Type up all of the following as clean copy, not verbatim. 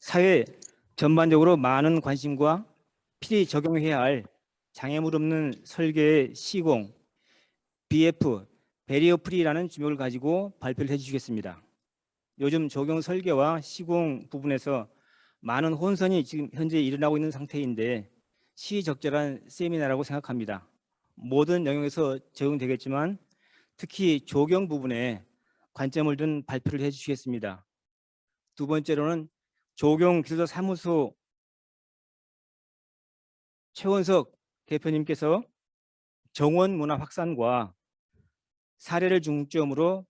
사회 전반적으로 많은 관심과 필히 적용해야 할 장애물 없는 설계의 시공, BF, 베리어 프리라는 주목을 가지고 발표를 해주시겠습니다. 요즘 적용 설계와 시공 부분에서 많은 혼선이 지금 현재 일어나고 있는 상태인데 시적절한 세미나라고 생각합니다. 모든 영역에서 적용되겠지만 특히 조경 부분에 관점을 둔 발표를 해주시겠습니다. 두 번째로는 조경기술자 사무소 최원석 대표님께서 정원 문화 확산과 사례를 중점으로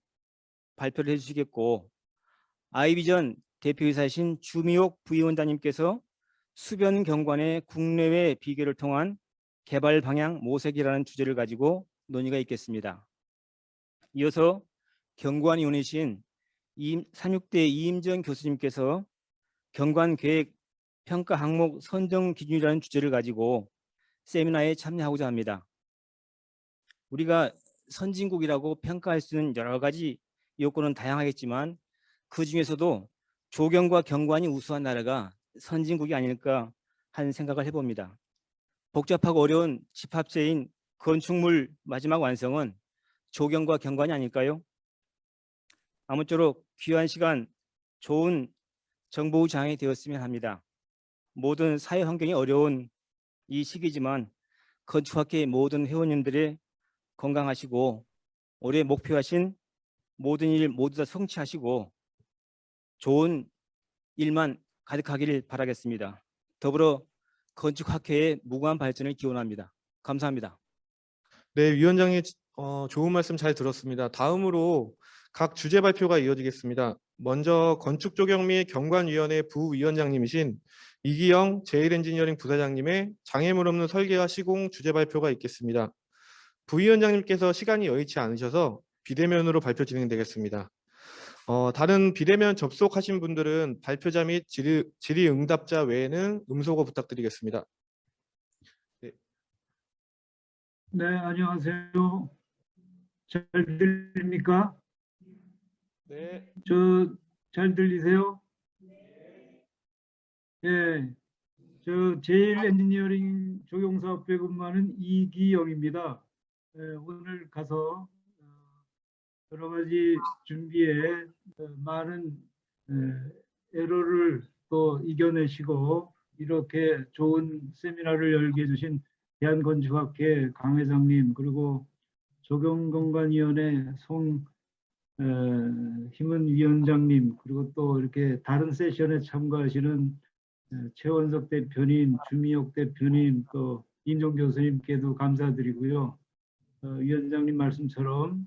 발표를 해주시겠고, 아이비전 대표이사이신 주미옥 부위원장님께서 수변 경관의 국내외 비교를 통한 개발 방향 모색이라는 주제를 가지고 논의가 있겠습니다. 이어서 경관위원이신 삼육대 이임정 교수님께서 경관계획 평가 항목 선정 기준이라는 주제를 가지고 세미나에 참여하고자 합니다. 우리가 선진국이라고 평가할 수 있는 여러 가지 요건은 다양하겠지만 그 중에서도 조경과 경관이 우수한 나라가 선진국이 아닐까 하는 생각을 해봅니다. 복잡하고 어려운 집합체인 건축물 마지막 완성은 조경과 경관이 아닐까요? 아무쪼록 귀한 시간, 좋은 정보 장이 되었으면 합니다. 모든 사회 환경이 어려운 이 시기지만 건축학회 모든 회원님들의 건강하시고 올해 목표하신 모든 일 모두 다 성취하시고 좋은 일만 가득하기를 바라겠습니다. 더불어 건축학회의 무궁한 발전을 기원합니다. 감사합니다. 네, 위원장님 좋은 말씀 잘 들었습니다. 다음으로 각 주제 발표가 이어지겠습니다. 먼저 건축조경 및 경관위원회 부위원장님이신 이기영 제일엔지니어링 부사장님의 장애물 없는 설계와 시공 주제 발표가 있겠습니다. 부위원장님께서 시간이 여의치 않으셔서 비대면으로 발표 진행되겠습니다. 다른 비대면 접속하신 분들은 발표자 및 질의응답자 외에는 음소거 부탁드리겠습니다. 네, 안녕하세요. 잘 들립니까? 네. 잘 들리세요? 예, 제일 엔지니어링 조경사업부에 근무하는 이기영입니다. 오늘 가서 여러 가지 준비에 많은 에러를 또 이겨내시고 이렇게 좋은 세미나를 열게 해주신 대한건축학회 강 회장님, 그리고 조경건강위원회 김은 위원장님, 그리고 또 이렇게 다른 세션에 참가하시는 최원석 대표님, 주미옥 대표님, 또 임종 교수님께도 감사드리고요. 위원장님 말씀처럼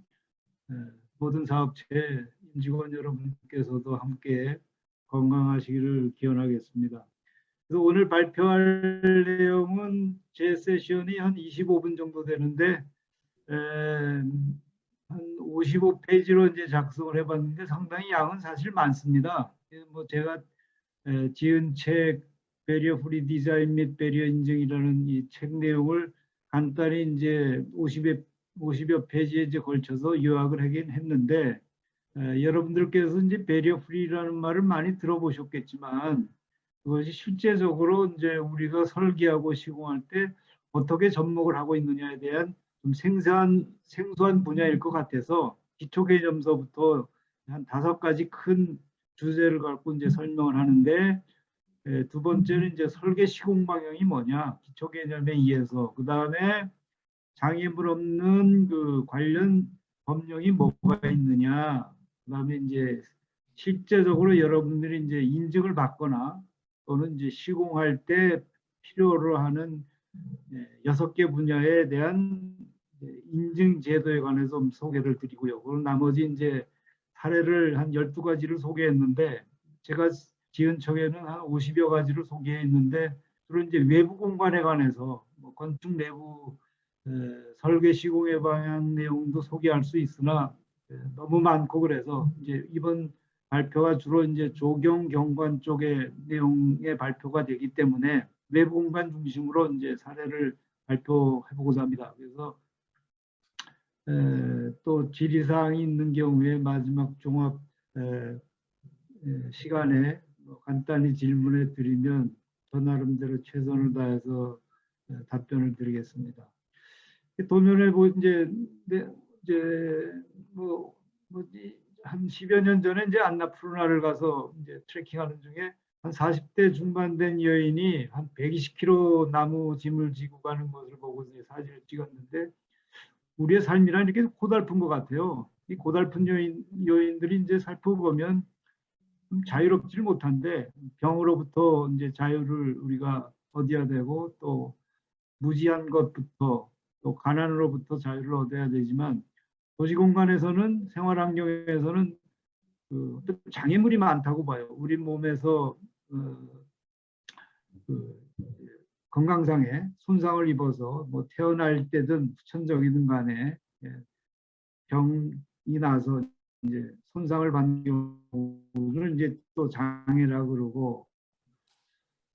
모든 사업체 임직원 여러분께서도 함께 건강하시기를 기원하겠습니다. 그래서 오늘 발표할 내용은 제 세션이 한 25분 정도 되는데 한 55페이지로 이제 작성을 해봤는데 상당히 양은 사실 많습니다. 뭐 제가 지은 책 배리어 프리 디자인 및 배리어 인증이라는 이 책 내용을 간단히 이제 50여 페이지에 이제 걸쳐서 요약을 하긴 했는데 여러분들께서 이제 배리어 프리라는 말을 많이 들어보셨겠지만 그것이 실제적으로 이제 우리가 설계하고 시공할 때 어떻게 접목을 하고 있느냐에 대한 좀 생소한 분야일 것 같아서 기초 개념서부터 한 5가지 큰 주제를 갖고 이제 설명을 하는데 두 번째는 이제 설계 시공 방향이 뭐냐, 기초 개념에 의해서, 그 다음에 장애물 없는 그 관련 법령이 뭐가 있느냐, 그 다음에 이제 실제적으로 여러분들이 이제 인증을 받거나 또는 이제 시공할 때 필요로 하는 6개 분야에 대한 인증 제도에 관해서 좀 소개를 드리고요. 그리고 나머지 이제 사례를 한 12가지를 소개했는데 제가 지은 척에는 한 50여 가지를 소개했는데 주로 이제 외부 공간에 관해서 뭐 건축 내부 설계 시공의 방향 내용도 소개할 수 있으나 너무 많고 그래서 이제 이번 발표가 주로 이제 조경 경관 쪽의 내용의 발표가 되기 때문에 외부 공간 중심으로 이제 사례를 발표해보고자 합니다. 그래서 또 질의사항이 있는 경우에 마지막 종합 시간에 간단히 질문해 드리면 저 나름대로 최선을 다해서 답변을 드리겠습니다. 도면에 이제 한 10여 년 전에 이제 안나푸르나를 가서 이제 트레킹하는 중에 한 40대 중반 된 여인이 한 120kg 나무 짐을 지고 가는 것을 보고 사진을 찍었는데 우리의 삶이란 이렇게 고달픈 것 같아요. 이 고달픈 여인들이 이제 살펴보면 자유롭지를 못한데 병으로부터 이제 자유를 우리가 얻어야 되고 또 무지한 것부터 또 가난으로부터 자유를 얻어야 되지만 도시 공간에서는 생활 환경에서는 어떤 장애물이 많다고 봐요. 우리 몸에서 건강상에 손상을 입어서 뭐 태어날 때든 후천적이든 간에 병이 나서 이제 손상을 받는 경우를 이제 또 장애라 그러고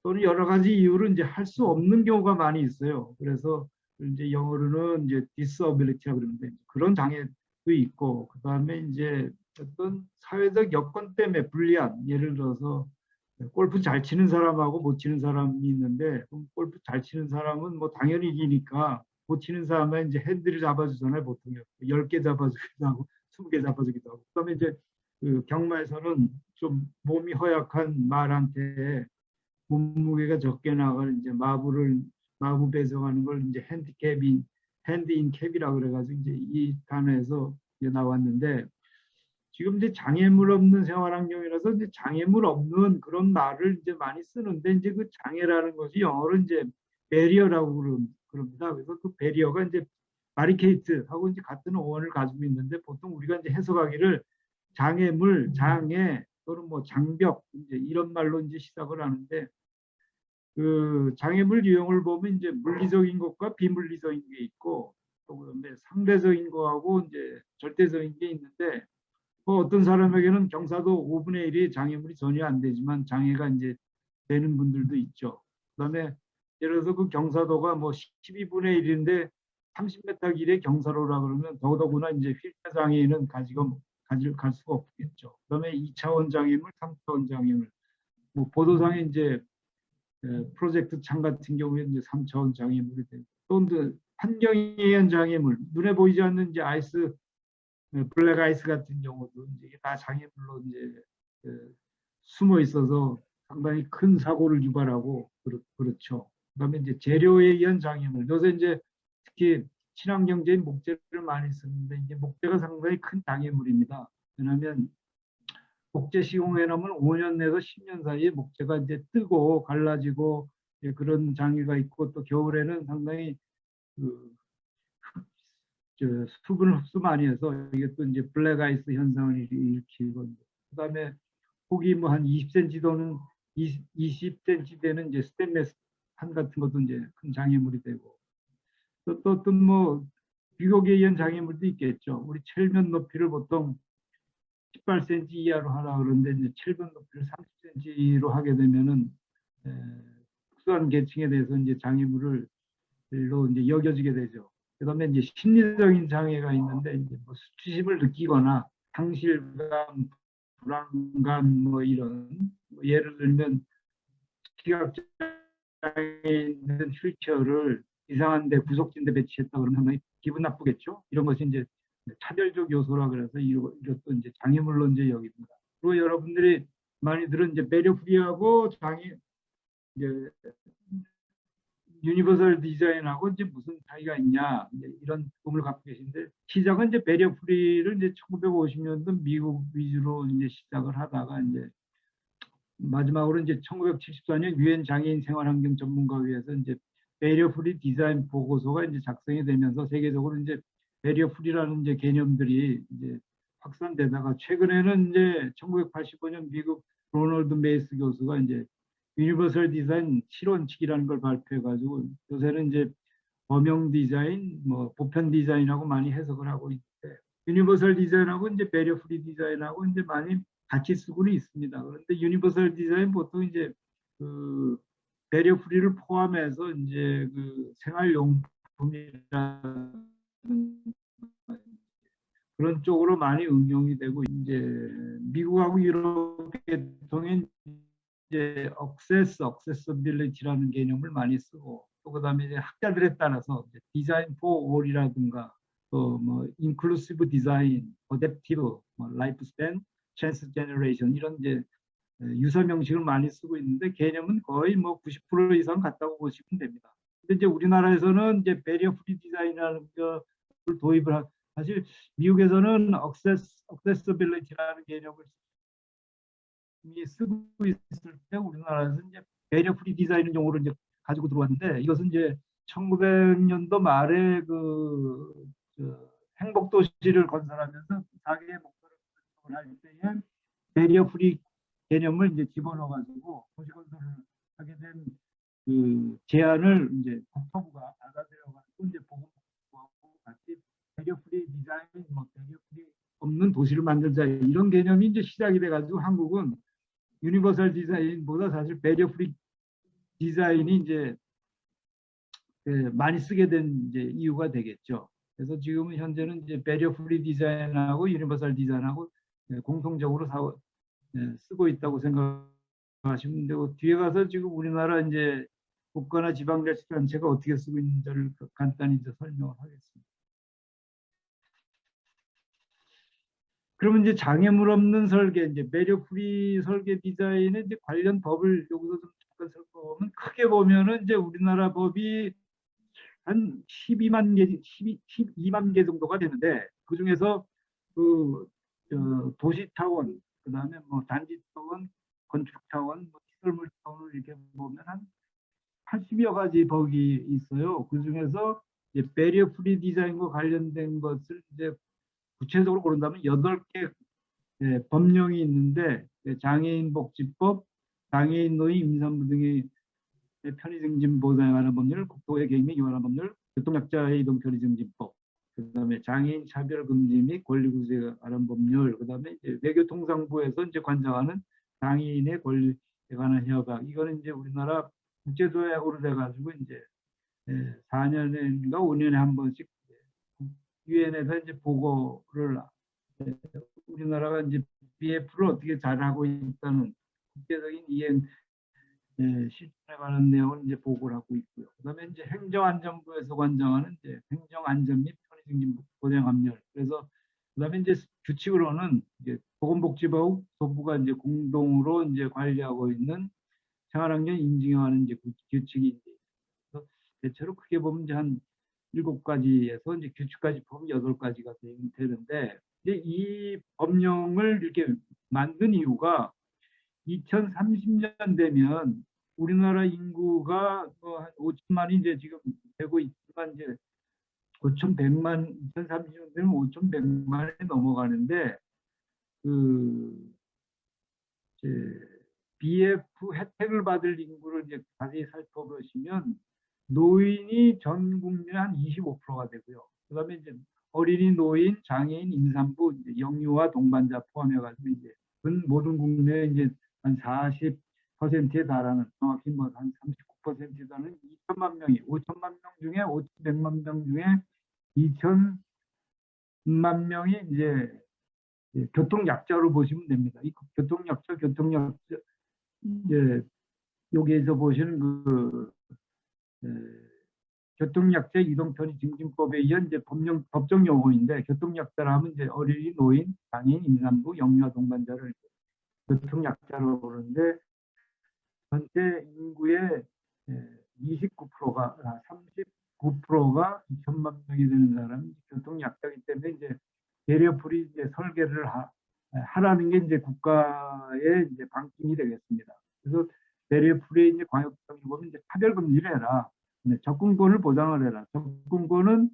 또는 여러 가지 이유로 이제 할 수 없는 경우가 많이 있어요. 그래서 이제 영어로는 이제 disability라고 그러는데 그런 장애도 있고 그다음에 이제 어떤 사회적 여건 때문에 불리한 예를 들어서 골프 잘 치는 사람하고 못 치는 사람이 있는데 골프 잘 치는 사람은 뭐 당연히 이기니까 못 치는 사람은 이제 핸들을 잡아주잖아요. 보통 10개 잡아주기도 하고 20개 잡아주기도 하고 그다음에 이제 그 경마에서는 좀 몸이 허약한 말한테 몸무게가 적게 나가는 이제 마부 배송하는 걸 이제 핸드인 캡이라 그래가지고 이제 이 단어에서 이제 나왔는데 지금 이제 장애물 없는 생활 환경이라서 이제 장애물 없는 그런 말을 이제 많이 쓰는데 이제 그 장애라는 것이 영어로 이제 배리어라고 그럽니다. 그래서 그 배리어가 이제 바리케이트하고 이제 같은 어원을 가지고 있는데 보통 우리가 이제 해석하기를 장애물, 장애 또는 뭐 장벽 이제 이런 말로 이제 시작을 하는데 그 장애물 유형을 보면 이제 물리적인 것과 비물리적인 게 있고 또 그다음에 상대적인 거하고 이제 절대적인 게 있는데 뭐 어떤 사람에게는 경사도 5분의 1이 장애물이 전혀 안 되지만 장애가 이제 되는 분들도 있죠. 그다음에 예를 들어서 그 경사도가 뭐 12분의 1인데 30m 길의 경사로라 그러면 더더구나 이제 휠체어 장애인은 갈 수가 없겠죠. 그다음에 2차원 장애물, 3차원 장애물. 뭐 보도상에 이제 프로젝트 창 같은 경우에 이제 3차원 장애물이 되고 또 환경에 의한 장애물, 눈에 보이지 않는 이제 블랙 아이스 같은 경우도 이제 다 장애물로 이제 숨어 있어서 상당히 큰 사고를 유발하고 그렇죠. 그다음에 이제 재료에 의한 장애물. 요새 이제 특히 친환경제인 목재를 많이 쓰는데 이제 목재가 상당히 큰 장애물입니다. 왜냐하면 목재 시공해 놓으면 5년 내에서 10년 사이에 목재가 이제 뜨고 갈라지고 그런 장애가 있고 또 겨울에는 상당히 그 수분을 흡수 많이 해서 이게 또 이제 블랙 아이스 현상을 일으키고 그다음에 폭이 뭐 한 20cm 또는 20cm 되는 이제 스테인리스 판 같은 것도 이제 큰 장애물이 되고 또 어떤 뭐 비곡에 의한 장애물도 있겠죠. 우리 철면 높이를 보통 18cm 이하로 하라 그러는데 이제 철면 높이를 30cm로 하게 되면은 특수한 계층에 대해서 이제 장애물로 이제 여겨지게 되죠. 그다음에 이제 심리적인 장애가 있는데 이제 뭐 수치심을 느끼거나 상실감, 불안감 뭐 이런 뭐 예를 들면 시각장애 있는 휠체어를 이상한데 구석진데 배치했다 그러면 상당히 기분 나쁘겠죠. 이런 것이 이제 차별적 요소라 그래서 이것도 이제 장애물로 이제 여깁니다. 그리고 여러분들이 많이 들은 이제 배려프리하고 장애 이제 유니버설 디자인하고 이제 무슨 차이가 있냐 이제 이런 꿈을 갖고 계신데 시작은 이제 배려프리를 이제 1950년도 미국 위주로 이제 시작을 하다가 이제 마지막으로 이제 1974년 유엔 장애인 생활환경 전문가회에서 이제 배려프리 디자인 보고서가 이제 작성이 되면서 세계적으로 이제 배려프리라는 이제 개념들이 이제 확산되다가 최근에는 이제 1985년 미국 로널드 메이스 교수가 이제 유니버설 디자인 실원칙이라는 걸 발표해가지고 요새는 이제 범용 디자인, 뭐 보편 디자인하고 많이 해석을 하고 있는데 유니버설 디자인하고 이제 배려 프리 디자인하고 이제 많이 같이 쓰고는 있습니다. 그런데 유니버설 디자인 보통 이제 그 배려 프리를 포함해서 이제 그 생활용품이라는 그런 쪽으로 많이 응용이 되고 이제 미국하고 유럽 계통의 이제 accessibility라는 개념을 많이 쓰고 또 그다음에 이제 학자들에 따라서 이제 디자인 for all이라든가 또 뭐 inclusive design, adaptive, 뭐 lifespan, transgeneration 이런 이제 유사 명식을 많이 쓰고 있는데 개념은 거의 뭐 90% 이상 같다고 보시면 됩니다. 근데 이제 우리나라에서는 이제 barrier free design이라는 걸 도입을 사실 미국에서는 accessibility라는 개념을 쓰고 있을 때 우리나라에서 이제 배리어 프리 디자인 용어를 이제 가지고 들어왔는데 이것은 이제 1900년도 말에 행복 도시를 건설하면서 자기의 목표를 할 때에 배리어 프리 개념을 이제 집어넣어 가지고 도시 건설을 하게 된 그 제안을 이제 국토부가 받아들여 가지고 이제 보건복지부하고 같이 배리어 프리 디자인, 뭐 배리어 프리 없는 도시를 만들자 이런 개념이 이제 시작이 돼 가지고 한국은 유니버설 디자인보다 사실 배리어 프리 디자인이 이제 많이 쓰게 된 이제 이유가 되겠죠. 그래서 지금은 현재는 이제 배리어 프리 디자인하고 유니버설 디자인하고 공통적으로 쓰고 있다고 생각하시면 되고 뒤에 가서 지금 우리나라 이제 국가나 지방자치단체가 어떻게 쓰고 있는지를 간단히 이제 설명을 하겠습니다. 그러면 이제 장애물 없는 설계, 이제 배리어 프리 설계 디자인의 이제 관련 법을 여기서 좀 잠깐 살펴보면 크게 보면은 이제 우리나라 법이 한 12만 개 정도가 되는데 그 중에서 도시 차원, 그다음에 뭐 단지 차원, 건축 차원, 뭐 시설물 차원을 이렇게 보면 한 80여 가지 법이 있어요. 그 중에서 이제 배리어 프리 디자인과 관련된 것을 이제 구체적으로 고른다면 8개 법령이 있는데 장애인 복지법, 장애인 노인 임산부 등의 편의 증진 보장에 관한 법률, 국토의 개인 및 관한 법률, 교통약자의 이동 편의 증진법, 그다음에 장애인 차별 금지 및 권리 구제에 관한 법률, 그다음에 이제 외교통상부에서 이제 관장하는 장애인의 권리에 관한 협약. 이거는 이제 우리나라 국제조약으로 돼가지고 이제 4년인가 5년에 한 번씩 유엔에서 이제 보고를 우리나라가 이제 BF를 어떻게 잘하고 있다는 국제적인 이행 실천에 관한 내용을 이제 보고를 하고 있고요. 그다음에 이제 행정안전부에서 관장하는 이제 행정안전 및 편의증진 보장법률. 그래서 그다음에 이제 규칙으로는 이제 보건복지부 소부가 이제 공동으로 이제 관리하고 있는 생활환경 인증에 관한 이제 규칙이 이제 그래서 대체로 크게 보면 이제 한 7가지에서 이제 규칙까지 보면 8가지가 되는데 이제 이 법령을 이렇게 만든 이유가 2030년 되면 우리나라 인구가 한 5천만이 이제 지금 되고 있지만 이제 2030년 되면 5,100만이 넘어가는데 BF 혜택을 받을 인구를 이제 자세히 살펴보시면 노인이 전 국민의 한 25%가 되고요. 그다음에 이제 어린이, 노인, 장애인, 임산부, 영유아, 동반자 포함해가지고 이제 모든 국민의 이제 한 40%에 달하는 정확히 뭐 한 39%에 달하는 2천만 명이 5천만 명 중에 5,100만 명 중에 2천만 명이 이제 교통약자로 보시면 됩니다. 이 교통약자 이제 여기에서 보시는 교통약자 이동편의 증진법에 의한 이제 법정 용어인데 교통약자라 하면 이제 어린이, 노인, 장애인, 임산부, 영유아, 동반자를 교통약자로 보는데 전체 인구의 29%가 39%가 2천만 명이 되는 사람이 교통약자이기 때문에 이제 배리어 프리 이제 설계를 하라는 게 이제 국가의 이제 방침이 되겠습니다. 그래서 배리어 프리 이제 광역정이 보면 이제 차별금지를 해라. 접근권을 보장을 해라. 접근권은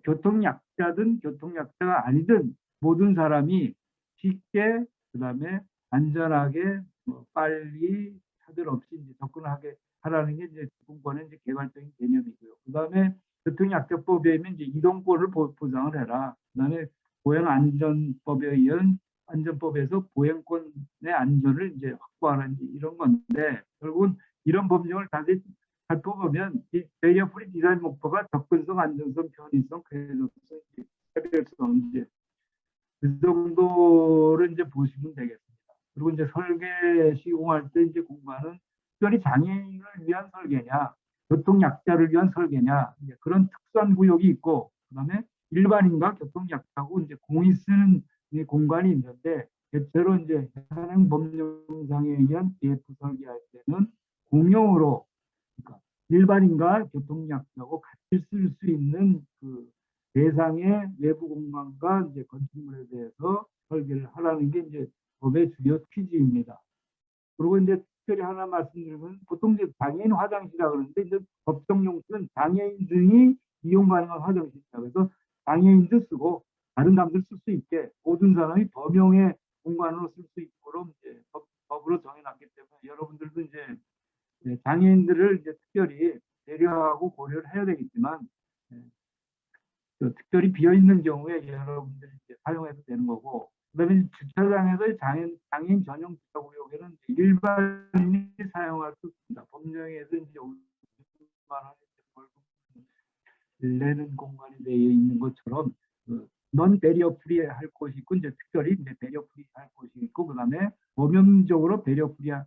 교통약자든 교통약자가 아니든 모든 사람이 쉽게 그다음에 안전하게 빨리 차별 없이 이제 접근하게 하라는 게 이제 접근권의 이제 개괄적인 개념이고요. 그다음에 교통약자법에 의하면 이제 이동권을 보장을 해라. 그다음에 보행안전법에 의한 안전법에서 보행권의 안전을 이제 확보하는 이런 건데 결국은 이런 법령을 다시 살펴보면 이 배리어 프리 디자인 목표가 접근성, 안전성, 편의성, 쾌적성, 차별성 이제 그 정도를 이제 보시면 되겠습니다. 그리고 이제 설계 시공할 때 이제 공간은 특별히 장애인을 위한 설계냐, 교통약자를 위한 설계냐, 이제 그런 특수한 구역이 있고, 그다음에 일반인과 교통약자하고 이제 공이 쓰는 이 공간이 있는데, 대체로 이제 현행 법령상에 의한 BF 설계할 때는 공용으로, 그러니까 일반인과 교통약자하고 같이 쓸 수 있는 그 대상의 외부 공간과 이제 건축물에 대해서 설계를 하라는 게 이제 법의 주요 취지입니다. 그리고 이제 특별히 하나 말씀드리면 보통 이제 장애인 화장실이라 그러는데 이제 법정 용어는 장애인 등이 이용 가능한 화장실이다. 그래서 장애인도 쓰고 다른 사람들 쓸 수 있게 모든 사람이 범용의 공간으로 쓸 수 있도록 이제 법으로 정해놨기 때문에 여러분들도 이제 장애인들을 이제 특별히 배려하고 고려를 해야 되겠지만 특별히 비어 있는 경우에 여러분들이 이제 사용해도 되는 거고, 그다음에 주차장에서 장애인 전용 주차구역에는 일반인이 사용할 수 있습니다. 법령에서 이제 50만 원 벌금 내는 공간이 되어 있는 것처럼 넌 배리어 프리 할 곳이 있고 이제 특별히 이제 배리어 프리 할 곳이 있고 그다음에 범용적으로 배리어 프리 할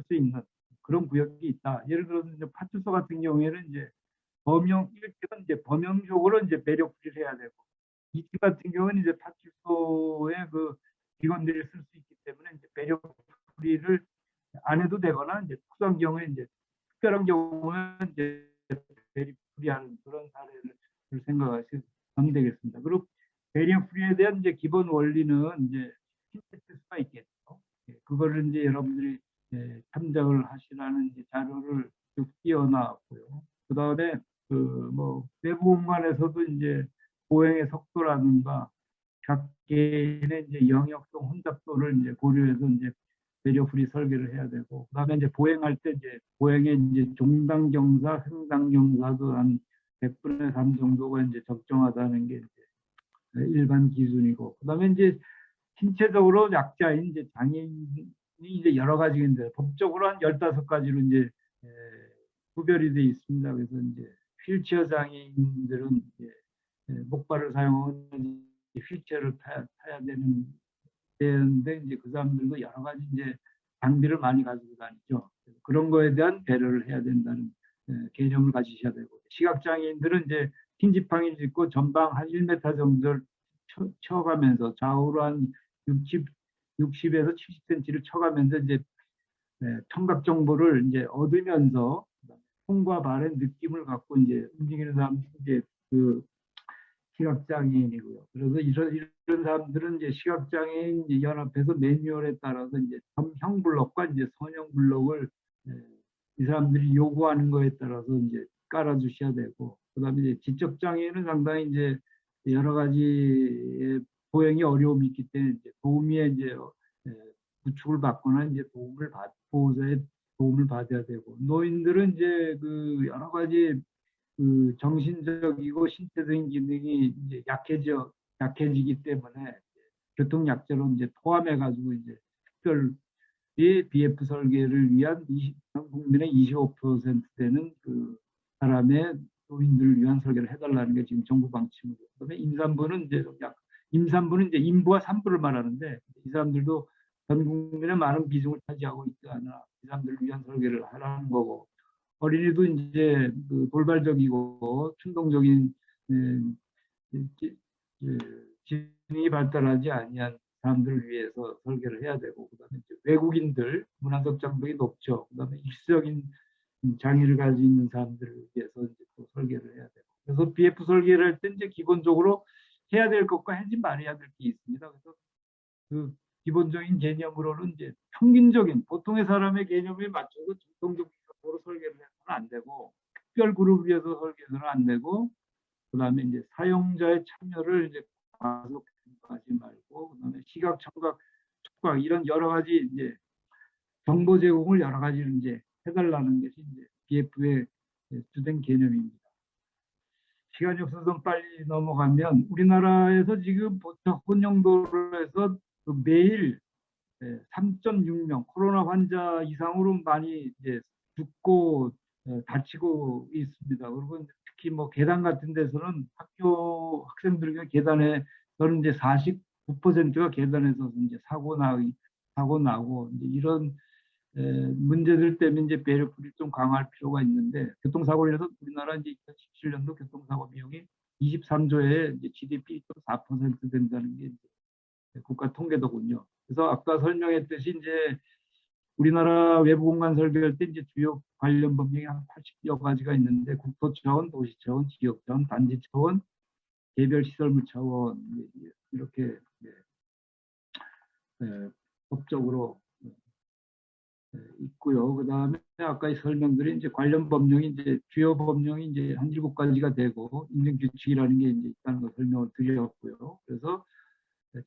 수 있는 그런 구역이 있다. 예를 들어서 이제 파출소 같은 경우에는 이제 범용 1팀은 이제 범용적으로 이제 배려 프리를 해야 되고 2팀 같은 경우는 이제 파출소의 그 직원들이 쓸 수 있기 때문에 이제 배려 프리를 안 해도 되거나 이제 특수한 경우에 이제 특별한 경우는 이제 배려 프리하는 그런 사례를 생각하시면 되겠습니다. 그리고 배려 프리에 대한 이제 기본 원리는 이제 신체일 수가 있겠죠. 그거를 이제 여러분들이 참작을 하시라는 이제 자료를 쭉 띄워놨고요. 그 다음에 그 뭐 내부 공간에서도 이제 보행의 속도라든가 각 개인의 이제 영역성 혼잡도를 이제 고려해서 이제 배려 프리 설계를 해야 되고 그다음에 이제 보행할 때 이제 보행의 이제 종당 경사, 횡단 경사도 한 100분의 3 정도가 이제 적정하다는 게 이제 일반 기준이고 그다음에 이제 신체적으로 약자인 이제 장애인이 이제 여러 가지인데 법적으로 한 15가지로 이제 구별이 되어 있습니다. 그래서 이제 휠체어 장애인들은 이제 목발을 사용하는 휠체어를 타야 되는데 이제 그 사람들도 여러 가지 이제 장비를 많이 가지고 다니죠. 그런 거에 대한 배려를 해야 된다는 개념을 가지셔야 되고 시각장애인들은 이제 흰지팡이를 짚고 전방 한 1m 정도를 쳐가면서 좌우로 한 60에서 70cm를 쳐가면서 이제 청각 정보를 이제 얻으면서 손과 발의 느낌을 갖고 이제 움직이는 사람들이 이제 그 시각장애인이고요. 그래서 이런 사람들은 이제 시각장애인 연합에서 매뉴얼에 따라서 이제 점형 블록과 이제 선형 블록을 이 사람들이 요구하는 거에 따라서 이제 깔아주셔야 되고, 그다음에 이제 지적 장애인은 상당히 이제 여러 가지 보행이 어려움이 있기 때문에 이제 도우미에 이제 부축을 받거나 이제 보호자의 도움을 받아야 되고, 노인들은 이제 그 여러 가지 그 정신적이고 신체적인 기능이 이제 약해지기 때문에 교통약자로 이제 포함해 가지고 이제 특별히 BF 설계를 위한 국민의 25% 되는 그 사람의 노인들을 위한 설계를 해달라는 게 지금 정부 방침이고, 그다음에 임산부는 이제 인부와 산부를 말하는데 이 사람들도 전 국민의 많은 비중을 차지하고 있지 않아 이 사람들을 위한 설계를 하라는 거고, 어린이도 이제 그 돌발적이고 충동적인 지능이 발달하지 아니한 사람들을 위해서 설계를 해야 되고, 그다음에 이제 외국인들 문화적 장벽이 높죠. 그다음에 일시적인 장애를 가지고 있는 사람들을 위해서 이제 또 설계를 해야 되고, 그래서 BF 설계를 할 때 이제 기본적으로 해야 될 것과 하지 말아야 될 게 있습니다. 그래서 그 기본적인 개념으로는 이제 평균적인 보통의 사람의 개념에 맞춰서 정통적으로 설계를 해서는 안 되고, 특별 그룹을 위해서 설계는 안 되고, 그다음에 이제 사용자의 참여를 이제 과소평가하지 말고, 그다음에 시각, 청각, 촉각 이런 여러 가지 이제 정보 제공을 여러 가지로 이제 해달라는 것이 이제 BF의 주된 개념입니다. 시간이 없어서 빨리 넘어가면 우리나라에서 지금 보통 혼용도로에서 매일 3.6명 코로나 환자 이상으로 많이 이제 죽고 다치고 있습니다. 그리고 특히 뭐 계단 같은 데서는 학교 학생들과 계단에 저는 이제 49%가 계단에서 이제 사고 나기 사고 나고 이제 이런 문제들 때문에 이제 배려풀이 좀 강화할 필요가 있는데 교통사고로 인해서 우리나라 이제 2017년도 교통사고 비용이 23조에 이제 GDP 4% 된다는 게 이제 국가 통계도군요. 그래서 아까 설명했듯이 이제 우리나라 외부 공간 설계할 때 이제 주요 관련 법령이 한 80여 가지가 있는데 국토 차원, 도시 차원, 지역 차원, 단지 차원, 개별 시설물 차원 이렇게 법적으로 있고요. 그 다음에 아까 설명드린 이제 관련 법령이 이제 주요 법령이 이제 한 7가지가 되고 인증 규칙이라는 게 이제 있다는 걸 설명을 드렸고요. 그래서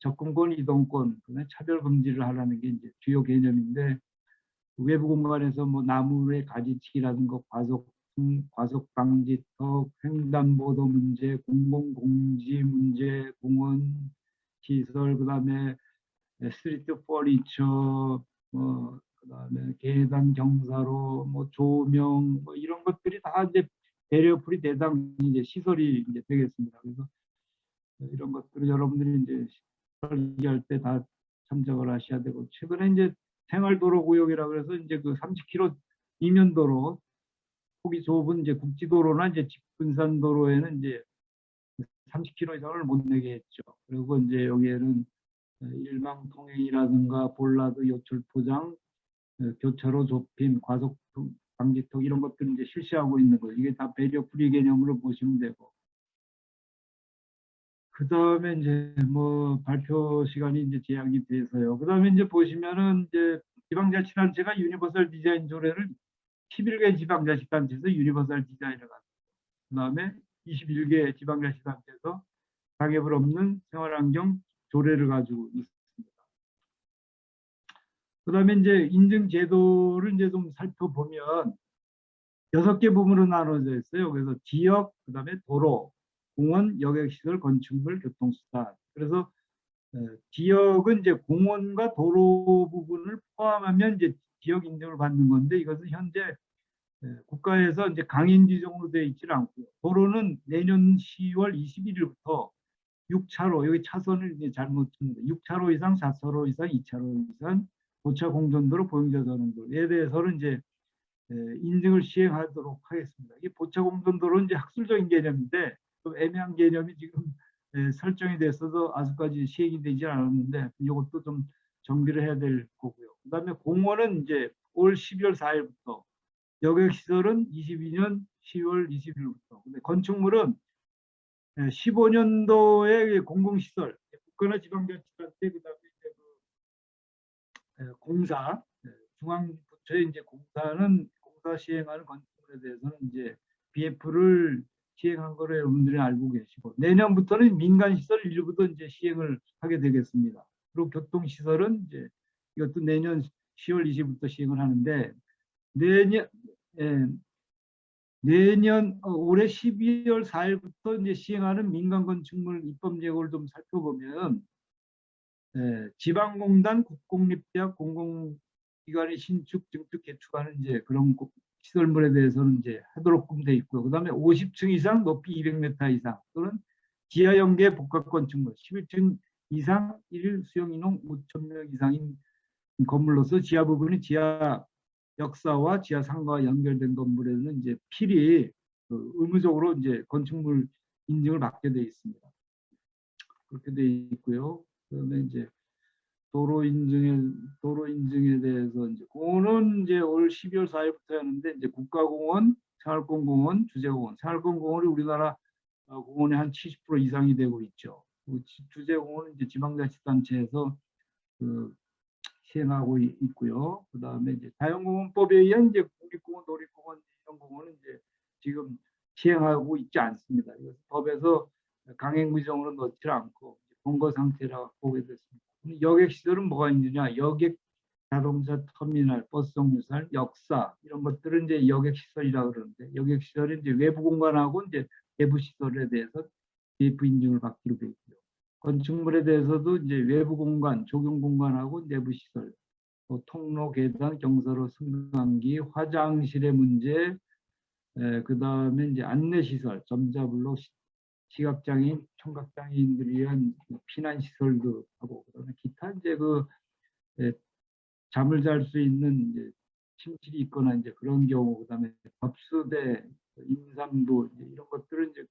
접근권, 이동권, 그다음에 차별 금지를 하라는 게 이제 주요 개념인데 외부 공간에서 뭐 나무의 가지치기라든가 과속 방지턱, 횡단보도 문제, 공공공지 문제, 공원 시설, 그다음에 스트리트 퍼니처, 그다음에 계단 경사로, 뭐 조명, 뭐 이런 것들이 다 이제 배려풀이 대상 이제 시설이 이제 되겠습니다. 그래서 이런 것들을 여러분들이 이제 설계할 때 다 참작을 하셔야 되고 최근에 이제 생활도로구역이라 그래서 이제 그 30km 이면도로 폭이 좁은 이제 국지도로나 이제 직분산도로에는 이제 30km 이상을 못 내게 했죠. 그리고 이제 여기에는 일망통행이라든가 볼라드, 요철포장, 교차로 좁힘, 과속 방지턱 이런 것들을 이제 실시하고 있는 거예요. 이게 다 배려풀이 개념으로 보시면 되고. 그 다음에 이제 뭐 발표 시간이 이제 제약이 돼서요. 그 다음에 이제 보시면은 이제 지방자치단체가 유니버설 디자인 조례를 11개 지방자치단체에서 유니버설 디자인을 갖고, 그 다음에 21개 지방자치단체에서 가계불 없는 생활환경 조례를 가지고 있습니다. 그 다음에 이제 인증 제도를 이제 좀 살펴보면 6개 부분으로 나눠져 있어요. 그래서 지역, 그 다음에 도로, 공원, 여객시설, 건축물, 교통수단. 그래서 지역은 이제 공원과 도로 부분을 포함하면 이제 지역 인증을 받는 건데 이것은 현재 국가에서 이제 강행 지정으로 되어 있지 않고요. 도로는 내년 10월 21일부터 6차로 여기 차선을 이제 잘못 줍니다. 6차로 이상, 4차로 이상, 2차로 이상, 고차 공전도로 보행자 전용도로에 대해서는 이제 인증을 시행하도록 하겠습니다. 이 보차 공전도로는 이제 학술적인 개념인데 좀 애매한 개념이 지금 설정이 됐어도 아직까지 시행이 되지 않았는데 이것도 좀 정비를 해야 될 거고요. 그다음에 공원은 이제 올 12월 4일부터, 여객시설은 22년 10월 20일부터, 근데 건축물은 15년도에 공공시설, 국가나 지방자치단체, 그다음에 이제 공사, 중앙부처의 이제 공사 시행하는 건축물에 대해서는 이제 BF를 시행한 거를 여러분들이 알고 계시고, 내년부터는 민간시설 일부도 이제 시행을 하게 되겠습니다. 그리고 교통시설은 이제 이것도 내년 10월 20일부터 시행을 하는데 내년 올해 12월 4일부터 이제 시행하는 민간건축물 입법 예고를 좀 살펴보면 지방공단, 국공립대학, 공공기관의 신축, 증축, 개축하는 이제 그런 시설물에 대해서는 이제 하도록 돼 있고요. 그다음에 50층 이상, 높이 200m 이상 또는 지하 연계 복합 건축물, 11층 이상 1일 수용 인원 5,000명 이상인 건물로서 지하 부분이 지하 역사와 지하 상가와 연결된 건물에는 이제 필히 의무적으로 이제 건축물 인증을 받게 돼 있습니다. 그렇게 돼 있고요. 그다음에 이제 도로 인증에 대해서 이제 공원은 이제 올 12월 4일부터 하는데 이제 국가공원, 생활권공원, 주재공원. 생활권공원이 우리나라 공원의 한 70% 이상이 되고 있죠. 주재공원은 이제 지방자치단체에서 시행하고 있고요. 그 다음에 이제 자연공원법에 의한 이제 국립공원, 놀이공원 이런 공원은 이제 지금 시행하고 있지 않습니다. 이것은 법에서 강행 규정으로 넣지 않고 본거 상태라 보게 됐습니다. 여객 시설은 뭐가 있느냐? 여객, 자동차 터미널, 버스 정류장, 역사 이런 것들은 이제 여객 시설이라고 그러는데, 여객 시설은 이제 외부 공간하고 이제 내부 시설에 대해서 BF 인증을 받기로 되어 있고요. 건축물에 대해서도 이제 외부 공간, 조경 공간하고 내부 시설, 통로, 계단, 경사로, 승강기, 화장실의 문제, 그 다음에 이제 안내 시설, 점자블록, 시각장애인, 청각장애인들을 위한 피난 시설도 하고, 그다음에 기타 이제 잠을 잘 수 있는 이제 침실이 있거나 이제 그런 경우, 그다음에 접수대, 임산부 이제 이런 것들은 이제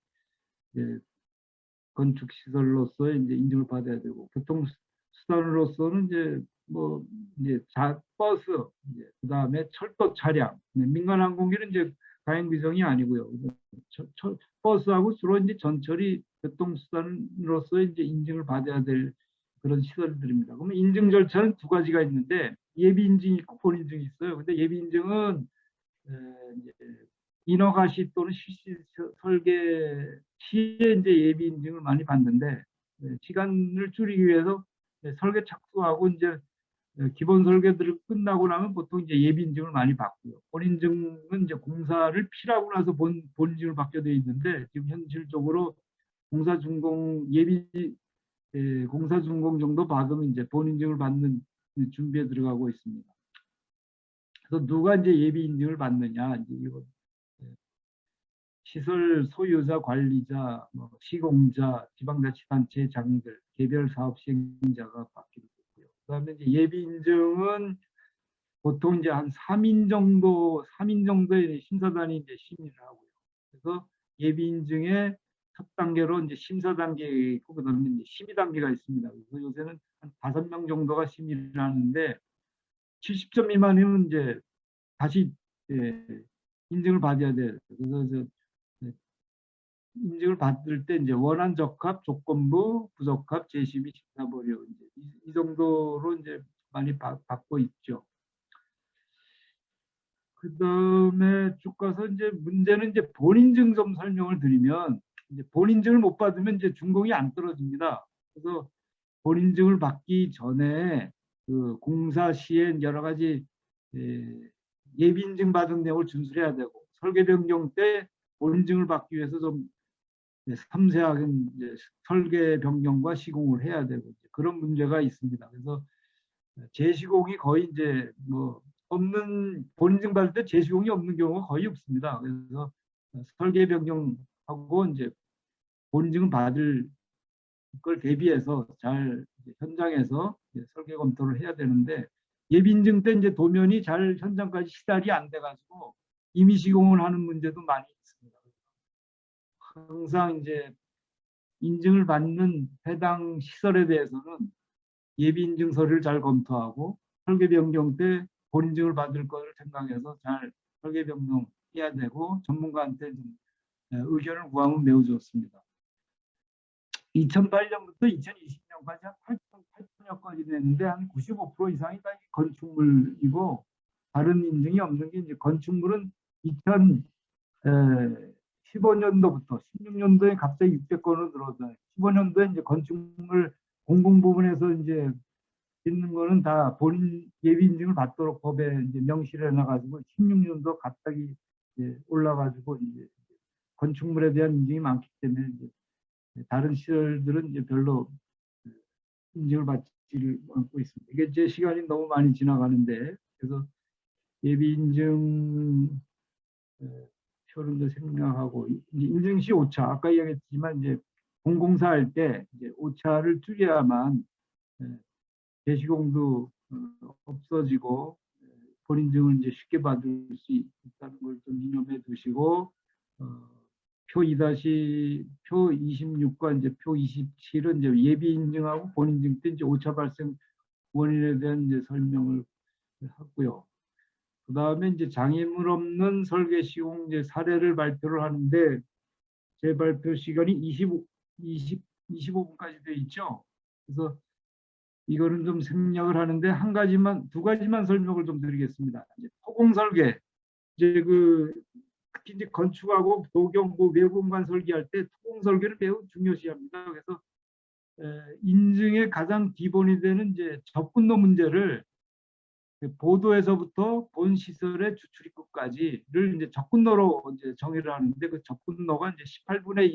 건축 시설로서의 이제 인증을 받아야 되고, 교통 수단으로서는 이제 뭐 이제 버스, 이제 그다음에 철도 차량, 민간 항공기는 이제 가행 규정이 아니고요. 버스하고 주로 이제 전철이 교통 수단으로서의 이제 인증을 받아야 될 그런 시설들입니다. 그러면 인증 절차는 두 가지가 있는데, 예비 인증이 있고 본 인증이 있어요. 근데 예비 인증은 이제 인허가 시 또는 실시 설계 시에 이제 예비 인증을 많이 받는데, 시간을 줄이기 위해서 설계 착수하고 이제 기본 설계들을 끝나고 나면 보통 이제 예비 인증을 많이 받고요. 본 인증은 이제 공사를 필요하고 나서 본 인증을 받게 돼 있는데, 지금 현실적으로 공사 준공 예비 공사 준공 정도 받으면 이제 본 인증을 받는 준비에 들어가고 있습니다. 그래서 누가 이제 예비 인증을 받느냐, 이제 이거 시설 소유자, 관리자, 뭐 시공자, 지방자치단체 장들, 개별 사업 시행자가 받기로 되고요. 그다음에 이제 예비 인증은 보통 이제 한 3인 정도의 심사단이 이제 심의를 하고요. 그래서 예비 인증의 첫 단계로 이제 심사 단계가 있고, 그다음에 이제 심의 단계가 있습니다. 그래서 요새는 한 5명 정도가 심의를 하는데, 70점 미만이면 이제 다시 인증을 받아야 돼요. 그래서 인증을 받을 때 이제 원한 적합, 조건부, 부적합, 재심의, 심사보류 이제 이 정도로 이제 많이 받고 있죠. 그다음에 쭉 가서 이제 문제는 이제 본인증 좀 설명을 드리면, 이제 본인증을 못 받으면 이제 준공이 안 떨어집니다. 그래서 본인증을 받기 전에 그 공사 시에 여러 가지 예비 인증 받은 내용을 준수해야 되고, 설계 변경 때 본인증을 받기 위해서 좀 섬세하게 이제 설계 변경과 시공을 해야 되고, 그런 문제가 있습니다. 그래서 재시공이 거의 이제 뭐 없는, 본인증 받을 때 재시공이 없는 경우가 거의 없습니다. 그래서 설계 변경하고 이제 본인증을 받을 걸 대비해서 잘 현장에서 설계 검토를 해야 되는데, 예비 인증 때 이제 도면이 잘 현장까지 시달이 안 돼가지고 임의 시공을 하는 문제도 많이 있습니다. 항상 이제 인증을 받는 해당 시설에 대해서는 예비 인증 서류를 잘 검토하고, 설계 변경 때 본인증을 받을 것을 생각해서 잘 설계 변경해야 되고, 전문가한테 좀 의견을 구하면 매우 좋습니다. 2008년부터 2020년까지 한 8천여 건이 됐는데, 한 95% 이상이 다 건축물이고, 다른 인증이 없는 게, 이제 건축물은 2015년도부터 16년도에 갑자기 600건으로 늘어서, 15년도에 이제 건축물 공공 부분에서 이제 있는 거는 다 본인 예비 인증을 받도록 법에 이제 명시를 해놔가지고, 16년도 갑자기 이제 올라가지고 이제 건축물에 대한 인증이 많기 때문에 이제 다른 시설들은 이제 별로 인증을 받지를 않고 있습니다. 이게 제 시간이 너무 많이 지나가는데, 그래서 예비 인증 표를 생략하고, 이제 인증 시 오차, 아까 이야기했지만 이제 공공사 할 때 이제 오차를 줄여야만 재시공도 없어지고 본인증을 이제 쉽게 받을 수 있다는 걸 좀 이념해 두시고, 표 26과 이제 표 27은 이제 예비 인증하고 본인증 때 이제 오차 발생 원인에 대한 이제 설명을 하고요. 그 다음에 이제 장애물 없는 설계 시공 이제 사례를 발표를 하는데, 제 발표 시간이 25분까지 돼 있죠. 그래서 이거는 좀 생략을 하는데, 두 가지만 설명을 좀 드리겠습니다. 이제 토공 설계, 이제 특히 이제 건축하고 도경부 외부공간 설계할 때 토공 설계를 매우 중요시합니다. 그래서 인증의 가장 기본이 되는 이제 접근로 문제를 보도에서부터 본 시설의 주출입구까지를 이제 접근로로 이제 정의를 하는데, 그 접근로가 이제 18분의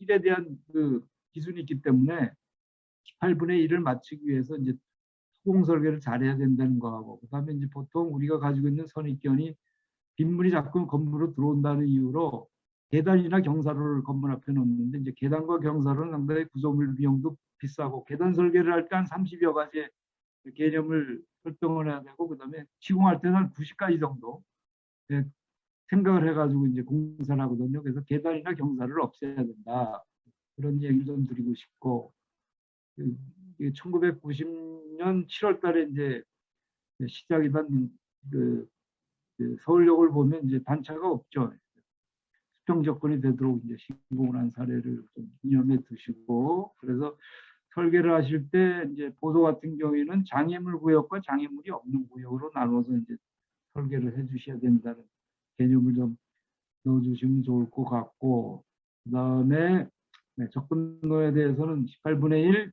1에 대한 그 기준이 있기 때문에 18분의 1을 맞추기 위해서 이제 토공 설계를 잘해야 된다는 거하고, 그다음에 이제 보통 우리가 가지고 있는 선입견이 빗물이 자꾸 건물로 들어온다는 이유로 계단이나 경사로를 건물 앞에 놓는데, 이제 계단과 경사로는 상당히 구조물 비용도 비싸고, 계단 설계를 할 때 한 30여 가지 개념을 설정을 해야 되고, 그다음에 시공할 때는 한 90가지 정도 예, 생각을 해가지고 이제 공사를 하거든요. 그래서 계단이나 경사를 없애야 된다. 그런 얘기를 좀 드리고 싶고, 1990년 7월 달에 이제 시작이 된 그 서울역을 보면 이제 단차가 없죠. 수평 접근이 되도록 이제 시공을 한 사례를 좀 기념해 두시고, 그래서 설계를 하실 때 이제 보도 같은 경우에는 장애물 구역과 장애물이 없는 구역으로 나눠서 이제 설계를 해 주셔야 된다는 개념을 좀 넣어주시면 좋을 것 같고, 그다음에 접근로에 대해서는 18분의 1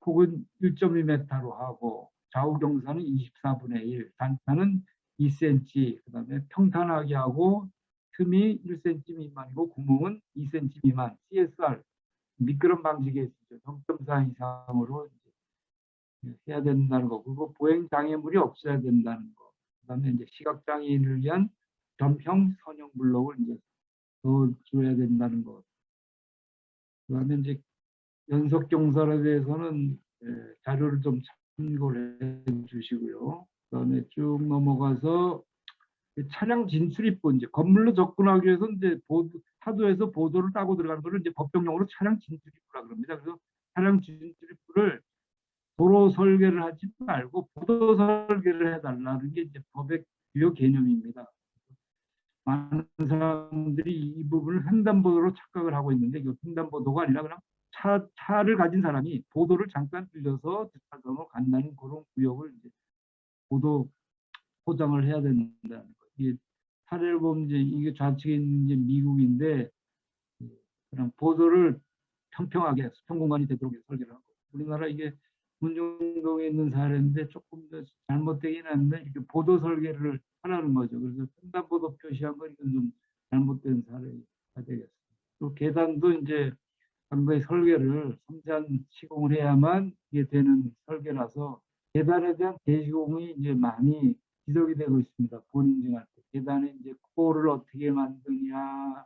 폭은 1.2m로 하고, 좌우 경사는 24분의 1, 단차는 2cm, 그다음에 평탄하게 하고 틈이 1cm 미만이고 구멍은 2cm 미만, CSR 미끄럼 방지 계수죠. 0.4 이상으로 해야 된다는 거. 그리고 보행 장애물이 없어야 된다는 거. 그다음에 이제 시각 장애인을 위한 점형 선형 블록을 이제 넣어줘야 된다는 거. 그다음에 이제 연속 경사에 대해서는 자료를 좀 참고를 해 주시고요. 그다음에 쭉 넘어가서 차량 진출입구, 이제 건물로 접근하기 위해서 이제 하도에서 보도를 따고 들어가는 것을 이제 법정용어로 차량 진출입구라 그럽니다. 그래서 차량 진출입구를 도로 설계를 하지 말고 보도 설계를 해달라는 게 이제 법의 주요 개념입니다. 많은 사람들이 이 부분을 횡단보도로 착각을 하고 있는데, 이거 횡단보도가 아니라 그냥 차를 가진 사람이 보도를 잠깐 들려서 뒷차선으로 간다는 그런 구역을 이제 보도 포장을 해야 된다는 거예요. 이게 사례를 보면 이게 좌측에 있는 이제 미국인데, 그냥 보도를 평평하게 수평 공간이 되도록 설계를 하고, 우리나라 이게 문중동에 있는 사례인데 조금 더 잘못되긴 한데 이렇게 보도 설계를 하라는 거죠. 그래서 횡단보도 표시한 건 이건 좀 잘못된 사례가 되겠습니다. 또 계단도 이제 상당히 설계를 섬세한 시공을 해야만 이게 되는 설계라서 계단에 대한 대시공이 이제 많이 지적이 되고 있습니다. 본인증할 때 계단에 이제 코를 어떻게 만드냐,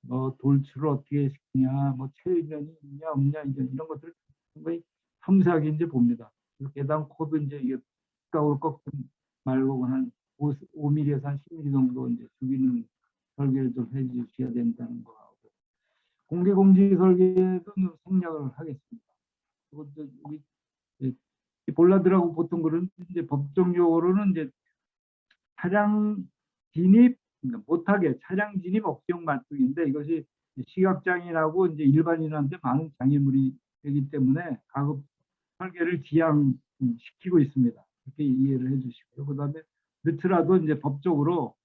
뭐 돌출을 어떻게 시키냐, 뭐 체면이 있냐 없냐 이런 것들을 상당히 섬세하게 이제 봅니다. 계단 코도 이제 이게 각으로 꺾지 말고 한 5mm에서 한 10mm 정도 이제 죽이는 설계를 좀 해주셔야 된다는 거 하고, 공개공지 설계도 생략을 하겠습니다. 그것도 우리 볼라드라고 보통 그런 이제 법정 용어로는 이제 차량 진입 못하게 차량 진입 억정 말뚝인데, 이것이 시각장애인하고 이제 일반인한테 많은 장애물이 되기 때문에 가급 설계를 지양시키고 있습니다. 그렇게 이해를 해주시고요. 그다음에 늦더라도 이제 법적으로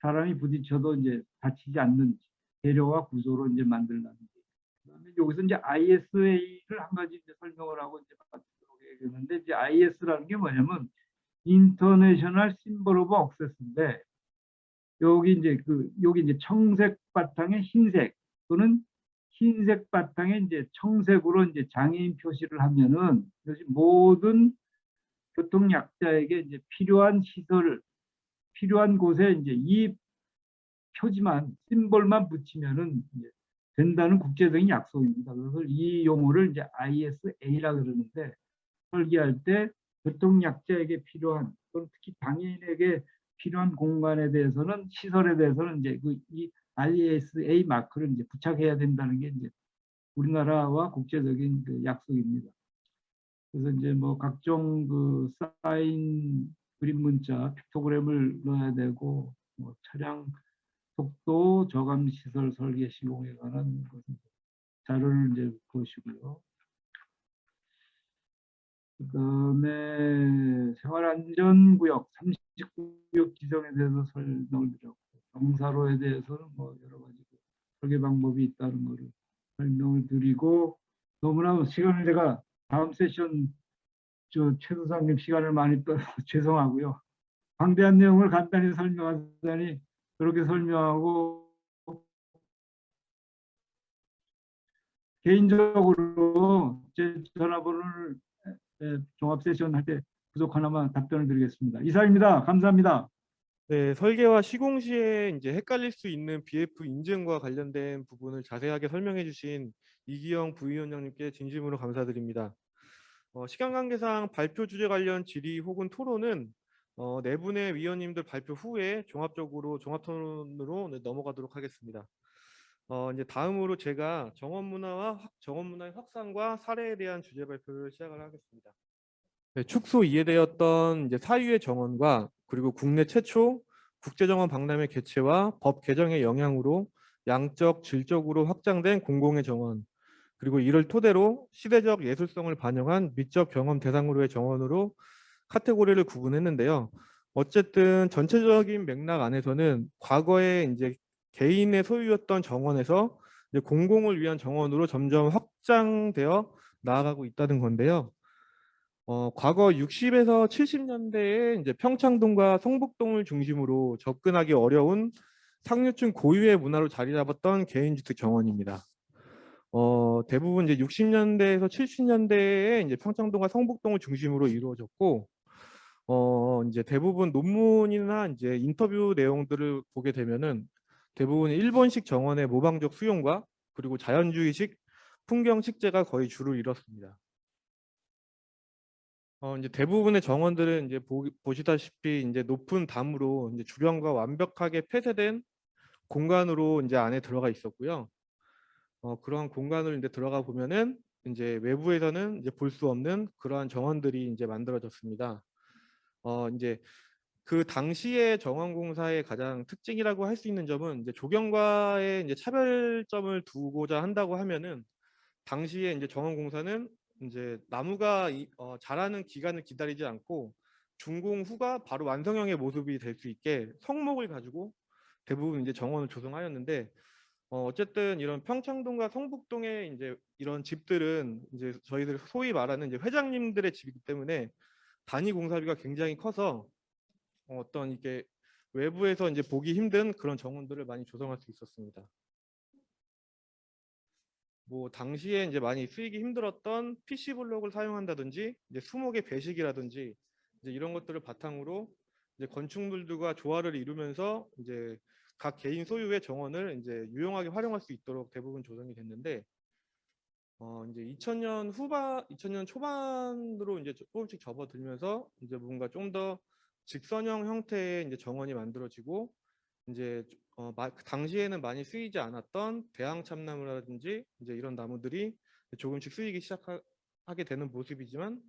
사람이 부딪혀도 이제 다치지 않는 재료와 구조로 이제 만들라는 게. 그다음에 여기서 이제 ISA를 한 가지 이제 설명을 하고 이제 마치도록 해야겠는데, 이제 IS라는 게 뭐냐면 인터내셔널 심벌 오브 억세스인데, 여기 이제 청색 바탕에 흰색 또는 흰색 바탕에 이제 청색으로 이제 장애인 표시를 하면은 이것이 모든 교통약자에게 이제 필요한 시설, 필요한 곳에 이제 이 표지만 심볼만 붙이면은 이제 된다는 국제적인 약속입니다. 그래서 이 용어를 이제 ISA라 그러는데, 설계할 때 교통약자에게 필요한 또는 특히 장애인에게 필요한 공간에 대해서는 시설에 대해서는 이제 이 ISA 마크를 이제 부착해야 된다는 게 이제 우리나라와 국제적인 그 약속입니다. 그래서 이제 뭐 각종 그 사인 그림 문자 픽토그램을 넣어야 되고, 뭐 차량 속도 저감 시설 설계 시공에 관한 자료를 이제 보시고요. 그다음에 생활안전구역 30구역 지정에 대해서 설명을 드렸고, 경사로에 대해서는 뭐 여러 가지 설계 방법이 있다는 것을 설명을 드리고, 너무나 시간을 제가 다음 세션 최 소장님 시간을 많이 떠서 죄송하고요. 방대한 내용을 간단히 설명하자니 그렇게 설명하고, 개인적으로 제 전화번호를 종합 세션 할 때 부족 하나만 답변을 드리겠습니다. 이상입니다. 감사합니다. 네, 설계와 시공 시에 이제 헷갈릴 수 있는 BF 인증과 관련된 부분을 자세하게 설명해 주신 이기영 부위원장님께 진심으로 감사드립니다. 시간 관계상 발표 주제 관련 질의 혹은 토론은 네 분의 위원님들 발표 후에 종합 토론으로 넘어가도록 하겠습니다. 이제 다음으로 제가 정원 문화의 확산과 사례에 대한 주제 발표를 시작을 하겠습니다. 네, 축소 이해되었던 이제 사유의 정원과 그리고 국내 최초 국제정원 박람회 개최와 법 개정의 영향으로 양적, 질적으로 확장된 공공의 정원, 그리고 이를 토대로 시대적 예술성을 반영한 미적 경험 대상으로의 정원으로 카테고리를 구분했는데요. 어쨌든 전체적인 맥락 안에서는 과거에 이제 개인의 소유였던 정원에서 이제 공공을 위한 정원으로 점점 확장되어 나아가고 있다는 건데요. 과거 60에서 70년대에 이제 평창동과 성북동을 중심으로 접근하기 어려운 상류층 고유의 문화로 자리 잡았던 개인주택 정원입니다. 대부분 이제 60년대에서 70년대에 이제 평창동과 성북동을 중심으로 이루어졌고, 이제 대부분 논문이나 이제 인터뷰 내용들을 보게 되면은 대부분 일본식 정원의 모방적 수용과 그리고 자연주의식 풍경 식재가 거의 주를 이뤘습니다. 이제 대부분의 정원들은 이제 보시다시피 이제 높은 담으로 이제 주변과 완벽하게 폐쇄된 공간으로 이제 안에 들어가 있었고요. 그러한 공간을 이제 들어가 보면은 이제 외부에서는 이제 볼 수 없는 그러한 정원들이 이제 만들어졌습니다. 이제 그 당시의 정원공사의 가장 특징이라고 할 수 있는 점은 이제 조경과의 이제 차별점을 두고자 한다고 하면은 당시에 이제 정원공사는 이제 나무가 자라는 기간을 기다리지 않고 준공 후가 바로 완성형의 모습이 될 수 있게 성목을 가지고 대부분 이제 정원을 조성하였는데 어쨌든 이런 평창동과 성북동의 이제 이런 집들은 이제 저희들 소위 말하는 이제 회장님들의 집이기 때문에 단위 공사비가 굉장히 커서 어떤 이게 외부에서 이제 보기 힘든 그런 정원들을 많이 조성할 수 있었습니다. 뭐 당시에 이제 많이 쓰이기 힘들었던 PC 블록을 사용한다든지 이제 수목의 배식이라든지 이제 이런 것들을 바탕으로 이제 건축물들과 조화를 이루면서 이제 각 개인 소유의 정원을 이제 유용하게 활용할 수 있도록 대부분 조성이 됐는데 이제 2000년 초반으로 이제 조금씩 접어들면서 이제 뭔가 좀 더 직선형 형태의 이제 정원이 만들어지고 이제 그 당시에는 많이 쓰이지 않았던 대왕 참나무라든지 이제 이런 나무들이 조금씩 쓰이기 시작하게 되는 모습이지만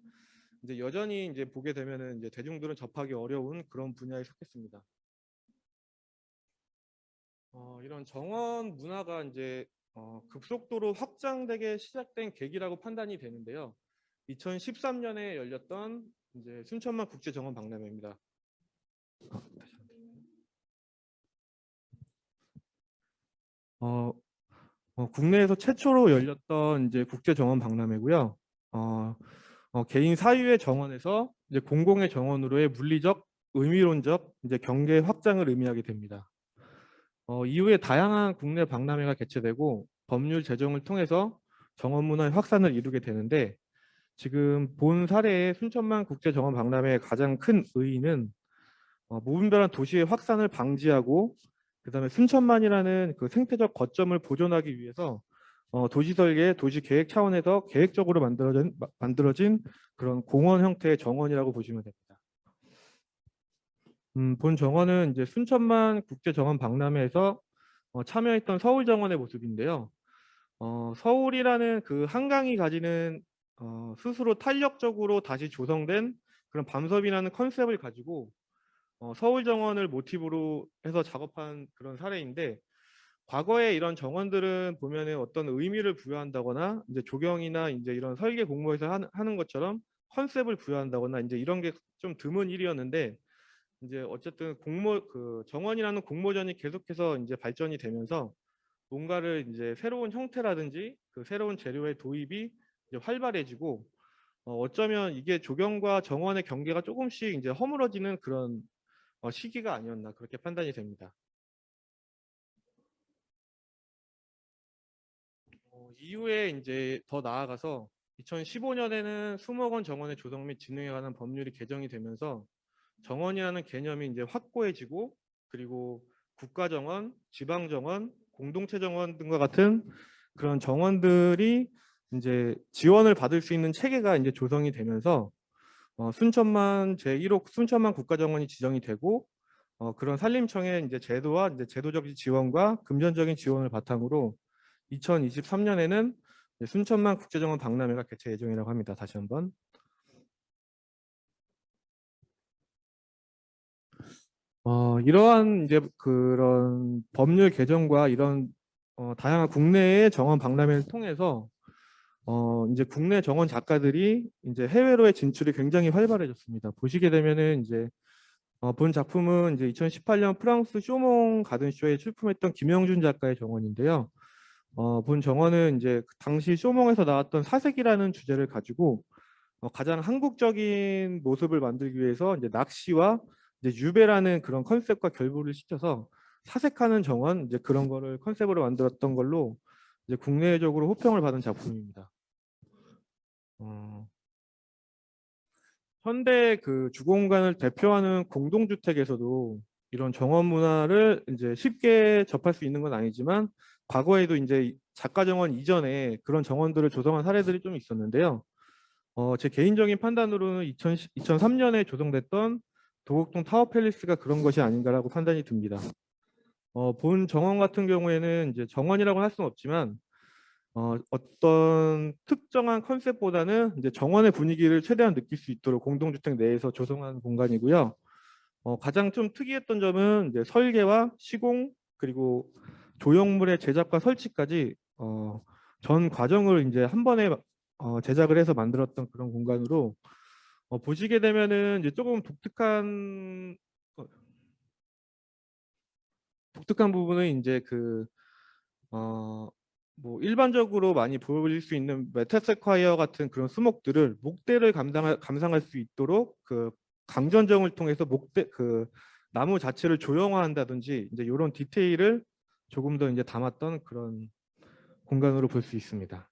이제 여전히 이제 보게 되면은 이제 대중들은 접하기 어려운 그런 분야에 속했습니다. 이런 정원 문화가 이제 급속도로 확장되게 시작된 계기라고 판단이 되는데요. 2013년에 열렸던 이제 순천만 국제정원 박람회입니다. 국내에서 최초로 열렸던 이제 국제정원 박람회고요. 개인 사유의 정원에서 이제 공공의 정원으로의 물리적, 의미론적 이제 경계 확장을 의미하게 됩니다. 이후에 다양한 국내 박람회가 개최되고 법률 제정을 통해서 정원 문화의 확산을 이루게 되는데 지금 본 사례의 순천만 국제정원 박람회의 가장 큰 의의는 무분별한 도시의 확산을 방지하고 그다음에 순천만이라는 그 생태적 거점을 보존하기 위해서 도시 설계, 도시 계획 차원에서 계획적으로 만들어진 그런 공원 형태의 정원이라고 보시면 됩니다. 본 정원은 이제 순천만 국제정원 박람회에서 참여했던 서울 정원의 모습인데요. 서울이라는 그 한강이 가지는 스스로 탄력적으로 다시 조성된 그런 밤섬이라는 컨셉을 가지고 서울 정원을 모티브로 해서 작업한 그런 사례인데 과거에 이런 정원들은 보면은 어떤 의미를 부여한다거나 이제 조경이나 이제 이런 설계 공모에서 하는 것처럼 컨셉을 부여한다거나 이제 이런 게 좀 드문 일이었는데 이제 어쨌든 그 정원이라는 공모전이 계속해서 이제 발전이 되면서 뭔가를 이제 새로운 형태라든지 그 새로운 재료의 도입이 이제 활발해지고 어쩌면 이게 조경과 정원의 경계가 조금씩 이제 허물어지는 그런 시기가 아니었나 그렇게 판단이 됩니다. 이후에 이제 더 나아가서 2015년에는 수목원 정원의 조성 및 진흥에 관한 법률이 개정이 되면서 정원이라는 개념이 이제 확고해지고 그리고 국가정원, 지방정원, 공동체 정원 등과 같은 그런 정원들이 이제 지원을 받을 수 있는 체계가 이제 조성이 되면서 순천만 제1호 순천만 국가정원이 지정이 되고 그런 산림청의 이제 제도와 이제 제도적 지원과 금전적인 지원을 바탕으로 2023년에는 순천만 국제정원 박람회가 개최 예정이라고 합니다. 다시 한번. 이러한 이제 그런 법률 개정과 이런 다양한 국내의 정원 박람회를 통해서 이제 국내 정원 작가들이 이제 해외로의 진출이 굉장히 활발해졌습니다. 보시게 되면은 이제 본 작품은 이제 2018년 프랑스 쇼몽 가든쇼에 출품했던 김영준 작가의 정원인데요. 본 정원은 이제 그 당시 쇼몽에서 나왔던 사색이라는 주제를 가지고 가장 한국적인 모습을 만들기 위해서 이제 낚시와 이제 유배라는 그런 컨셉과 결부를 시켜서 사색하는 정원 이제 그런 거를 컨셉으로 만들었던 걸로 이제 국내적으로 호평을 받은 작품입니다. 어, 현대 그 주거공간을 대표하는 공동주택에서도 이런 정원 문화를 이제 쉽게 접할 수 있는 건 아니지만 과거에도 이제 작가 정원 이전에 그런 정원들을 조성한 사례들이 좀 있었는데요. 제 개인적인 판단으로는 2003년에 조성됐던 도곡동 타워팰리스가 그런 것이 아닌가라고 판단이 듭니다. 본 정원 같은 경우에는 이제 정원이라고 할 수는 없지만 어떤 특정한 컨셉보다는 이제 정원의 분위기를 최대한 느낄 수 있도록 공동주택 내에서 조성한 공간이고요. 가장 좀 특이했던 점은 이제 설계와 시공 그리고 조형물의 제작과 설치까지 전 과정을 이제 한 번에 제작을 해서 만들었던 그런 공간으로 보시게 되면은 이제 조금 독특한 부분은 이제 뭐 일반적으로 많이 보일 수 있는 메타세콰이어 같은 그런 수목들을 목대를 감상할 수 있도록 그 강전정을 통해서 나무 자체를 조형화한다든지 이제 이런 디테일을 조금 더 이제 담았던 그런 공간으로 볼 수 있습니다.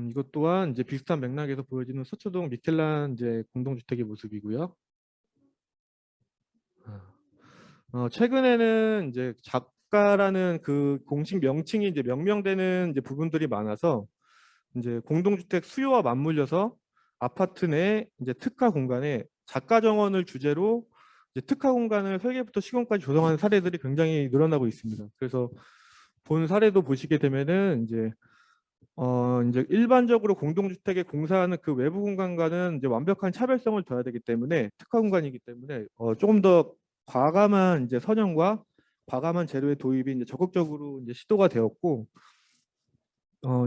이것 또한 이제 비슷한 맥락에서 보여지는 서초동 미켈란 이제 공동주택의 모습이고요. 최근에는 이제 작가라는 그 공식 명칭이 이제 명명되는 이제 부분들이 많아서 이제 공동주택 수요와 맞물려서 아파트 내 이제 특화 공간에 작가 정원을 주제로 이제 특화 공간을 설계부터 시공까지 조성하는 사례들이 굉장히 늘어나고 있습니다. 그래서 본 사례도 보시게 되면은 이제 일반적으로 공동주택에 공사하는 그 외부 공간과는 이제 완벽한 차별성을 둬야 되기 때문에 특화 공간이기 때문에 조금 더 과감한 이제 선형과 과감한 재료의 도입이 이제 적극적으로 이제 시도가 되었고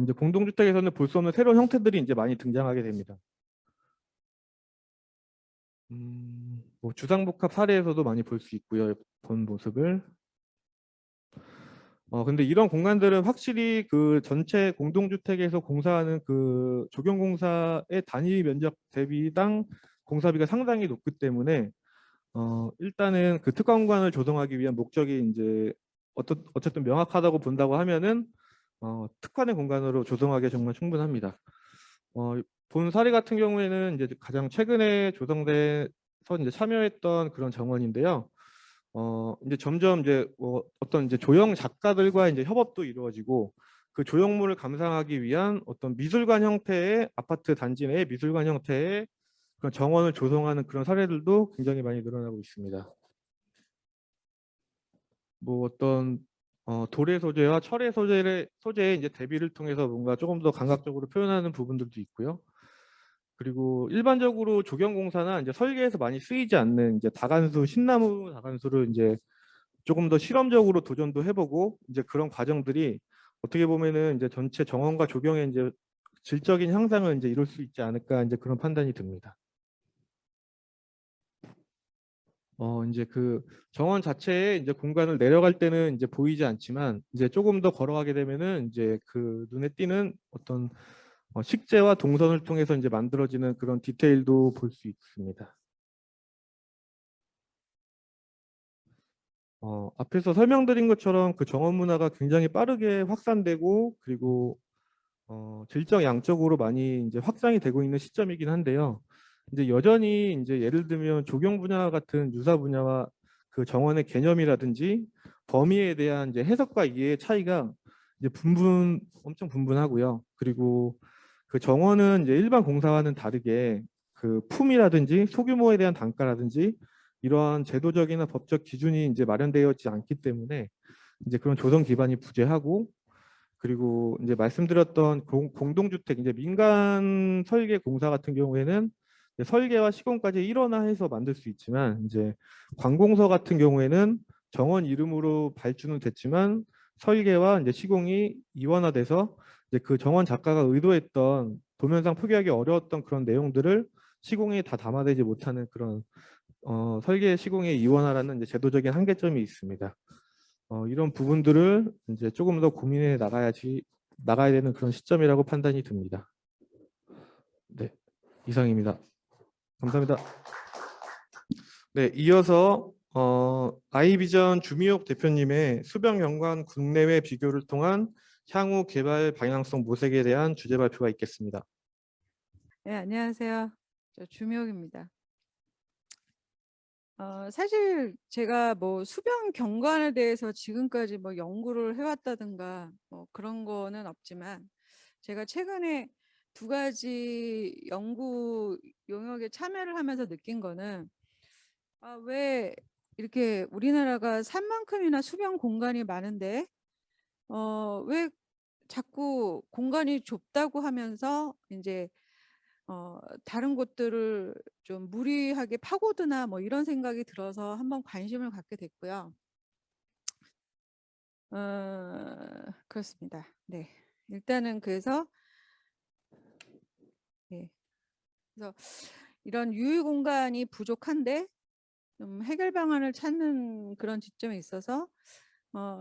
이제 공동주택에서는 볼 수 없는 새로운 형태들이 이제 많이 등장하게 됩니다. 뭐 주상복합 사례에서도 많이 볼 수 있고요. 본 모습을. 근데 이런 공간들은 확실히 그 전체 공동주택에서 공사하는 그 조경공사의 단위 면적 대비당 공사비가 상당히 높기 때문에 일단은 그 특화 공간을 조성하기 위한 목적이 이제 어쨌든 명확하다고 본다고 하면은 특화된 공간으로 조성하기 정말 충분합니다. 본 사례 같은 경우에는 이제 가장 최근에 조성돼서 이제 참여했던 그런 정원인데요. 이제 점점 이제 어떤 이제 조형 작가들과 이제 협업도 이루어지고 그 조형물을 감상하기 위한 어떤 미술관 형태의 아파트 단지 내에 미술관 형태의 그런 정원을 조성하는 그런 사례들도 굉장히 많이 늘어나고 있습니다. 뭐 어떤 도래 소재와 철의 소재의 이제 대비를 통해서 뭔가 조금 더 감각적으로 표현하는 부분들도 있고요. 그리고 일반적으로 조경공사나 이제 설계에서 많이 쓰이지 않는 이제 다간수, 신나무 다간수를 이제 조금 더 실험적으로 도전도 해보고 이제 그런 과정들이 어떻게 보면은 이제 전체 정원과 조경의 이제 질적인 향상을 이제 이룰 수 있지 않을까 이제 그런 판단이 듭니다. 이제 그 정원 자체에 이제 공간을 내려갈 때는 이제 보이지 않지만 이제 조금 더 걸어가게 되면은 이제 그 눈에 띄는 어떤 식재와 동선을 통해서 이제 만들어지는 그런 디테일도 볼 수 있습니다. 앞에서 설명드린 것처럼 그 정원 문화가 굉장히 빠르게 확산되고 그리고 질적 양적으로 많이 이제 확장이 되고 있는 시점이긴 한데요. 이제 여전히 이제 예를 들면 조경 분야 같은 유사 분야와 그 정원의 개념이라든지 범위에 대한 이제 해석과 이해의 차이가 이제 엄청 분분하고요. 그리고 그 정원은 이제 일반 공사와는 다르게 그 품이라든지 소규모에 대한 단가라든지 이러한 제도적이나 법적 기준이 이제 마련되어 있지 않기 때문에 이제 그런 조성 기반이 부재하고, 그리고 이제 말씀드렸던 공동주택 이제 민간 설계 공사 같은 경우에는 이제 설계와 시공까지 일원화해서 만들 수 있지만, 이제 관공서 같은 경우에는 정원 이름으로 발주는 됐지만 설계와 이제 시공이 이원화돼서 이제 그 정원 작가가 의도했던 도면상 표기하기 어려웠던 그런 내용들을 시공에 다 담아내지 못하는 그런 설계 시공의 이원화라는 이제 제도적인 한계점이 있습니다. 이런 부분들을 이제 조금 더 고민해 나가야 되는 그런 시점이라고 판단이 듭니다. 네, 이상입니다. 감사합니다. 네, 이어서 아이비전 주미옥 대표님의 수변 경관 국내외 비교를 통한 향후 개발 방향성 모색에 대한 주제 발표가 있겠습니다. 네, 안녕하세요. 저 주미옥입니다. 사실 제가 뭐 수변 경관에 대해서 지금까지 뭐 연구를 해왔다든가 뭐 그런 거는 없지만, 제가 최근에 두 가지 연구 용역에 참여를 하면서 느낀 거는, 왜 이렇게 우리나라가 산만큼이나 수변 공간이 많은데 왜 자꾸 공간이 좁다고 하면서 이제 다른 곳들을 좀 무리하게 파고드나 뭐 이런 생각이 들어서 한번 관심을 갖게 됐고요. 그렇습니다. 네, 일단은 그래서 이런 유휴 공간이 부족한데 좀 해결 방안을 찾는 그런 지점에 있어서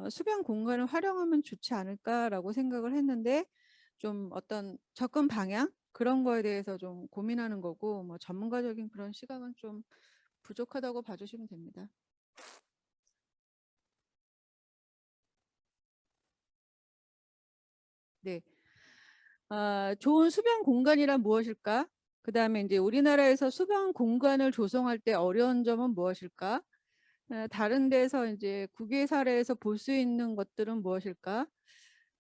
수변 공간을 활용하면 좋지 않을까라고 생각을 했는데, 좀 어떤 접근 방향 그런 거에 대해서 좀 고민하는 거고, 뭐 전문가적인 그런 시각은 좀 부족하다고 봐주시면 됩니다. 네, 좋은 수변 공간이란 무엇일까? 그 다음에 이제 우리나라에서 수변 공간을 조성할 때 어려운 점은 무엇일까? 다른 데서 이제 국외 사례에서 볼 수 있는 것들은 무엇일까?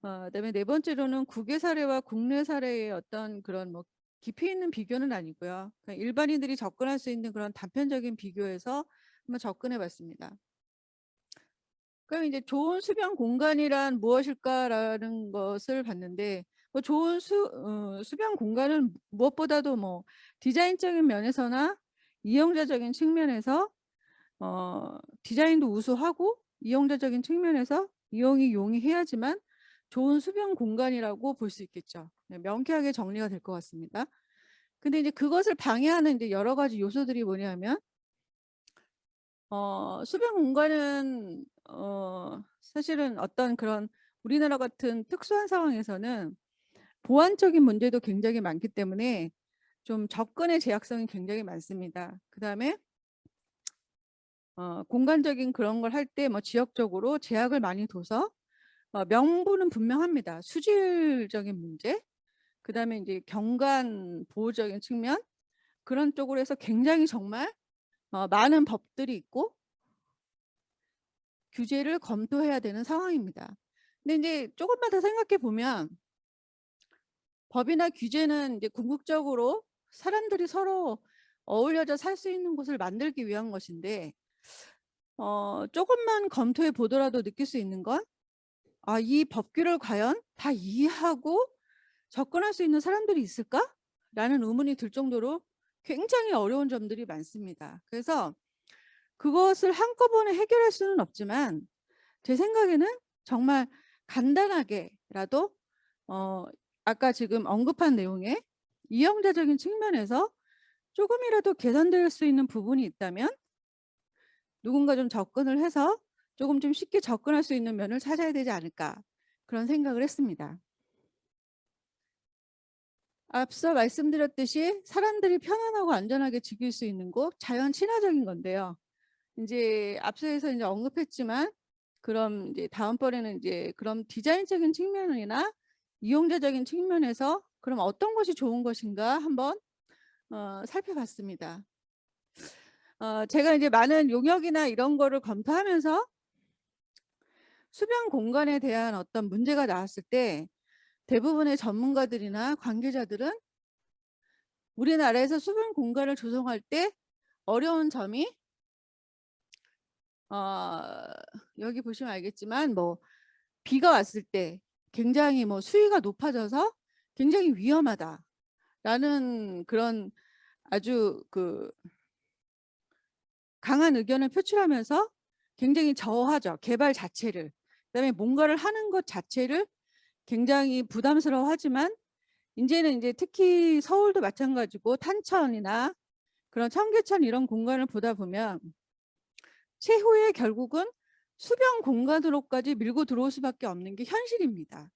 그다음에 네 번째로는 국외 사례와 국내 사례의 어떤 그런 뭐 깊이 있는 비교는 아니고요. 그냥 일반인들이 접근할 수 있는 그런 단편적인 비교에서 한번 접근해 봤습니다. 그럼 이제 좋은 수변 공간이란 무엇일까라는 것을 봤는데, 뭐 좋은 수변 공간은 무엇보다도 뭐 디자인적인 면에서나 이용자적인 측면에서 디자인도 우수하고 이용자적인 측면에서 이용이 용이해야지만 좋은 수변 공간이라고 볼 수 있겠죠. 네, 명쾌하게 정리가 될 것 같습니다. 근데 이제 그것을 방해하는 이제 여러 가지 요소들이 뭐냐면, 수변 공간은 사실은 어떤 그런 우리나라 같은 특수한 상황에서는 보안적인 문제도 굉장히 많기 때문에 좀 접근의 제약성이 굉장히 많습니다. 그 다음에 공간적인 그런 걸 할 때 뭐 지역적으로 제약을 많이 둬서 명분은 분명합니다. 수질적인 문제, 그 다음에 이제 경관 보호적인 측면, 그런 쪽으로 해서 굉장히 정말 많은 법들이 있고 규제를 검토해야 되는 상황입니다. 근데 이제 조금만 더 생각해 보면, 법이나 규제는 이제 궁극적으로 사람들이 서로 어울려져 살 수 있는 곳을 만들기 위한 것인데, 조금만 검토해 보더라도 느낄 수 있는 건, 이 법규를 과연 다 이해하고 접근할 수 있는 사람들이 있을까? 라는 의문이 들 정도로 굉장히 어려운 점들이 많습니다. 그래서 그것을 한꺼번에 해결할 수는 없지만, 제 생각에는 정말 간단하게라도 아까 지금 언급한 내용에 이용자적인 측면에서 조금이라도 개선될 수 있는 부분이 있다면 누군가 좀 접근을 해서 조금 좀 쉽게 접근할 수 있는 면을 찾아야 되지 않을까, 그런 생각을 했습니다. 앞서 말씀드렸듯이 사람들이 편안하고 안전하게 즐길 수 있는 곳, 자연 친화적인 건데요. 이제 앞서에서 이제 언급했지만, 그럼 이제 다음번에는 이제 그럼 디자인적인 측면이나 이용자적인 측면에서 그럼 어떤 것이 좋은 것인가 한번 살펴봤습니다. 제가 이제 많은 용역이나 이런 거를 검토하면서 수변 공간에 대한 어떤 문제가 나왔을 때 대부분의 전문가들이나 관계자들은 우리나라에서 수변 공간을 조성할 때 어려운 점이 여기 보시면 알겠지만 뭐 비가 왔을 때 굉장히 뭐 수위가 높아져서 굉장히 위험하다라는 그런 아주 그 강한 의견을 표출하면서 굉장히 저하죠. 개발 자체를. 그다음에 뭔가를 하는 것 자체를 굉장히 부담스러워하지만 이제는 이제 특히 서울도 마찬가지고 탄천이나 그런 청계천 이런 공간을 보다 보면 최후의 결국은 수변 공간으로까지 밀고 들어올 수밖에 없는 게 현실입니다.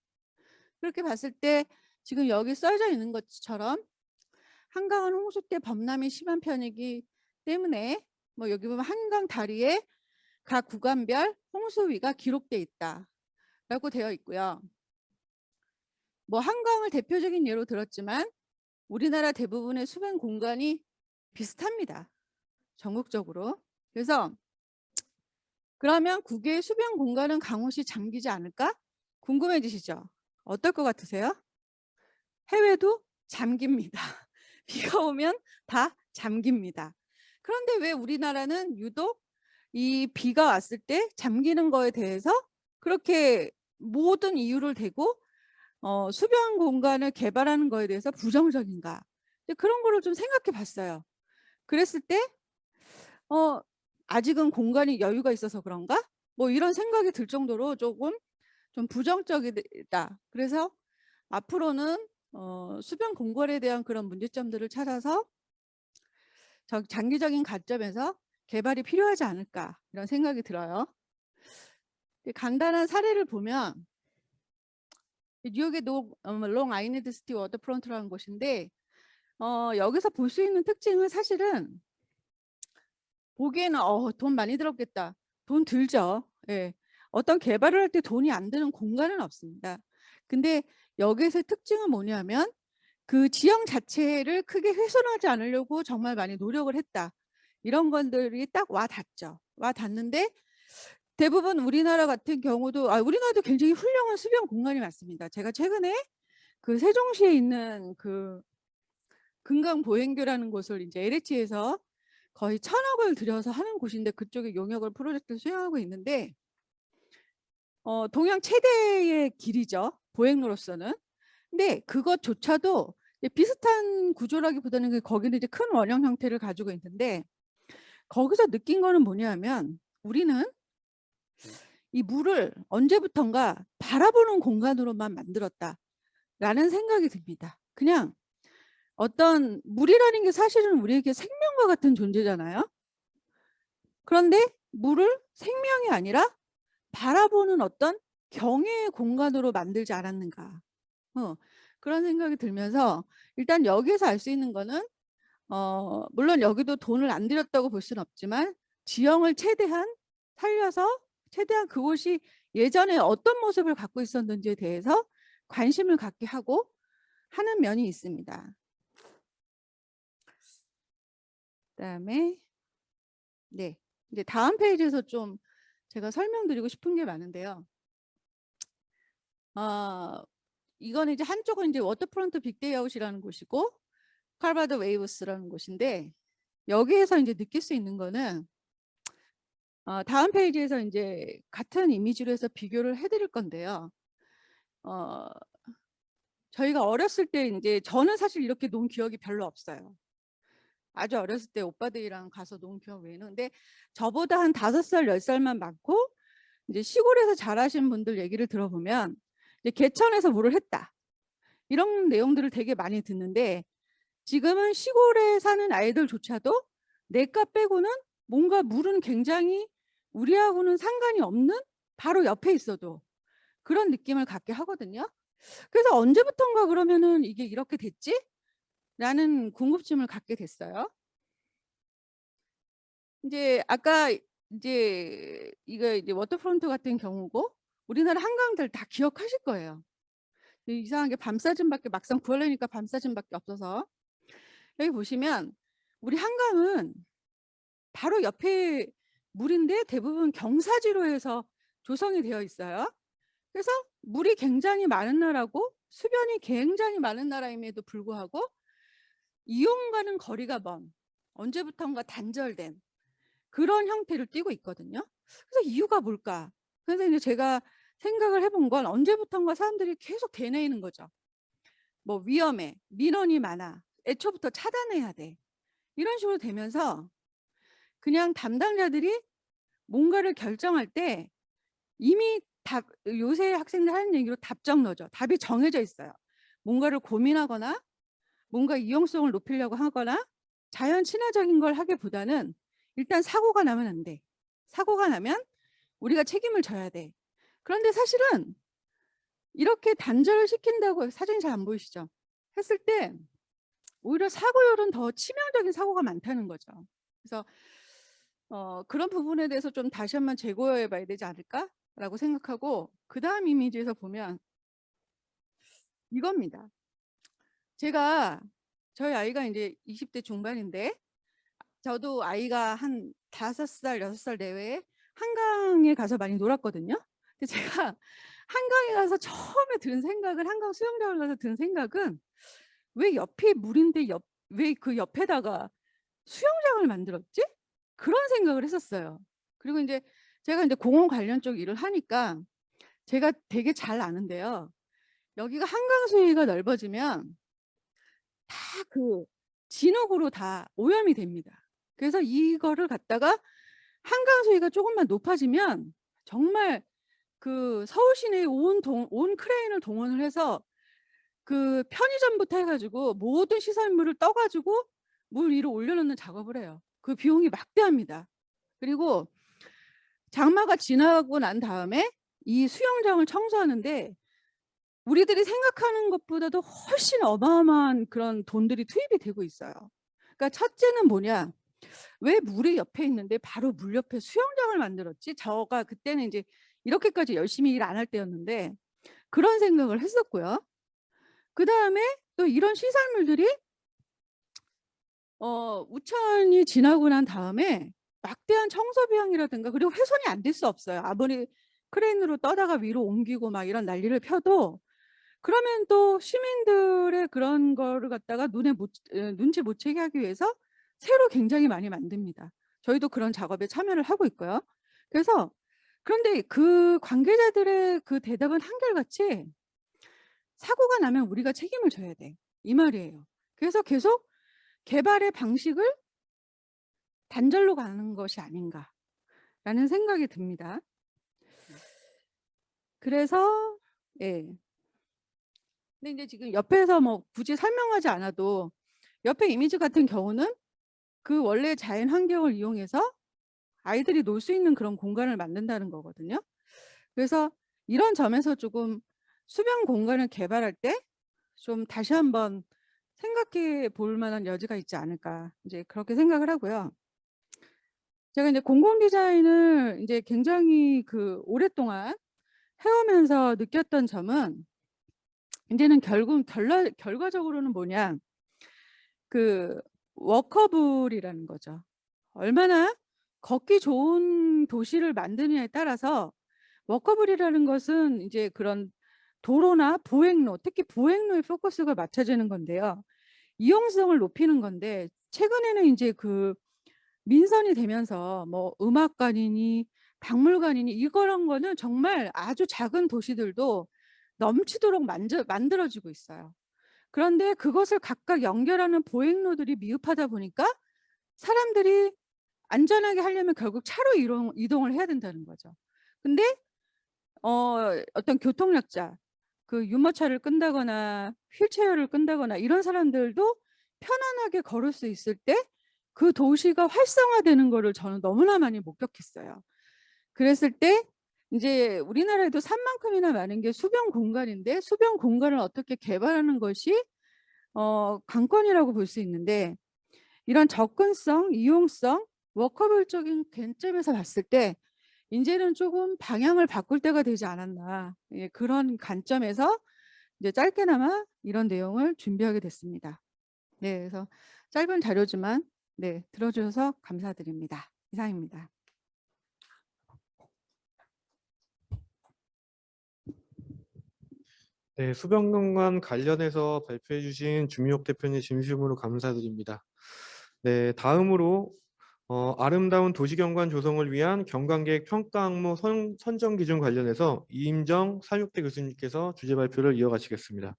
그렇게 봤을 때 지금 여기 써져 있는 것처럼 한강은 홍수 때 범람이 심한 편이기 때문에 뭐 여기 보면 한강 다리에 각 구간별 홍수위가 기록돼 있다라고 되어 있고요. 뭐 한강을 대표적인 예로 들었지만 우리나라 대부분의 수변 공간이 비슷합니다. 전국적으로. 그래서 그러면 국외의 수변 공간은 강호시 잠기지 않을까? 궁금해지시죠? 어떨 것 같으세요? 해외도 잠깁니다. 비가 오면 다 잠깁니다. 그런데 왜 우리나라는 유독 이 비가 왔을 때 잠기는 거에 대해서 그렇게 모든 이유를 대고 수변 공간을 개발하는 거에 대해서 부정적인가? 그런 거를 좀 생각해 봤어요. 그랬을 때 아직은 공간이 여유가 있어서 그런가? 뭐 이런 생각이 들 정도로 조금 좀 부정적이다. 그래서 앞으로는 수변 공간에 대한 그런 문제점들을 찾아서 장기적인 관점에서 개발이 필요하지 않을까 이런 생각이 들어요. 간단한 사례를 보면 뉴욕의 롱 아일랜드 시티 워터프론트라는 곳인데 여기서 볼 수 있는 특징은 사실은 보기에는 돈 많이 들었겠다. 돈 들죠. 예. 어떤 개발을 할 때 돈이 안 드는 공간은 없습니다. 근데 여기서의 특징은 뭐냐면 그 지형 자체를 크게 훼손하지 않으려고 정말 많이 노력을 했다. 이런 것들이 딱 와 닿죠. 와 닿는데 대부분 우리나라 같은 경우도 우리나라도 굉장히 훌륭한 수변 공간이 많습니다. 제가 최근에 그 세종시에 있는 그 금강보행교라는 곳을 이제 LH에서 거의 1,000억을 들여서 하는 곳인데 그쪽에 용역을 프로젝트를 수행하고 있는데 동양 최대의 길이죠. 보행로로서는. 근데 그것조차도 비슷한 구조라기보다는 거기는 이제 큰 원형 형태를 가지고 있는데 거기서 느낀 거는 뭐냐면 우리는 이 물을 언제부턴가 바라보는 공간으로만 만들었다라는 생각이 듭니다. 그냥 어떤 물이라는 게 사실은 우리에게 생명과 같은 존재잖아요. 그런데 물을 생명이 아니라 바라보는 어떤 경외의 공간으로 만들지 않았는가. 그런 생각이 들면서 일단 여기에서 알 수 있는 거는 물론 여기도 돈을 안 들였다고 볼 수는 없지만 지형을 최대한 살려서 최대한 그곳이 예전에 어떤 모습을 갖고 있었는지에 대해서 관심을 갖게 하고 하는 면이 있습니다. 그다음에 네, 이제 다음 페이지에서 좀 제가 설명드리고 싶은 게 많은데요. 이거는 이제 한쪽은 이제 워터프론트 빅데이 아웃이라는 곳이고 칼바드 웨이브스라는 곳인데 여기에서 이제 느낄 수 있는 거는 다음 페이지에서 이제 같은 이미지로 해서 비교를 해드릴 건데요. 저희가 어렸을 때 이제 저는 사실 이렇게 논 기억이 별로 없어요. 아주 어렸을 때 오빠들이랑 가서 논 기억 외에는. 근데 저보다 한 5살, 10살만 많고 이제 시골에서 자라신 분들 얘기를 들어보면 이제 개천에서 물을 했다. 이런 내용들을 되게 많이 듣는데 지금은 시골에 사는 아이들조차도 내과 빼고는 뭔가 물은 굉장히 우리하고는 상관이 없는 바로 옆에 있어도 그런 느낌을 갖게 하거든요. 그래서 언제부턴가 그러면은 이게 이렇게 됐지? 라는 궁금증을 갖게 됐어요. 이제 아까 이제 이거 이제 워터프론트 같은 경우고 우리나라 한강들 다 기억하실 거예요. 이상하게 밤사진밖에 막상 구하려니까 밤사진밖에 없어서 여기 보시면 우리 한강은 바로 옆에 물인데 대부분 경사지로 해서 조성이 되어 있어요. 그래서 물이 굉장히 많은 나라고 수변이 굉장히 많은 나라임에도 불구하고 이용과는 거리가 먼, 언제부턴가 단절된 그런 형태를 띠고 있거든요. 그래서 이유가 뭘까? 그래서 이제 제가 생각을 해본 건 언제부턴가 사람들이 계속 되뇌이는 거죠. 뭐 위험해, 민원이 많아, 애초부터 차단해야 돼. 이런 식으로 되면서 그냥 담당자들이 뭔가를 결정할 때 이미 답, 요새 학생들 하는 얘기로 답정너죠. 답이 정해져 있어요. 뭔가를 고민하거나 뭔가 이용성을 높이려고 하거나 자연 친화적인 걸 하기보다는 일단 사고가 나면 안 돼. 사고가 나면 우리가 책임을 져야 돼. 그런데 사실은 이렇게 단절을 시킨다고, 사진이 잘 안 보이시죠? 했을 때 오히려 사고율은 더 치명적인 사고가 많다는 거죠. 그래서 그런 부분에 대해서 좀 다시 한번 재고해 봐야 되지 않을까라고 생각하고, 그 다음 이미지에서 보면 이겁니다. 제가 저희 아이가 이제 20대 중반인데 저도 아이가 한 5살, 6살 내외에 한강에 가서 많이 놀았거든요. 근데 제가 한강에 가서 처음에 든 생각은, 한강 수영장을 가서 든 생각은, 왜 옆이 물인데 왜 그 옆에다가 수영장을 만들었지? 그런 생각을 했었어요. 그리고 이제 제가 이제 공원 관련 쪽 일을 하니까 제가 되게 잘 아는데요. 여기가 한강 수위가 넓어지면 다 그 진흙으로 다 오염이 됩니다. 그래서 이거를 갖다가 한강 수위가 조금만 높아지면 정말 그 서울 시내의 온 크레인을 동원을 해서 그 편의점부터 해가지고 모든 시설물을 떠가지고 물 위로 올려놓는 작업을 해요. 그 비용이 막대합니다. 그리고 장마가 지나고 난 다음에 이 수영장을 청소하는데 우리들이 생각하는 것보다도 훨씬 어마어마한 그런 돈들이 투입이 되고 있어요. 그러니까 첫째는 뭐냐? 왜 물이 옆에 있는데 바로 물 옆에 수영장을 만들었지? 저가 그때는 이제 이렇게까지 열심히 일 안 할 때였는데 그런 생각을 했었고요. 그 다음에 또 이런 시설물들이 우천이 지나고 난 다음에 막대한 청소 비용이라든가, 그리고 훼손이 안 될 수 없어요. 아무리 크레인으로 떠다가 위로 옮기고 막 이런 난리를 펴도 그러면 또 시민들의 그런 거를 갖다가 눈치 못 채게 하기 위해서 새로 굉장히 많이 만듭니다. 저희도 그런 작업에 참여를 하고 있고요. 그래서 그런데 그 관계자들의 그 대답은 한결같이 사고가 나면 우리가 책임을 져야 돼, 이 말이에요. 그래서 계속 개발의 방식을 단절로 가는 것이 아닌가라는 생각이 듭니다. 그래서 예. 근데 이제 지금 옆에서 뭐 굳이 설명하지 않아도 옆에 이미지 같은 경우는 그 원래 자연 환경을 이용해서 아이들이 놀 수 있는 그런 공간을 만든다는 거거든요. 그래서 이런 점에서 조금 수변 공간을 개발할 때 좀 다시 한번 생각해 볼 만한 여지가 있지 않을까, 이제 그렇게 생각을 하고요. 제가 이제 공공 디자인을 이제 굉장히 그 오랫동안 해오면서 느꼈던 점은, 이제는 결국 결과적으로는 뭐냐, 그 워커블이라는 거죠. 얼마나 걷기 좋은 도시를 만드느냐에 따라서, 워커블이라는 것은 이제 그런 도로나 보행로, 특히 보행로에 포커스가 맞춰지는 건데요. 이용성을 높이는 건데, 최근에는 이제 그 민선이 되면서 뭐 음악관이니 박물관이니 이런 거는 정말 아주 작은 도시들도 넘치도록 만들어지고 있어요. 그런데 그것을 각각 연결하는 보행로들이 미흡하다 보니까 사람들이 안전하게 하려면 결국 차로 이동을 해야 된다는 거죠. 근데 어떤 교통약자, 그 유모차를 끈다거나 휠체어를 끈다거나 이런 사람들도 편안하게 걸을 수 있을 때 그 도시가 활성화되는 거를 저는 너무나 많이 목격했어요. 그랬을 때 이제 우리나라에도 산만큼이나 많은 게 수변 공간인데, 수변 공간을 어떻게 개발하는 것이 관건이라고 볼 수 있는데, 이런 접근성, 이용성, 워커블적인 관점에서 봤을 때 이제는 조금 방향을 바꿀 때가 되지 않았나, 예, 그런 관점에서 이제 짧게나마 이런 내용을 준비하게 됐습니다. 네, 그래서 짧은 자료지만 네, 들어주셔서 감사드립니다. 이상입니다. 네, 수변경관 관련해서 발표해 주신 주미옥 대표님 진심으로 감사드립니다. 네, 다음으로 아름다운 도시경관 조성을 위한 경관계획 평가 항목 선정 기준 관련해서 이임정 사육대 교수님께서 주제 발표를 이어가시겠습니다.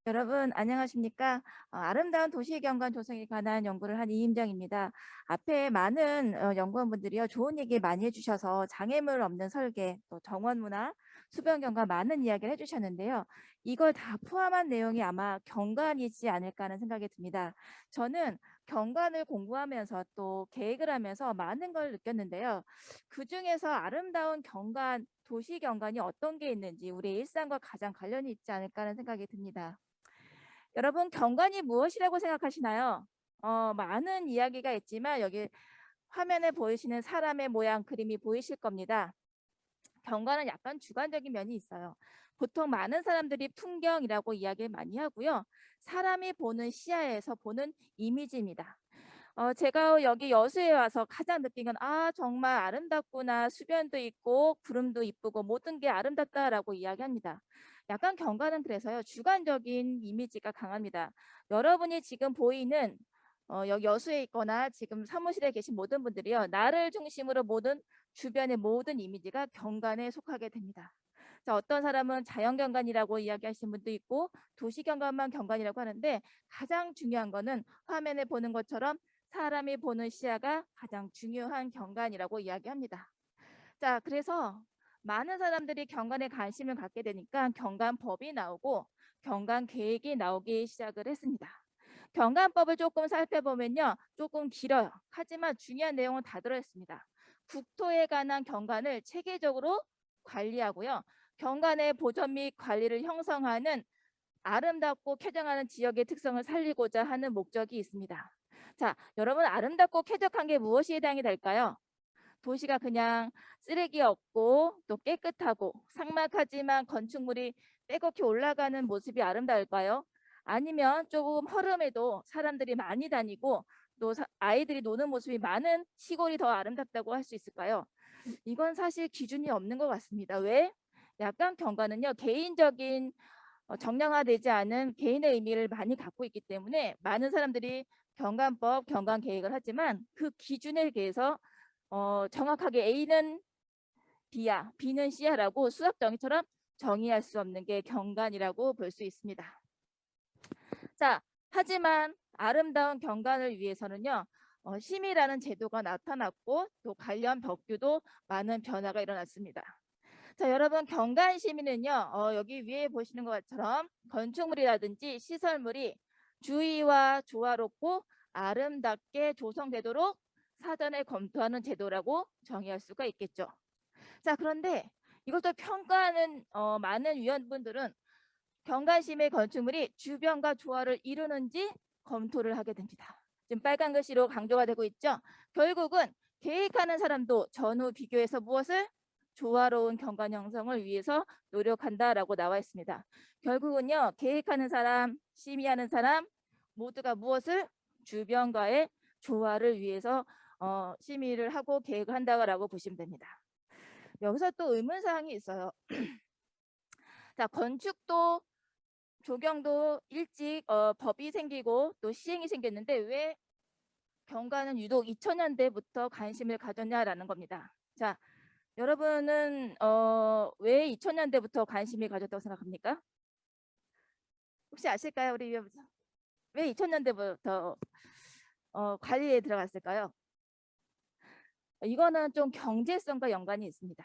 여러분 안녕하십니까? 아름다운 도시경관 조성에 관한 연구를 한 이임정입니다. 앞에 많은 연구원분들이요 좋은 얘기 많이 해주셔서 장애물 없는 설계, 또 정원문화, 수변경관 많은 이야기를 해주셨는데요. 이걸 다 포함한 내용이 아마 경관이지 않을까 하는 생각이 듭니다. 저는 경관을 공부하면서 또 계획을 하면서 많은 걸 느꼈는데요. 그 중에서 아름다운 경관, 도시경관이 어떤 게 있는지 우리 일상과 가장 관련이 있지 않을까 하는 생각이 듭니다. 여러분 경관이 무엇이라고 생각하시나요? 많은 이야기가 있지만 여기 화면에 보이시는 사람의 모양 그림이 보이실 겁니다. 경관은 약간 주관적인 면이 있어요. 보통 많은 사람들이 풍경이라고 이야기를 많이 하고요. 사람이 보는 시야에서 보는 이미지입니다. 제가 여기 여수에 와서 가장 느낀 건 정말 아름답구나. 수변도 있고 구름도 이쁘고 모든 게 아름답다라고 이야기합니다. 약간 경관은 그래서요. 주관적인 이미지가 강합니다. 여러분이 지금 보이는 여기 여수에 있거나 지금 사무실에 계신 모든 분들이요. 나를 중심으로 모든 주변의 모든 이미지가 경관에 속하게 됩니다. 자, 어떤 사람은 자연경관이라고 이야기하시는 분도 있고 도시경관만 경관이라고 하는데 가장 중요한 거는 화면에 보는 것처럼 사람이 보는 시야가 가장 중요한 경관이라고 이야기합니다. 자, 그래서 많은 사람들이 경관에 관심을 갖게 되니까 경관법이 나오고 경관계획이 나오기 시작을 했습니다. 경관법을 조금 살펴보면요. 조금 길어요. 하지만 중요한 내용은 다 들어있습니다. 국토에 관한 경관을 체계적으로 관리하고요. 경관의 보전 및 관리를 형성하는 아름답고 쾌적한 지역의 특성을 살리고자 하는 목적이 있습니다. 자, 여러분 아름답고 쾌적한 게 무엇이 해당이 될까요? 도시가 그냥 쓰레기 없고 또 깨끗하고 삭막하지만 건축물이 빼곡히 올라가는 모습이 아름다울까요? 아니면 조금 허름해도 사람들이 많이 다니고 또 아이들이 노는 모습이 많은 시골이 더 아름답다고 할 수 있을까요? 이건 사실 기준이 없는 것 같습니다. 왜? 약간 경관은요 개인적인 정량화되지 않은 개인의 의미를 많이 갖고 있기 때문에 많은 사람들이 경관법, 경관계획을 하지만 그 기준에 대해서 정확하게 A는 B야, B는 C야라고 수학 정의처럼 정의할 수 없는 게 경관이라고 볼 수 있습니다. 자, 하지만 아름다운 경관을 위해서는요. 심의라는 제도가 나타났고 또 관련 법규도 많은 변화가 일어났습니다. 자, 여러분 경관 심의는요. 여기 위에 보시는 것처럼 건축물이라든지 시설물이 주의와 조화롭고 아름답게 조성되도록 사전에 검토하는 제도라고 정의할 수가 있겠죠. 자, 그런데 이것도 평가하는 많은 위원분들은 경관심의 건축물이 주변과 조화를 이루는지 검토를 하게 됩니다. 지금 빨간 글씨로 강조가 되고 있죠. 결국은 계획하는 사람도 전후 비교해서 무엇을? 조화로운 경관 형성을 위해서 노력한다라고 나와 있습니다. 결국은요. 계획하는 사람, 심의하는 사람 모두가 무엇을? 주변과의 조화를 위해서 심의를 하고 계획을 한다고 보시면 됩니다. 여기서 또 의문사항이 있어요. 자, 건축도 조경도 일찍 법이 생기고 또 시행이 생겼는데 왜 경관은 유독 2000년대부터 관심을 가졌냐라는 겁니다. 자, 여러분은 왜 2000년대부터 관심을 가졌다고 생각합니까? 혹시 아실까요? 우리 왜 2000년대부터 관리에 들어갔을까요? 이거는 좀 경제성과 연관이 있습니다.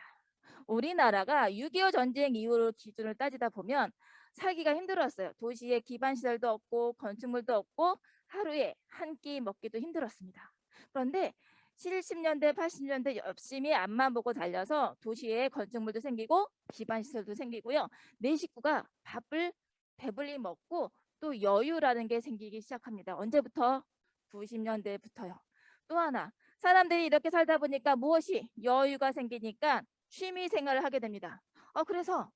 우리나라가 6.25 전쟁 이후로 기준을 따지다 보면 살기가 힘들었어요. 도시에 기반시설도 없고 건축물도 없고 하루에 한 끼 먹기도 힘들었습니다. 그런데 70년대, 80년대 열심히 앞만 보고 달려서 도시에 건축물도 생기고 기반시설도 생기고요. 내 식구가 밥을 배불리 먹고 또 여유라는 게 생기기 시작합니다. 언제부터? 90년대부터요. 또 하나, 사람들이 이렇게 살다 보니까 무엇이? 여유가 생기니까 취미 생활을 하게 됩니다. 그래서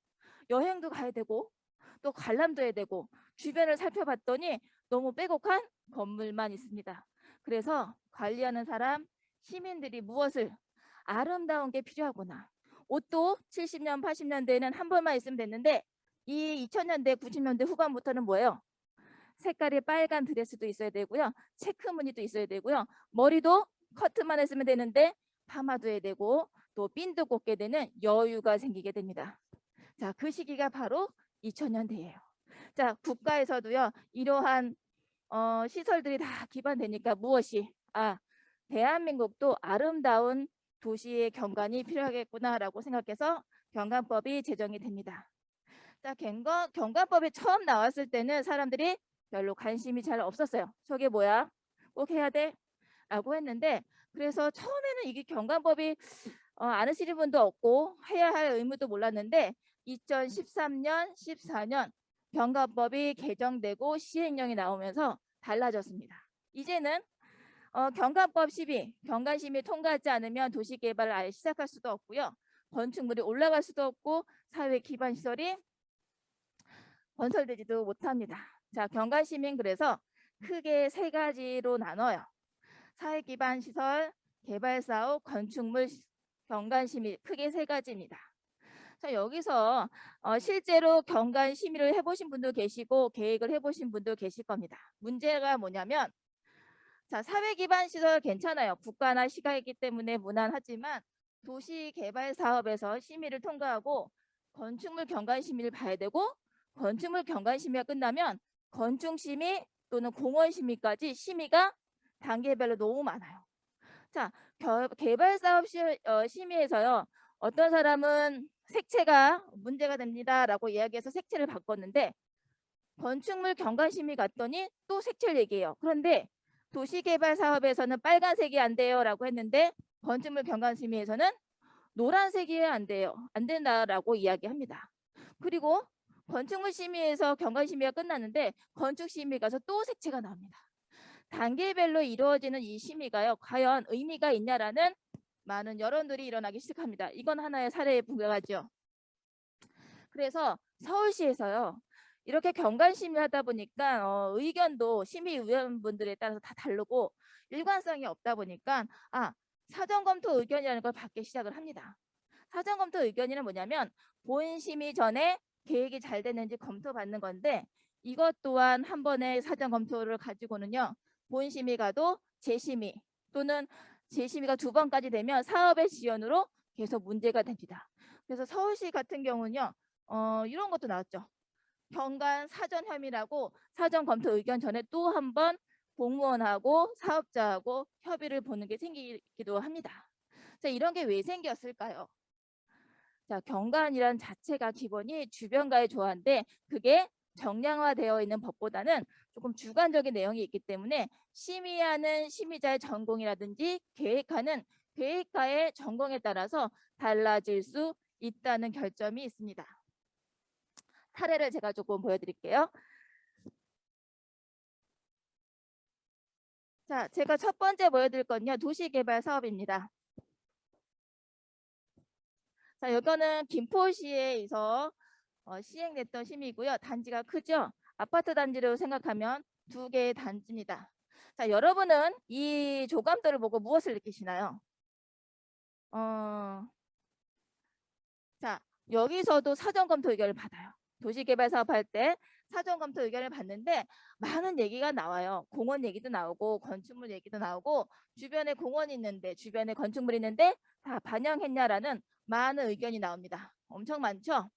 여행도 가야 되고 또 관람도 해야 되고 주변을 살펴봤더니 너무 빼곡한 건물만 있습니다. 그래서 관리하는 사람, 시민들이 무엇을? 아름다운 게 필요하구나. 옷도 70년, 80년대에는 한 벌만 있으면 됐는데 이 2000년대, 90년대 후반부터는 뭐예요? 색깔이 빨간 드레스도 있어야 되고요. 체크 무늬도 있어야 되고요. 머리도 커트만 했으면 되는데 파마도 해야 되고 또 핀도 꽂게 되는 여유가 생기게 됩니다. 자, 그 시기가 바로 2000년대예요. 자, 국가에서도요. 이러한 시설들이 다 기반되니까 무엇이 대한민국도 아름다운 도시의 경관이 필요하겠구나라고 생각해서 경관법이 제정이 됩니다. 자, 경관법이 처음 나왔을 때는 사람들이 별로 관심이 잘 없었어요. 저게 뭐야? 꼭 해야 돼? 라고 했는데 그래서 처음에는 이게 경관법이 안 하시는 분도 없고 해야 할 의무도 몰랐는데 2013년, 14년 경관법이 개정되고 시행령이 나오면서 달라졌습니다. 이제는 경관법 12, 경관심의 통과하지 않으면 도시개발을 아예 시작할 수도 없고요. 건축물이 올라갈 수도 없고 사회 기반 시설이 건설되지도 못합니다. 자, 경관심은 그래서 크게 세 가지로 나눠요. 사회 기반 시설, 개발 사업, 건축물 경관심의 크게 세 가지입니다. 자, 여기서 실제로 경관 심의를 해보신 분도 계시고 계획을 해보신 분도 계실 겁니다. 문제가 뭐냐면 자, 사회 기반 시설 괜찮아요. 국가나 시가이기 때문에 무난하지만 도시 개발 사업에서 심의를 통과하고 건축물 경관 심의를 봐야 되고 건축물 경관 심의가 끝나면 건축 심의 또는 공원 심의까지 심의가 단계별로 너무 많아요. 자, 개발 사업 심의에서요. 어떤 사람은 색채가 문제가 됩니다라고 이야기해서 색채를 바꿨는데 건축물 경관 심의 갔더니 또 색채를 얘기해요. 그런데 도시개발 사업에서는 빨간색이 안 돼요라고 했는데 건축물 경관 심의에서는 노란색이 안 돼요. 안 된다라고 이야기합니다. 그리고 건축물 심의에서 경관 심의가 끝났는데 건축 심의 가서 또 색채가 나옵니다. 단계별로 이루어지는 이 심의가요. 과연 의미가 있냐라는 많은 여론들이 일어나기 시작합니다. 이건 하나의 사례에 불과하죠. 그래서 서울시에서요. 이렇게 경관 심의하다 보니까 의견도 심의위원분들에 따라서 다 다르고 일관성이 없다 보니까 사전검토 의견이라는 걸 받기 시작을 합니다. 사전검토 의견이란 뭐냐면 본 심의 전에 계획이 잘 됐는지 검토받는 건데 이것 또한 한 번의 사전검토를 가지고는요. 본 심의 가도 재심의 또는 재심의가 2번까지 되면 사업의 지연으로 계속 문제가 됩니다. 그래서 서울시 같은 경우는요. 이런 것도 나왔죠. 경관 사전 혐의라고 사전 검토 의견 전에 또 한 번 공무원하고 사업자하고 협의를 보는 게 생기기도 합니다. 자, 이런 게 왜 생겼을까요? 자, 경관이란 자체가 기본이 주변과의 조화인데 그게 정량화되어 있는 법보다는 조금 주관적인 내용이 있기 때문에 심의하는 심의자의 전공이라든지 계획하는 계획가의 전공에 따라서 달라질 수 있다는 결점이 있습니다. 사례를 제가 조금 보여드릴게요. 자, 제가 첫 번째 보여드릴 건요. 도시개발 사업입니다. 자, 이거는 김포시에서 시행됐던 심의고요. 단지가 크죠? 아파트 단지로 생각하면 2개의 단지입니다. 자, 여러분은 이 조감도를 보고 무엇을 느끼시나요? 자, 여기서도 사전검토 의견을 받아요. 도시개발 사업할 때 사전검토 의견을 받는데 많은 얘기가 나와요. 공원 얘기도 나오고 건축물 얘기도 나오고 주변에 공원이 있는데 주변에 건축물이 있는데 다 반영했냐라는 많은 의견이 나옵니다. 엄청 많죠?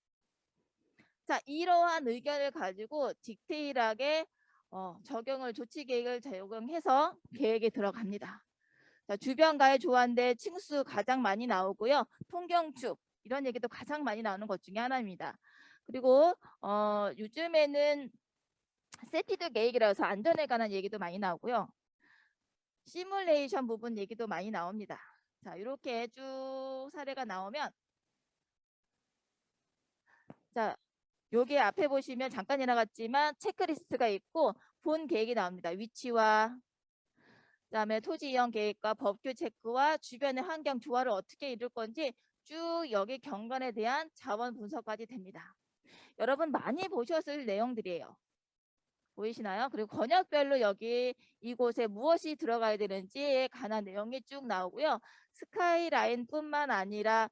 자, 이러한 의견을 가지고 디테일하게 조치 계획을 적용해서 계획에 들어갑니다. 자, 주변과의 조화인데 층수 가장 많이 나오고요. 통경축 이런 얘기도 가장 많이 나오는 것 중에 하나입니다. 그리고 요즘에는 세티드 계획이라서 안전에 관한 얘기도 많이 나오고요. 시뮬레이션 부분 얘기도 많이 나옵니다. 자, 이렇게 쭉 사례가 나오면 자, 여기 앞에 보시면 잠깐 지나갔지만 체크리스트가 있고 본 계획이 나옵니다. 위치와 그다음에 토지 이용 계획과 법규 체크와 주변의 환경 조화를 어떻게 이룰 건지 쭉 여기 경관에 대한 자원 분석까지 됩니다. 여러분 많이 보셨을 내용들이에요. 보이시나요? 그리고 권역별로 여기 이곳에 무엇이 들어가야 되는지에 관한 내용이 쭉 나오고요. 스카이라인뿐만 아니라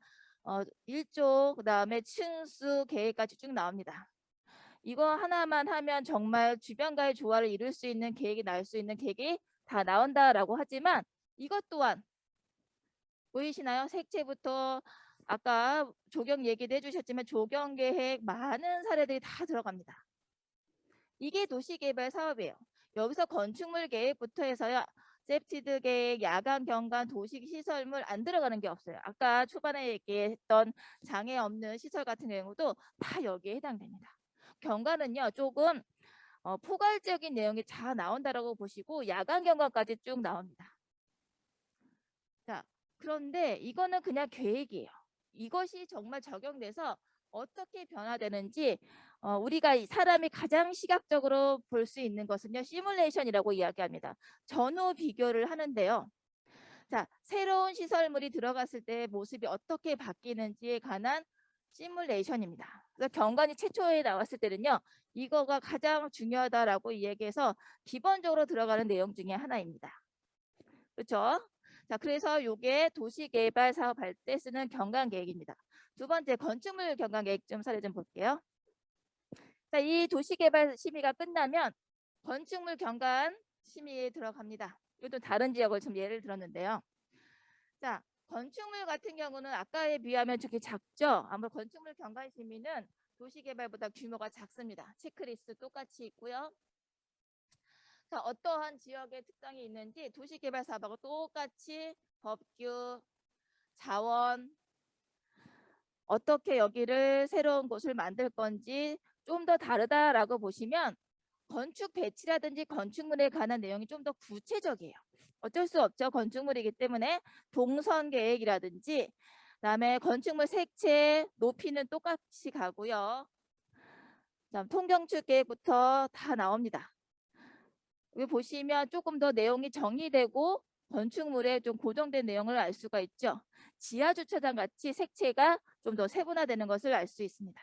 일조 그다음에 층수 계획까지 쭉 나옵니다. 이거 하나만 하면 정말 주변과의 조화를 이룰 수 있는 계획이 나올 수 있는 계획이 다 나온다라고 하지만 이것 또한 보이시나요? 색채부터 아까 조경 얘기도 해주셨지만 조경 계획 많은 사례들이 다 들어갑니다. 이게 도시개발 사업이에요. 여기서 건축물 계획부터 해서요. 세프티드 계획, 야간 경관, 도시시설물 안 들어가는 게 없어요. 아까 초반에 얘기했던 장애 없는 시설 같은 경우도 다 여기에 해당됩니다. 경관은요 조금 포괄적인 내용이 다 나온다라고 보시고 야간 경관까지 쭉 나옵니다. 자, 그런데 이거는 그냥 계획이에요. 이것이 정말 적용돼서 어떻게 변화되는지 우리가 사람이 가장 시각적으로 볼 수 있는 것은요. 시뮬레이션이라고 이야기합니다. 전후 비교를 하는데요. 자, 새로운 시설물이 들어갔을 때 모습이 어떻게 바뀌는지에 관한 시뮬레이션입니다. 그래서 경관이 최초에 나왔을 때는요. 이거가 가장 중요하다라고 이야기해서 기본적으로 들어가는 내용 중에 하나입니다. 그렇죠? 자, 그래서 이게 도시개발 사업할 때 쓰는 경관계획입니다. 두 번째, 건축물 경관계획 좀 사례 좀 볼게요. 자, 이 도시개발 심의가 끝나면 건축물 경관 심의에 들어갑니다. 이것도 다른 지역을 좀 예를 들었는데요. 자, 건축물 같은 경우는 아까에 비하면 저게 작죠? 아마 건축물 경관 심의는 도시개발보다 규모가 작습니다. 체크리스트 똑같이 있고요. 자, 어떠한 지역의 특성이 있는지 도시개발 사업하고 똑같이 법규, 자원, 어떻게 여기를 새로운 곳을 만들 건지 좀 더 다르다라고 보시면 건축 배치라든지 건축물에 관한 내용이 좀 더 구체적이에요. 어쩔 수 없죠. 건축물이기 때문에 동선 계획이라든지 그다음에 건축물 색채, 높이는 똑같이 가고요. 그다음 통경축 계획부터 다 나옵니다. 여기 보시면 조금 더 내용이 정리되고 건축물에 좀 고정된 내용을 알 수가 있죠. 지하 주차장 같이 색채가 좀 더 세분화되는 것을 알 수 있습니다.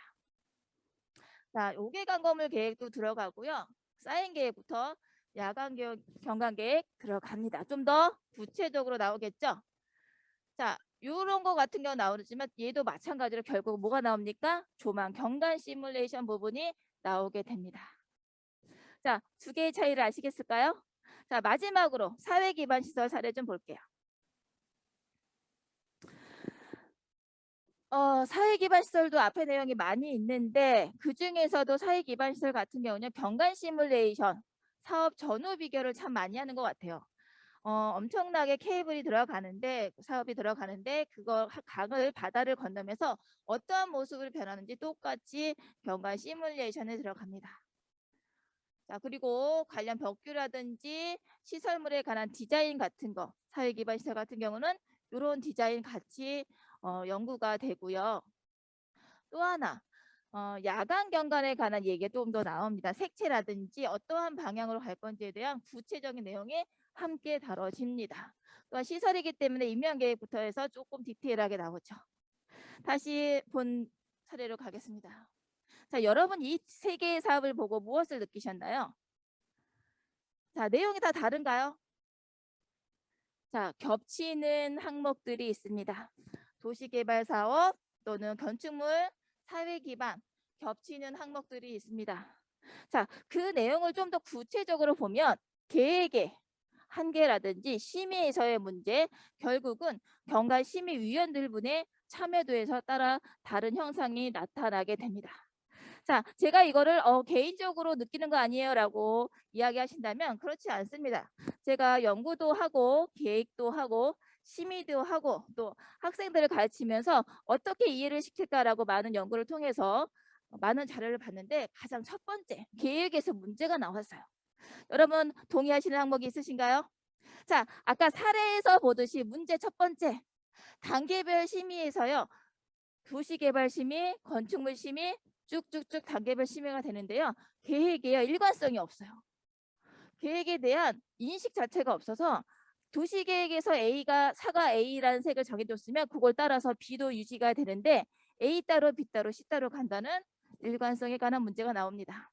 자, 요괴 관건물 계획도 들어가고요. 사인 계획부터 야간 경관 계획 들어갑니다. 좀 더 구체적으로 나오겠죠. 자, 이런 거 같은 경우 나오지만 얘도 마찬가지로 결국 뭐가 나옵니까? 조망 경관 시뮬레이션 부분이 나오게 됩니다. 자, 두 개의 차이를 아시겠을까요? 자, 마지막으로 사회 기반 시설 사례 좀 볼게요. 사회 기반 시설도 앞에 내용이 많이 있는데 그 중에서도 사회 기반 시설 같은 경우는 경관 시뮬레이션 사업 전후 비교를 참 많이 하는 것 같아요. 엄청나게 케이블이 들어가는데 사업이 들어가는데 그거 강을 바다를 건너면서 어떠한 모습을 변하는지 똑같이 경관 시뮬레이션에 들어갑니다. 자, 그리고 관련 법규라든지 시설물에 관한 디자인 같은 거 사회 기반 시설 같은 경우는 이런 디자인 같이 연구가 되고요. 또 하나 야간 경관에 관한 얘기가 좀 더 나옵니다. 색채라든지 어떠한 방향으로 갈 건지에 대한 구체적인 내용이 함께 다뤄집니다. 또한 시설이기 때문에 인명계획부터 해서 조금 디테일하게 나오죠. 다시 본 사례로 가겠습니다. 자, 여러분 이 세 개의 사업을 보고 무엇을 느끼셨나요? 자, 내용이 다 다른가요? 자, 겹치는 항목들이 있습니다. 도시개발 사업 또는 건축물, 사회 기반 겹치는 항목들이 있습니다. 자, 그 내용을 좀 더 구체적으로 보면 계획의 한계라든지 심의에서의 문제, 결국은 경관 심의위원들분의 참여도에서 따라 다른 형상이 나타나게 됩니다. 자, 제가 이거를 개인적으로 느끼는 거 아니에요 라고 이야기하신다면 그렇지 않습니다. 제가 연구도 하고 계획도 하고 심의도 하고 또 학생들을 가르치면서 어떻게 이해를 시킬까라고 많은 연구를 통해서 많은 자료를 봤는데 가장 첫 번째 계획에서 문제가 나왔어요. 여러분 동의하시는 항목이 있으신가요? 자, 아까 사례에서 보듯이 문제 첫 번째 단계별 심의에서요. 도시개발 심의, 건축물 심의 쭉쭉쭉 단계별 심의가 되는데요. 계획에요. 일관성이 없어요. 계획에 대한 인식 자체가 없어서 도시계획에서 A가 사과 A라는 색을 정해줬으면 그걸 따라서 B도 유지가 되는데 A 따로 B 따로 C 따로 간다는 일관성에 관한 문제가 나옵니다.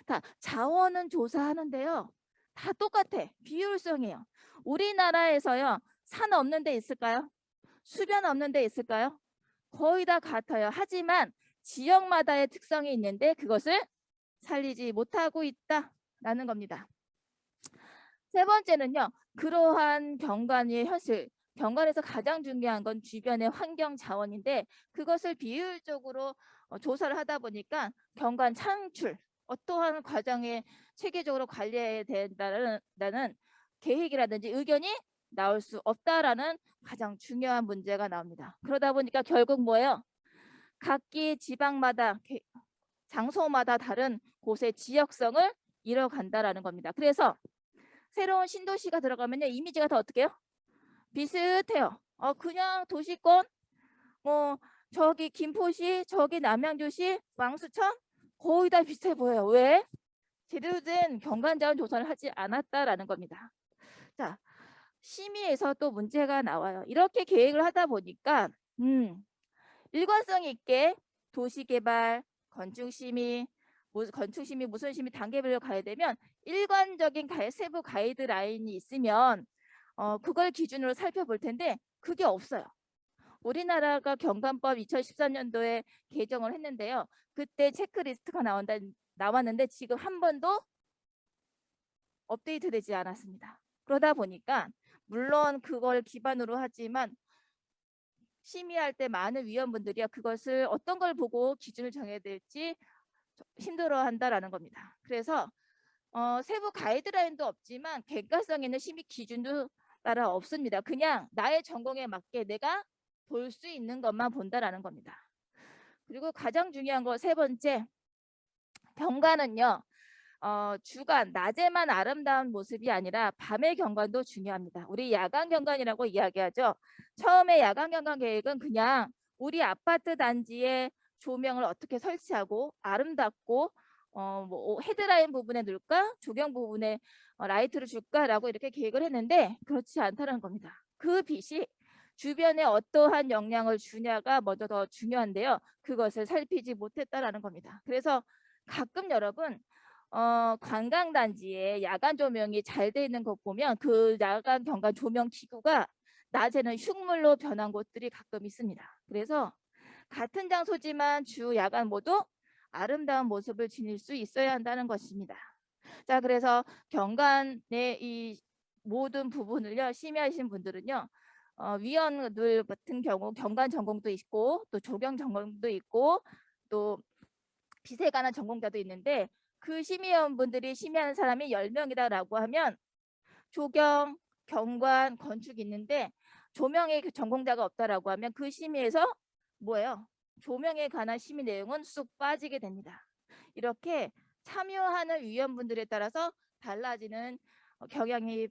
자, 자원은 조사하는데요. 다 똑같아. 비효율성이에요. 우리나라에서요. 산 없는 데 있을까요? 수변 없는 데 있을까요? 거의 다 같아요. 하지만 지역마다의 특성이 있는데 그것을 살리지 못하고 있다라는 겁니다. 세 번째는요. 그러한 경관의 현실, 경관에서 가장 중요한 건 주변의 환경 자원인데 그것을 비효율적으로 조사를 하다 보니까 경관 창출, 어떠한 과정에 체계적으로 관리해야 된다는 계획이라든지 의견이 나올 수 없다라는 가장 중요한 문제가 나옵니다. 그러다 보니까 결국 뭐예요? 각기 지방마다 장소마다 다른 곳의 지역성을 잃어간다라는 겁니다. 그래서 새로운 신도시가 들어가면요 이미지가 다 어떻게 해요? 비슷해요. 그냥 도시권 뭐 저기 김포시, 저기 남양주시, 왕수천 거의 다 비슷해 보여요. 왜? 제대로 된 경관자원 조사를 하지 않았다라는 겁니다. 자, 심의에서 또 문제가 나와요. 이렇게 계획을 하다 보니까 일관성 있게 도시개발, 건축심의, 건축심의 무슨 심의 단계별로 가야 되면 일관적인 세부 가이드라인이 있으면 그걸 기준으로 살펴볼 텐데 그게 없어요. 우리나라가 경관법 2013년도에 개정을 했는데요. 그때 체크리스트가 나왔는데 지금 한 번도 업데이트되지 않았습니다. 그러다 보니까 물론 그걸 기반으로 하지만 심의할 때 많은 위원분들이 그것을 어떤 걸 보고 기준을 정해야 될지 힘들어한다라는 겁니다. 그래서 세부 가이드라인도 없지만 객관성 있는 심의 기준도 따라 없습니다. 그냥 나의 전공에 맞게 내가 볼 수 있는 것만 본다라는 겁니다. 그리고 가장 중요한 거 세 번째, 경관은요. 주간 낮에만 아름다운 모습이 아니라 밤의 경관도 중요합니다. 우리 야간 경관이라고 이야기하죠. 처음에 야간 경관 계획은 그냥 우리 아파트 단지에 조명을 어떻게 설치하고 아름답고 뭐 헤드라인 부분에 넣을까 조경 부분에 라이트를 줄까라고 이렇게 계획을 했는데 그렇지 않다는 겁니다. 그 빛이 주변에 어떠한 영향을 주냐가 먼저 더 중요한데요. 그것을 살피지 못했다라는 겁니다. 그래서 가끔 여러분 관광단지에 야간 조명이 잘 돼 있는 것 보면 그 야간 경관 조명 기구가 낮에는 흉물로 변한 곳들이 가끔 있습니다. 그래서 같은 장소지만 주 야간 모두 아름다운 모습을 지닐 수 있어야 한다는 것입니다. 자, 그래서 경관의 이 모든 부분을요 심의하신 분들은요 위원들 같은 경우 경관 전공도 있고 또 조경 전공도 있고 또 빛에 관한 전공자도 있는데 그 심의위원분들이 심의하는 사람이 10명이다라고 하면 조경, 경관, 건축이 있는데 조명의 전공자가 없다라고 하면 그 심의에서 뭐예요? 조명에 관한 심의 내용은 쑥 빠지게 됩니다. 이렇게 참여하는 위원분들에 따라서 달라지는 경향이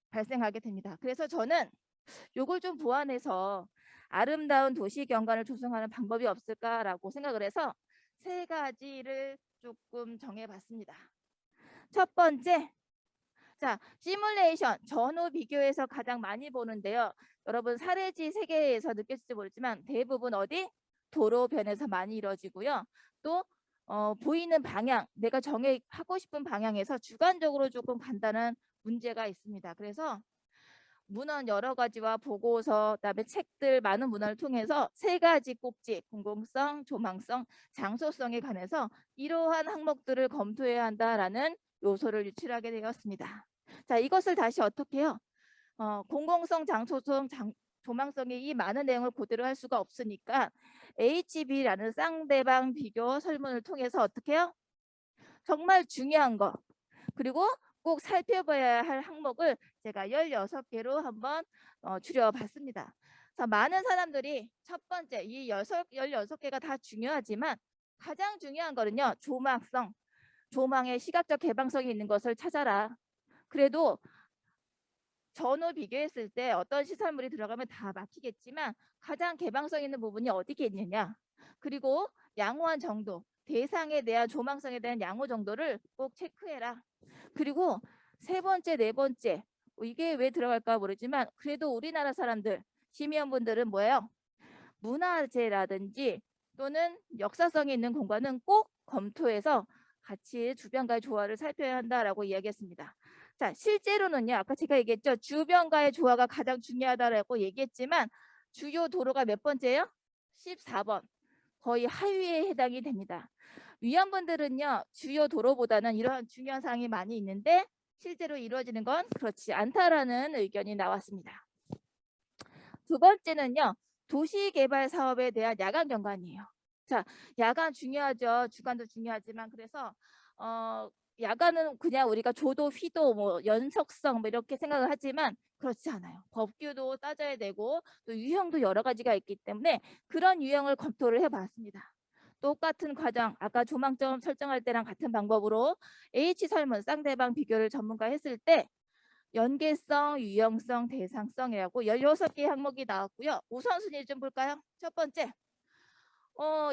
발생하게 됩니다. 그래서 저는 요걸 좀 보완해서 아름다운 도시 경관을 조성하는 방법이 없을까라고 생각을 해서 세 가지를 조금 정해봤습니다. 첫 번째, 자, 시뮬레이션, 전후 비교에서 가장 많이 보는데요. 여러분 사례지 세계에서 느꼈을지 모르지만 대부분 어디? 도로변에서 많이 이루어지고요. 또 보이는 방향, 내가 정하고 싶은 방향에서 주관적으로 조금 간다는 문제가 있습니다. 그래서 문헌 여러 가지와 보고서, 그다음에 책들 많은 문헌을 통해서 세 가지 꼭지, 공공성, 조망성, 장소성에 관해서 이러한 항목들을 검토해야 한다라는 요소를 유출하게 되었습니다. 자, 이것을 다시 어떻게 해요? 공공성, 장소성, 조망성의 이 많은 내용을 그대로 할 수가 없으니까 HB라는 쌍대방 비교 설문을 통해서 어떻게 해요? 정말 중요한 거 그리고 꼭 살펴봐야 할 항목을 제가 16개로 한번 줄여봤습니다. 자, 많은 사람들이 첫 번째 이 16개가 다 중요하지만 가장 중요한 거는요. 조망성, 조망의 시각적 개방성이 있는 것을 찾아라. 그래도 전후 비교했을 때 어떤 시설물이 들어가면 다 막히겠지만 가장 개방성 있는 부분이 어디에 있느냐. 그리고 양호한 정도, 대상에 대한 조망성에 대한 양호 정도를 꼭 체크해라. 그리고 세 번째, 네 번째 이게 왜 들어갈까 모르지만 그래도 우리나라 사람들, 시민분들은 뭐예요? 문화재라든지 또는 역사성이 있는 공간은 꼭 검토해서 같이 주변과의 조화를 살펴야 한다라고 이야기했습니다. 자, 실제로는요. 아까 제가 얘기했죠. 주변과의 조화가 가장 중요하다라고 얘기했지만 주요 도로가 몇 번째예요? 14번. 거의 하위에 해당이 됩니다. 위원분들은요, 주요 도로보다는 이러한 중요한 사항이 많이 있는데 실제로 이루어지는 건 그렇지 않다라는 의견이 나왔습니다. 두 번째는요, 도시개발 사업에 대한 야간 경관이에요. 자, 야간 중요하죠. 주간도 중요하지만 그래서 야간은 그냥 우리가 조도, 휘도, 뭐 연속성 뭐 이렇게 생각을 하지만 그렇지 않아요. 법규도 따져야 되고 또 유형도 여러 가지가 있기 때문에 그런 유형을 검토를 해봤습니다. 똑같은 과정, 아까 조망점 설정할 때랑 같은 방법으로 H설문 쌍대방 비교를 전문가 했을 때 연계성, 유형성, 대상성이라고 16개 항목이 나왔고요. 우선순위 좀 볼까요? 첫 번째,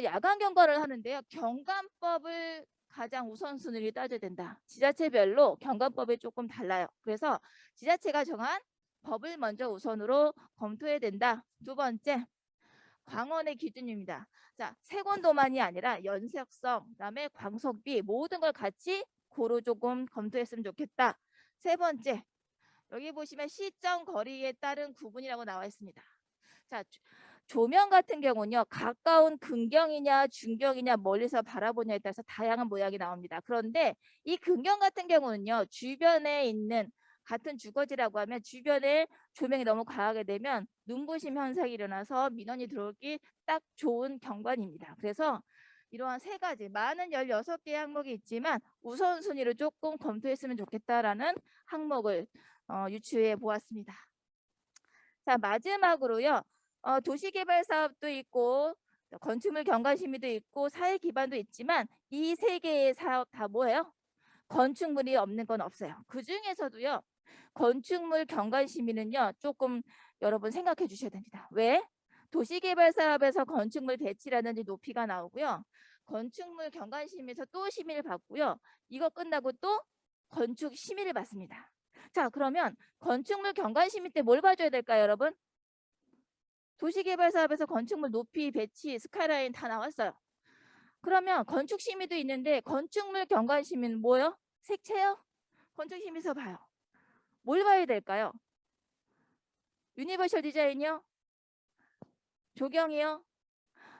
야간 경과를 하는데요. 경관법을 가장 우선순위를 따져야 된다. 지자체별로 경관법이 조금 달라요. 그래서 지자체가 정한 법을 먼저 우선으로 검토해야 된다. 두 번째, 광원의 기준입니다. 자, 세권도만이 아니라 연색성, 그다음에 광속비 모든 걸 같이 고루 조금 검토했으면 좋겠다. 세 번째, 여기 보시면 시점 거리에 따른 구분이라고 나와 있습니다. 자, 조명 같은 경우는요, 가까운 근경이냐 중경이냐 멀리서 바라보냐에 따라서 다양한 모양이 나옵니다. 그런데 이 근경 같은 경우는요, 주변에 있는 같은 주거지라고 하면 주변에 조명이 너무 강하게 되면 눈부심 현상이 일어나서 민원이 들어오기 딱 좋은 경관입니다. 그래서 이러한 세 가지 많은 16개 항목이 있지만 우선순위를 조금 검토했으면 좋겠다라는 항목을 유추해 보았습니다. 자, 마지막으로요. 도시개발 사업도 있고 건축물 경관심의도 있고 사회 기반도 있지만 이 세 개의 사업 다 뭐예요? 건축물이 없는 건 없어요. 그 중에서도요. 건축물 경관심의는요. 조금 여러분 생각해 주셔야 됩니다. 왜? 도시개발 사업에서 건축물 배치라든지 높이가 나오고요. 건축물 경관심의에서 또 심의를 받고요. 이거 끝나고 또 건축 심의를 받습니다. 자, 그러면 건축물 경관심의 때 뭘 봐줘야 될까요, 여러분? 도시개발 사업에서 건축물 높이, 배치, 스카이라인 다 나왔어요. 그러면 건축심의도 있는데 건축물 경관심의는 뭐예요? 색채요? 건축심의서 봐요. 뭘 봐야 될까요? 유니버셜 디자인이요? 조경이요?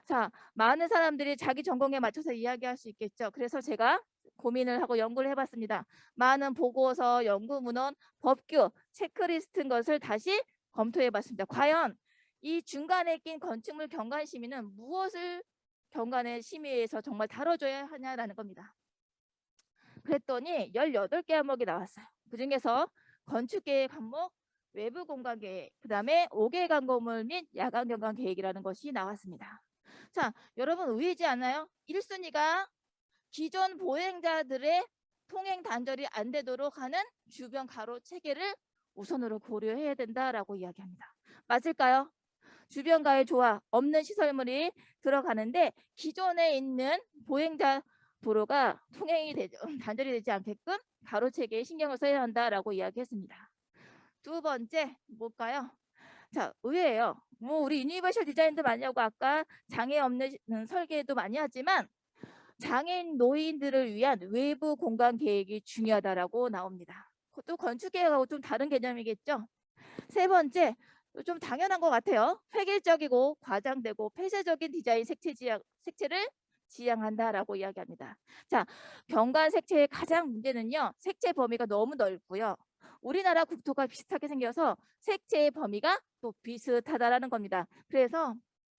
자, 많은 사람들이 자기 전공에 맞춰서 이야기할 수 있겠죠. 그래서 제가 고민을 하고 연구를 해봤습니다. 많은 보고서, 연구문헌, 법규, 체크리스트인 것을 다시 검토해봤습니다. 과연 이 중간에 낀 건축물 경관심의는 무엇을 경관의 심의에서 정말 다뤄줘야 하냐라는 겁니다. 그랬더니 18개 항목이 나왔어요. 그중에서 건축계획 항목, 외부 공간 계획, 그 다음에 5개 광고물 및 야간 경관 계획이라는 것이 나왔습니다. 자, 여러분 의외지 않나요? 1순위가 기존 보행자들의 통행 단절이 안 되도록 하는 주변 가로 체계를 우선으로 고려해야 된다라고 이야기합니다. 맞을까요? 주변과의 조화, 없는 시설물이 들어가는데 기존에 있는 보행자 도로가 통행이 단절이 되지 않게끔 가로 체계에 신경을 써야 한다라고 이야기했습니다. 두 번째 뭘까요? 자, 의외예요. 뭐 우리 유니버셜 디자인도 많이 하고 아까 장애 없는 설계도 많이 하지만 장애인 노인들을 위한 외부 공간 계획이 중요하다라고 나옵니다. 또 건축 계획하고 좀 다른 개념이겠죠. 세 번째, 좀 당연한 것 같아요. 획일적이고 과장되고 폐쇄적인 디자인 색채를 지향한다라고 이야기합니다. 자, 경관 색채의 가장 문제는요. 색채 범위가 너무 넓고요. 우리나라 국토가 비슷하게 생겨서 색채의 범위가 또 비슷하다라는 겁니다. 그래서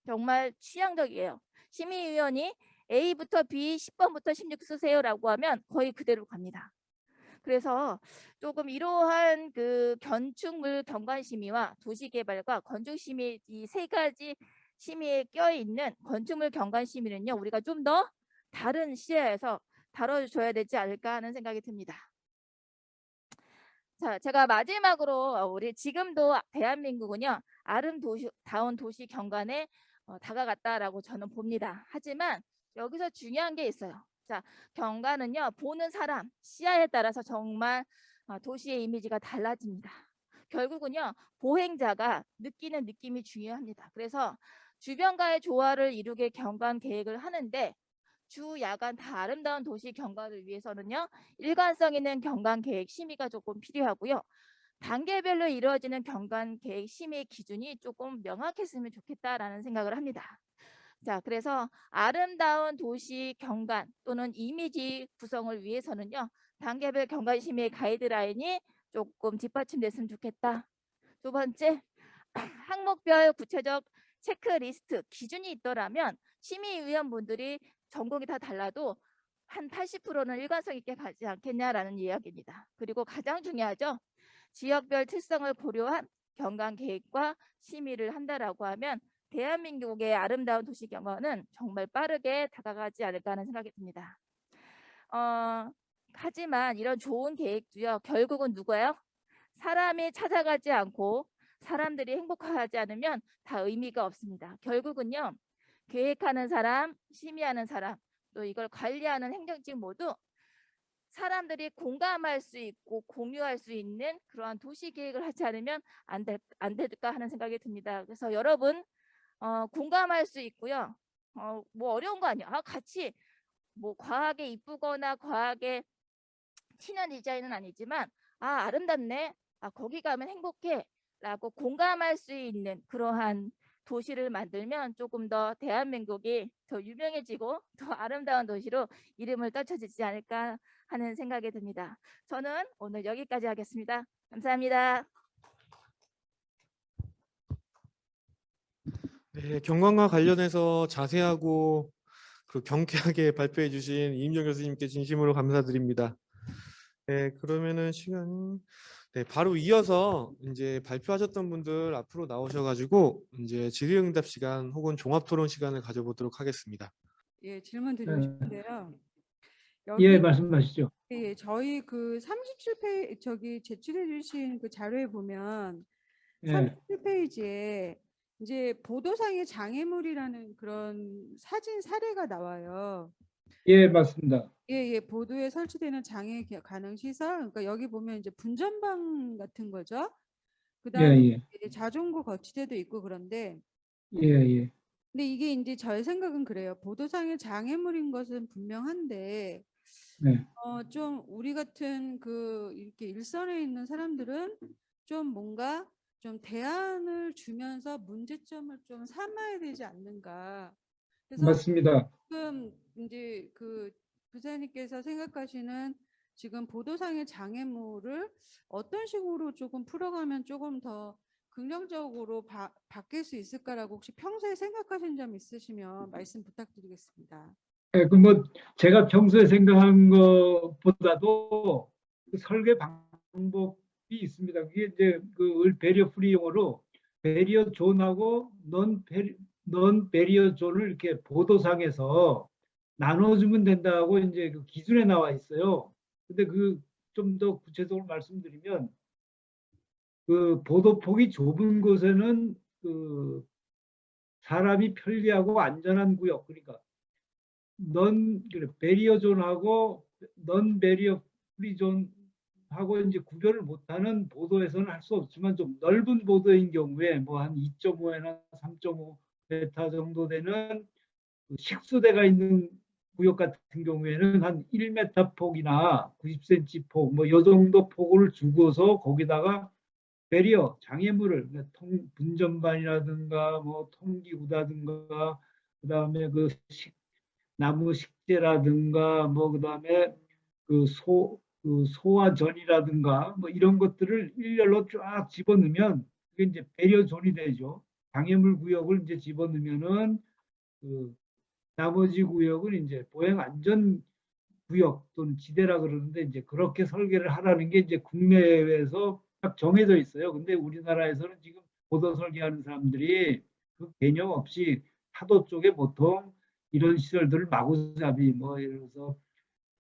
정말 취향적이에요. 심의위원이 A부터 B 10번부터 16 쓰세요라고 하면 거의 그대로 갑니다. 그래서 조금 이러한 그 건축물 경관 심의와 도시개발과 건축 심의 이 세 가지 심의에 껴있는 건축물 경관 심의는요. 우리가 좀 더 다른 시야에서 다뤄줘야 되지 않을까 하는 생각이 듭니다. 자, 제가 마지막으로 우리 지금도 대한민국은요. 아름다운 도시 경관에 다가갔다라고 저는 봅니다. 하지만 여기서 중요한 게 있어요. 자, 경관은요. 보는 사람, 시야에 따라서 정말 도시의 이미지가 달라집니다. 결국은요. 보행자가 느끼는 느낌이 중요합니다. 그래서 주변과의 조화를 이루게 경관 계획을 하는데 주, 야간 다 아름다운 도시 경관을 위해서는요. 일관성 있는 경관 계획 심의가 조금 필요하고요. 단계별로 이루어지는 경관 계획 심의 기준이 조금 명확했으면 좋겠다라는 생각을 합니다. 자, 그래서 아름다운 도시 경관 또는 이미지 구성을 위해서는요, 단계별 경관 심의 가이드라인이 조금 뒷받침됐으면 좋겠다. 두 번째, 항목별 구체적 체크리스트 기준이 있더라면 심의위원분들이 전공이 다 달라도 한 80%는 일관성 있게 가지 않겠냐라는 이야기입니다. 그리고 가장 중요하죠. 지역별 특성을 고려한 경관 계획과 심의를 한다라고 하면 대한민국의 아름다운 도시 경관은 정말 빠르게 다가가지 않을까 하는 생각이 듭니다. 하지만 이런 좋은 계획도요, 결국은 누구예요? 사람이 찾아가지 않고 사람들이 행복하지 않으면 다 의미가 없습니다. 결국은요, 계획하는 사람, 심의하는 사람, 또 이걸 관리하는 행정직 모두 사람들이 공감할 수 있고 공유할 수 있는 그러한 도시 계획을 하지 않으면 안 될까 하는 생각이 듭니다. 그래서 여러분 공감할 수 있고요. 뭐 어려운 거 아니야. 같이 뭐 과하게 이쁘거나 과하게 튀는 디자인은 아니지만 아름답네. 거기 가면 행복해. 라고 공감할 수 있는 그러한 도시를 만들면 조금 더 대한민국이 더 유명해지고 더 아름다운 도시로 이름을 떨쳐지지 않을까 하는 생각이 듭니다. 저는 오늘 여기까지 하겠습니다. 감사합니다. 네, 경관과 관련해서 자세하고 그 경쾌하게 발표해 주신 이임정 교수님께 진심으로 감사드립니다. 네, 그러면은 네, 바로 이어서 이제 발표하셨던 분들 앞으로 나오셔가지고 이제 질의응답 시간 혹은 종합토론 시간을 가져보도록 하겠습니다. 예, 질문 드리고 싶은데요. 예, 여기 말씀하시죠. 예, 저희 그 37페이지 저기 제출해 주신 그 자료에 보면 예, 37페이지에 이제 보도상의 장애물이라는 그런 사진 사례가 나와요. 예, 맞습니다. 예, 보도에 설치되는 장애 가능 시설. 그러니까 여기 보면 이제 분전방 같은 거죠. 예, 그다음에 예, 이제 자전거 거치대도 있고 그런데 예, 예, 근데 이게 이제 저의 생각은 그래요. 보도상의 장애물인 것은 분명한데 네, 좀 우리 같은 그 이렇게 일선에 있는 사람들은 좀 뭔가 좀 대안을 주면서 문제점을 좀 삼아야 되지 않는가. 그래서 맞습니다. 지금 이제 그 부사님께서 생각하시는 지금 보도상의 장애물을 어떤 식으로 조금 풀어가면 조금 더 긍정적으로 바뀔 수 있을까라고 혹시 평소에 생각하신 점 있으시면 말씀 부탁드리겠습니다. 예, 뭐 제가 평소에 생각한 것보다도 그 설계 방법이 있습니다. 그게 이제 그 배리어 프리 용어로 배리어 존하고 넌 배리어 존을 이렇게 보도상에서 나눠주면 된다고 이제 그 기준에 나와 있어요. 근데 그 좀 더 구체적으로 말씀드리면 그 보도폭이 좁은 곳에는 그 사람이 편리하고 안전한 구역, 그러니까 배리어 존하고 넌 배리어 프리 존하고 이제 구별을 못하는 보도에서는 할 수 없지만 좀 넓은 보도인 경우에 뭐 한 2.5에나 3.5m 정도 되는 그 식수대가 있는 구역 같은 경우에는 한 1m 폭이나 90cm 폭, 뭐 이 정도 폭을 주고서 거기다가 배리어 장애물을 분전반이라든가 뭐 통기구다든가 그다음에 나무 식재라든가 뭐 그다음에 그 소화전이라든가 뭐 이런 것들을 일렬로 쫙 집어넣으면 그게 이제 배리어 존이 되죠. 장애물 구역을 이제 집어넣으면은 그 나머지 구역은 이제 보행 안전 구역 또는 지대라 그러는데 이제 그렇게 설계를 하라는 게 이제 국내에서 딱 정해져 있어요. 근데 우리나라에서는 지금 보도 설계하는 사람들이 그 개념 없이 파도 쪽에 보통 이런 시설들을 마구잡이 뭐 예를 들어서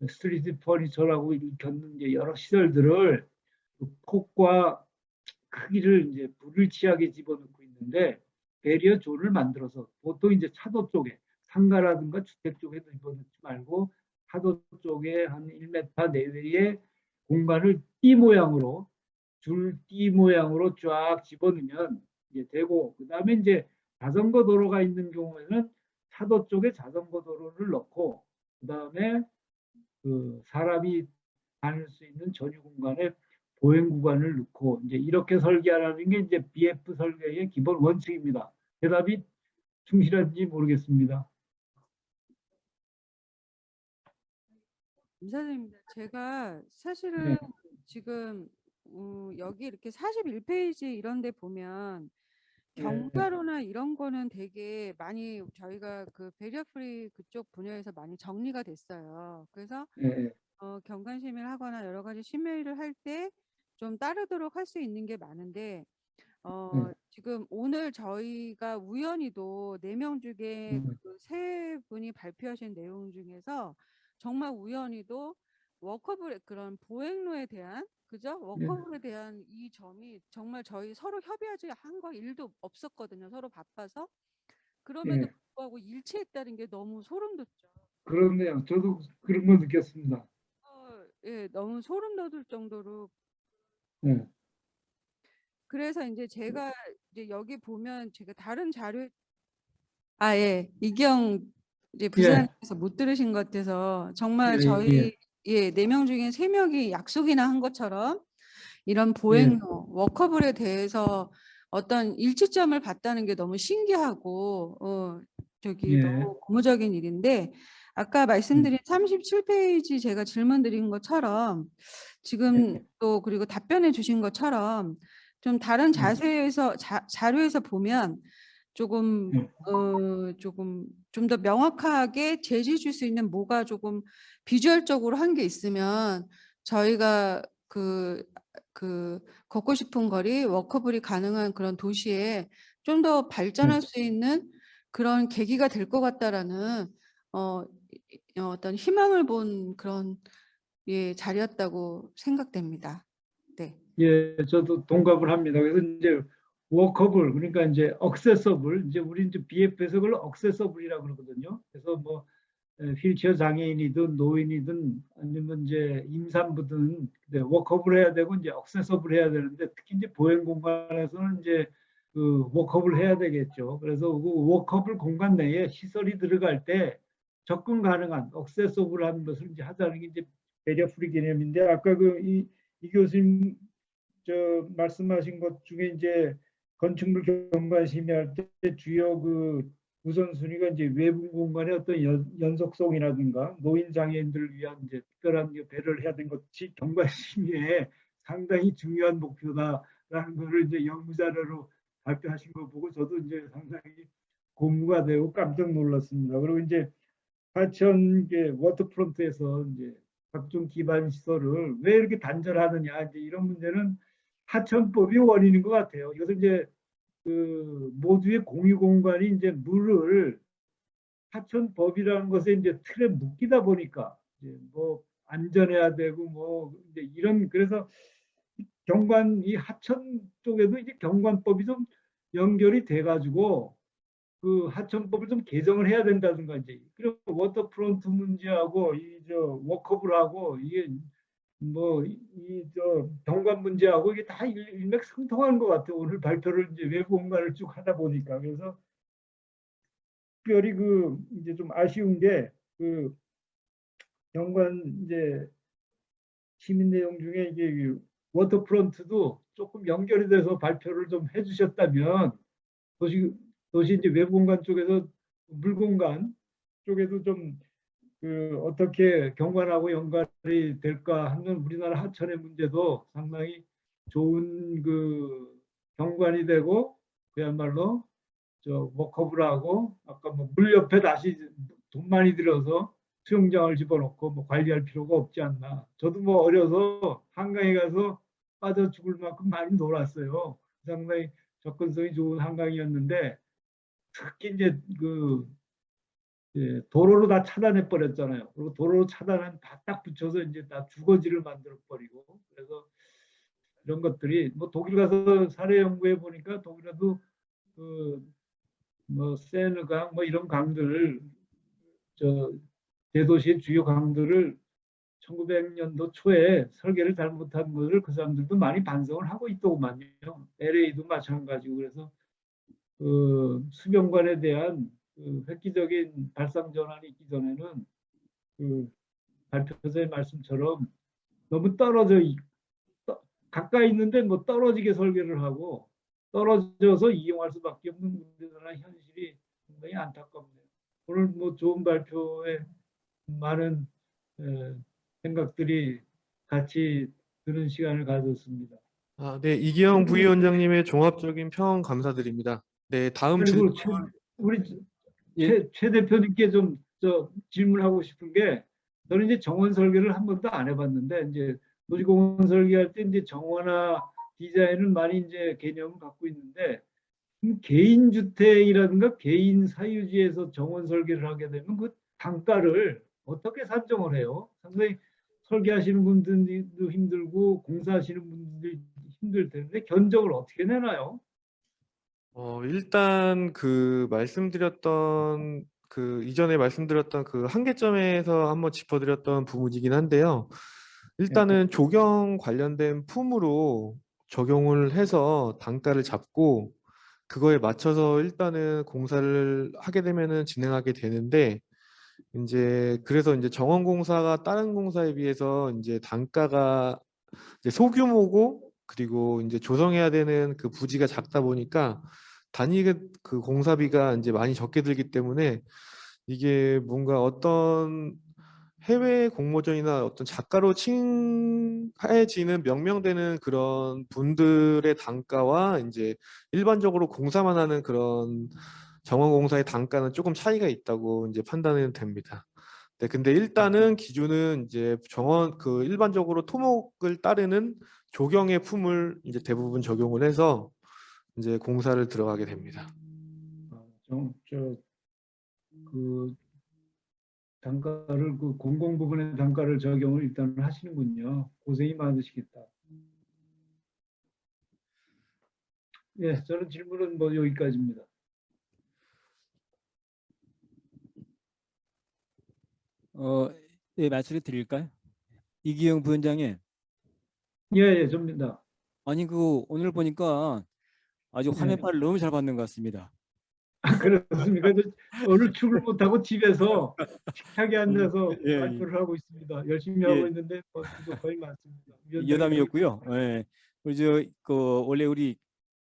스트리트 퍼니처라고 일컫는 이제 여러 시설들을 그 폭과 크기를 이제 불일치하게 집어넣고 있는데 배리어 존을 만들어서 보통 이제 차도 쪽에 상가라든가 주택 쪽에도 집어넣지 말고 차도 쪽에 한 1m 내외의 공간을 띠 모양으로 줄띠 모양으로 쫙 집어넣으면 이제 되고 그다음에 이제 자전거 도로가 있는 경우에는 차도 쪽에 자전거 도로를 넣고 그다음에 그 사람이 다닐 수 있는 전유 공간에 보행 구간을 넣고 이제 이렇게 설계하라는 게 이제 BF 설계의 기본 원칙입니다. 대답이 충실한지 모르겠습니다. 감사드립니다. 제가 네. 사실은 지금 여기 이렇게 41페이지 이런 데 보면 네. 경과로나 이런 거는 되게 많이 저희가 그 배리어 프리 그쪽 분야에서 많이 정리가 됐어요. 그래서 네. 경관 심의를 하거나 여러 가지 심의를 할 때 좀 따르도록 할 수 있는 게 많은데 지금 오늘 저희가 우연히도 4명 중에 그 3분이 발표하신 내용 중에서 정말 우연히도 워커블 그런 보행로에 대한 그죠? 워커블에 대한 이 점이 정말 저희 서로 협의하지 한 거 일도 없었거든요. 서로 바빠서. 그럼에도 예. 불구하고 일치했다는 게 너무 소름 돋죠. 그렇네요. 저도 그런 거 느꼈습니다. 예, 너무 소름 돋을 정도로. 네. 그래서 이제 제가 이제 여기 보면 제가 다른 자료 예, 이경 이제 예. 부사장님께서 못 들으신 것 같아서 정말 예, 저희 4명 중에 3명이 약속이나 한 것처럼 이런 예. 보행로, 워커블에 대해서 어떤 일치점을 봤다는 게 너무 신기하고 저기 예. 너무 고무적인 일인데 아까 말씀드린 37페이지 제가 질문 드린 것처럼 지금 또 그리고 답변해 주신 것처럼 좀 다른 자료에서 보면 조금 조금 좀 더 명확하게 제시 줄 수 있는 뭐가 조금 비주얼적으로 한 게 있으면 저희가 그 걷고 싶은 거리, 워커블이 가능한 그런 도시에 좀 더 발전할 수 있는 그런 계기가 될 것 같다라는 어떤 희망을 본 그런 자리였다고 생각됩니다. 네. 예, 저도 동감을 합니다. 그래서 이제 워커블 그러니까 이제 억세서블 이제 우리 이제 BF에서 그걸 억세서블이라고 그러거든요. 그래서 뭐 휠체어 장애인이든 노인이든 아니면 이제 임산부든 워커블 해야 되고 이제 억세서블 해야 되는데 특히 이제 보행 공간에서는 이제 그 워커블 해야 되겠죠. 그래서 그 워커블 공간 내에 시설이 들어갈 때 접근 가능한 억세서블한 것을 이제 하자는 게 이제 배리어 프리 개념인데 아까 그 이 교수님 저 말씀하신 것 중에 이제 건축물 경관 심의할 때 주요 그 우선순위가 이제 외부 공간의 어떤 연속성이라든가 노인 장애인들을 위한 이제 특별한 배려를 해야 되는 것이 경관 심의에 상당히 중요한 목표다라는 것을 이제 연구 자료로 발표하신 거 보고 저도 이제 상당히 고무가 되고 깜짝 놀랐습니다. 그리고 이제 하천 워터프론트에서 이제 각종 기반 시설을 왜 이렇게 단절하느냐 이제 이런 문제는 하천법이 원인인 것 같아요. 이것은 이제 그 모두의 공유 공간이 이제 물을 하천법이라는 것에 이제 틀에 묶이다 보니까 이제 뭐 안전해야 되고 뭐 이제 이런 그래서 경관 이 하천 쪽에도 이제 경관법이 좀 연결이 돼가지고 그 하천법을 좀 개정을 해야 된다든가 이제 그리고 워터프론트 문제하고 이 저 워커블하고 이게 뭐 이 저 경관 문제하고 이게 다 일맥상통하는 것 같아요. 오늘 발표를 이제 외부 공간을 쭉 하다 보니까 그래서 특별히 그 이제 좀 아쉬운 게 그 경관 이제 시민 내용 중에 이게 워터프론트도 조금 연결이 돼서 발표를 좀 해주셨다면 도시 이제 외부 공간 쪽에서 물 공간 쪽에도 좀 그 어떻게 경관하고 연관이 될까 하는 우리나라 하천의 문제도 상당히 좋은 그 경관이 되고 그야말로 저 워커블하고 아까 뭐 물 옆에 다시 돈 많이 들여서 수영장을 집어넣고 뭐 관리할 필요가 없지 않나. 저도 뭐 어려서 한강에 가서 빠져 죽을 만큼 많이 놀았어요. 상당히 접근성이 좋은 한강이었는데 특히 이제 그 도로로 다 차단해 버렸잖아요. 그리고 도로 차단은 다 딱 붙여서 이제 다 주거지를 만들어 버리고 그래서 이런 것들이 뭐 독일 가서 사례 연구해 보니까 독일에도 그뭐 세느강 뭐 이런 강들 저 대도시의 주요 강들을 1900년도 초에 설계를 잘못한 것을 그 사람들도 많이 반성을 하고 있더구만요. LA도 마찬가지고 그래서 그 수변관에 대한 그 획기적인 발상 전환이 있기 전에는 그 발표자의 말씀처럼 너무 가까이 있는데 뭐 떨어지게 설계를 하고 떨어져서 이용할 수밖에 없는 우리나라 현실이 상당히 안타깝네요. 오늘 뭐 좋은 발표에 많은 생각들이 같이 드는 시간을 가졌습니다. 네, 이기영 부위원장님의 종합적인 평 감사드립니다. 네, 다음 질문. 그리고 우리 예. 최 대표님께 좀 질문하고 싶은 게, 저는 이제 정원 설계를 한 번도 안 해봤는데, 이제 도시공원 설계할 때 이제 정원화 디자인을 많이 이제 개념을 갖고 있는데, 개인 주택이라든가 개인 사유지에서 정원 설계를 하게 되면 그 단가를 어떻게 산정을 해요? 상당히 설계하시는 분들도 힘들고 공사하시는 분들도 힘들 텐데 견적을 어떻게 내나요? 일단 이전에 말씀드렸던 그 한계점에서 한번 짚어드렸던 부분이긴 한데요. 일단은 조경 관련된 품으로 적용을 해서 단가를 잡고 그거에 맞춰서 일단은 공사를 하게 되면은 진행하게 되는데, 이제 그래서 이제 정원공사가 다른 공사에 비해서 이제 단가가 이제 소규모고, 그리고 이제 조성해야 되는 그 부지가 작다 보니까 단위 그 공사비가 이제 많이 적게 들기 때문에, 이게 뭔가 어떤 해외 공모전이나 어떤 작가로 칭해지는 명명되는 그런 분들의 단가와 이제 일반적으로 공사만 하는 그런 정원공사의 단가는 조금 차이가 있다고 이제 판단이 됩니다. 네, 근데 일단은 기준은 이제 일반적으로 토목을 따르는 조경의 품을 이제 대부분 적용을 해서 이제 공사를 들어가게 됩니다. 그 단가를 그 공공 부분의 단가를 적용을 일단 하시는군요. 고생이 많으시겠다. 예, 저는 질문은 뭐 여기까지입니다. 예, 말씀을 드릴까요? 이기영 부위원장님, 예, 예, 접니다. 아니 오늘 보니까 아주 예. 화면빨을 너무 잘 받는 것 같습니다. 그렇습니까? 오늘 출근 못하고 집에서 식탁에 앉아서 예, 발표를 하고 있습니다. 열심히 하고 예, 있는데 부족함이 많습니다. 위원장님 여담이었고요. 예. 원래 우리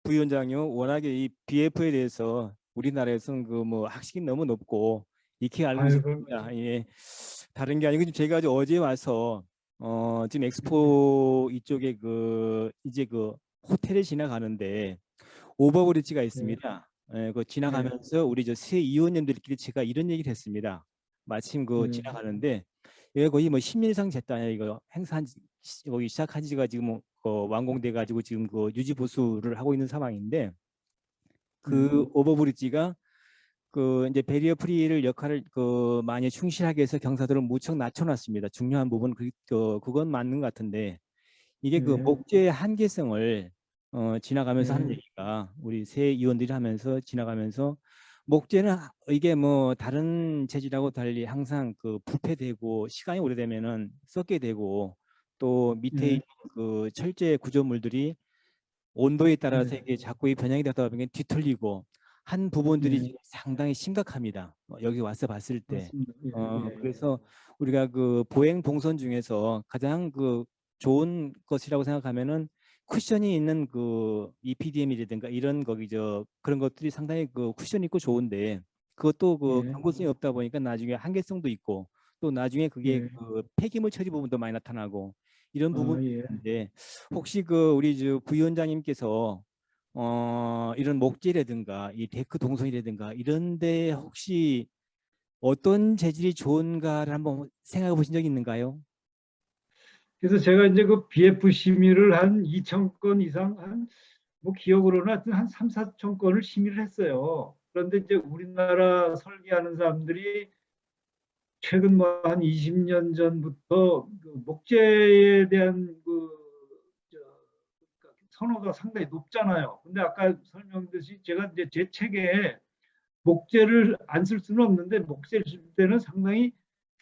부위원장요, 워낙에 이 BF에 대해서 우리나라에서는 그 뭐 학식이 너무 높고 익히 알고 아유, 있습니다. 예. 다른 게 아니고 지금 제가 어제 와서 지금 엑스포 이쪽에 이제 호텔에 지나가는데 오버브리지가 있습니다. 예, 그 지나가면서 우리 새 의원님들끼리 제가 이런 얘기를 했습니다. 마침 지나가는데 여기 거의 뭐 10년 이상 됐다 이거 거기 시작한 지가 지금 완공돼 가지고 지금 유지 보수를 하고 있는 상황인데, 그 오버브리지가 이제 베리어 프리를 역할을 많이 충실하게 해서 경사도를 무척 낮춰놨습니다. 중요한 부분 그건 맞는 것 같은데, 이게 목재의 한계성을 지나가면서 하는 얘기가, 우리 새 의원들이 하면서 지나가면서 목재는 이게 뭐 다른 재질하고 달리 항상 부패되고 시간이 오래되면은 썩게 되고, 또 밑에 있는 철제 구조물들이 온도에 따라서 이게 자꾸 이 변형이 되다 보면 뒤틀리고 한 부분들이 지금 상당히 심각합니다. 여기 와서 봤을 때. 맞습니다. 그래서 우리가 보행 동선 중에서 가장 좋은 것이라고 생각하면은 쿠션이 있는 EPDM이라든가 이런 그런 것들이 상당히 쿠션 있고 좋은데, 그것도 경고성이 없다 보니까 나중에 한계성도 있고, 또 나중에 그게 폐기물 처리 부분도 많이 나타나고 이런 부분이 있는데, 혹시 우리 부위원장님께서 이런 목재라든가 이 데크 동선이라든가 이런데 혹시 어떤 재질이 좋은가를 한번 생각해 보신 적이 있는가요? 그래서 제가 이제 그 BF 심의를 한 2,000건 이상, 뭐 기억으로는 하여튼 한 3, 4천 건을 심의를 했어요. 그런데 이제 우리나라 설계하는 사람들이 최근 뭐 한 20년 전부터 목재에 대한 선호가 상당히 높잖아요. 근데 아까 설명드렸듯이 제가 이제 제 책에 목재를 안 쓸 수는 없는데, 목재를 쓸 때는 상당히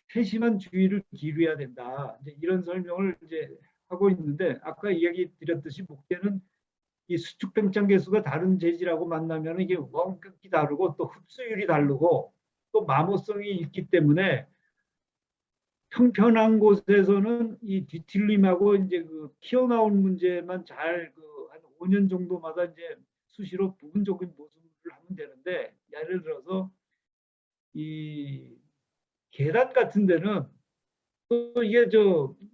세심한 주의를 기울여야 된다, 이제 이런 설명을 이제 하고 있는데, 아까 이야기 드렸듯이 목재는 이 수축 팽창 계수가 다른 재질하고 만나면 이게 원격이 다르고 또 흡수율이 다르고 또 마모성이 있기 때문에, 평평한 곳에서는 이 뒤틀림하고 이제 튀어나온 문제만 잘 한 5년 정도마다 이제 수시로 부분적인 보수를 하면 되는데, 예를 들어서 이 계단 같은 데는 또 이게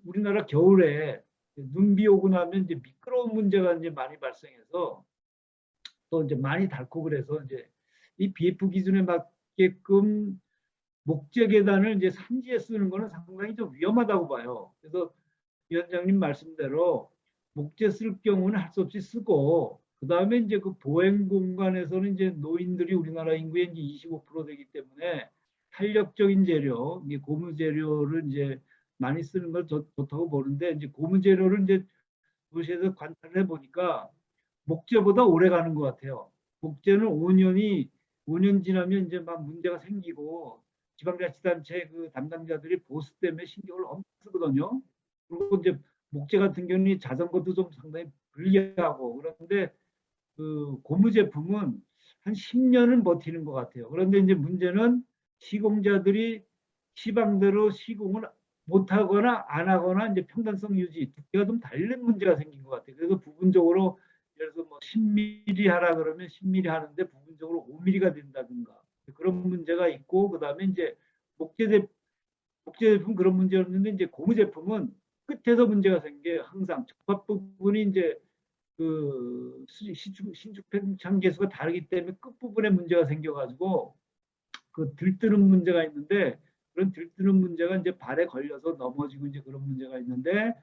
우리나라 겨울에 눈비 오고 나면 이제 미끄러운 문제가 이제 많이 발생해서 또 이제 많이 닳고 그래서 이제 이 BF 기준에 맞게끔 목재 계단을 이제 산지에 쓰는 거는 상당히 좀 위험하다고 봐요. 그래서 위원장님 말씀대로 목재 쓸 경우는 할 수 없이 쓰고, 그 다음에 이제 그 보행 공간에서는 이제 노인들이 우리나라 인구의 이제 25% 되기 때문에 탄력적인 재료, 이게 고무 재료를 이제 많이 쓰는 걸 좋다고 보는데, 이제 고무 재료를 이제 도시에서 관찰을 해보니까 목재보다 오래 가는 것 같아요. 목재는 5년 지나면 이제 막 문제가 생기고 지방자치단체 그 담당자들이 보수 때문에 신경을 엄청 쓰거든요. 그리고 이제 목재 같은 경우는 자전거도 좀 상당히 불리하고, 그런데 그 고무 제품은 한 10년은 버티는 것 같아요. 그런데 이제 문제는 시공자들이 시방대로 시공을 못하거나 안 하거나 이제 평단성 유지, 두께가 좀 달린 문제가 생긴 것 같아요. 그래서 부분적으로 예를 들어서 뭐 10mm 하라 그러면 10mm 하는데 부분적으로 5mm가 된다든가 그런 문제가 있고, 그다음에 이제 목재 제품 그런 문제 없는데, 이제 고무 제품은 끝에서 문제가 생겨. 항상 접합 부분이 이제 그 신축 팽창 계수가 다르기 때문에 끝부분에 문제가 생겨가지고 그 들뜨는 문제가 있는데, 그런 들뜨는 문제가 이제 발에 걸려서 넘어지고 이제 그런 문제가 있는데,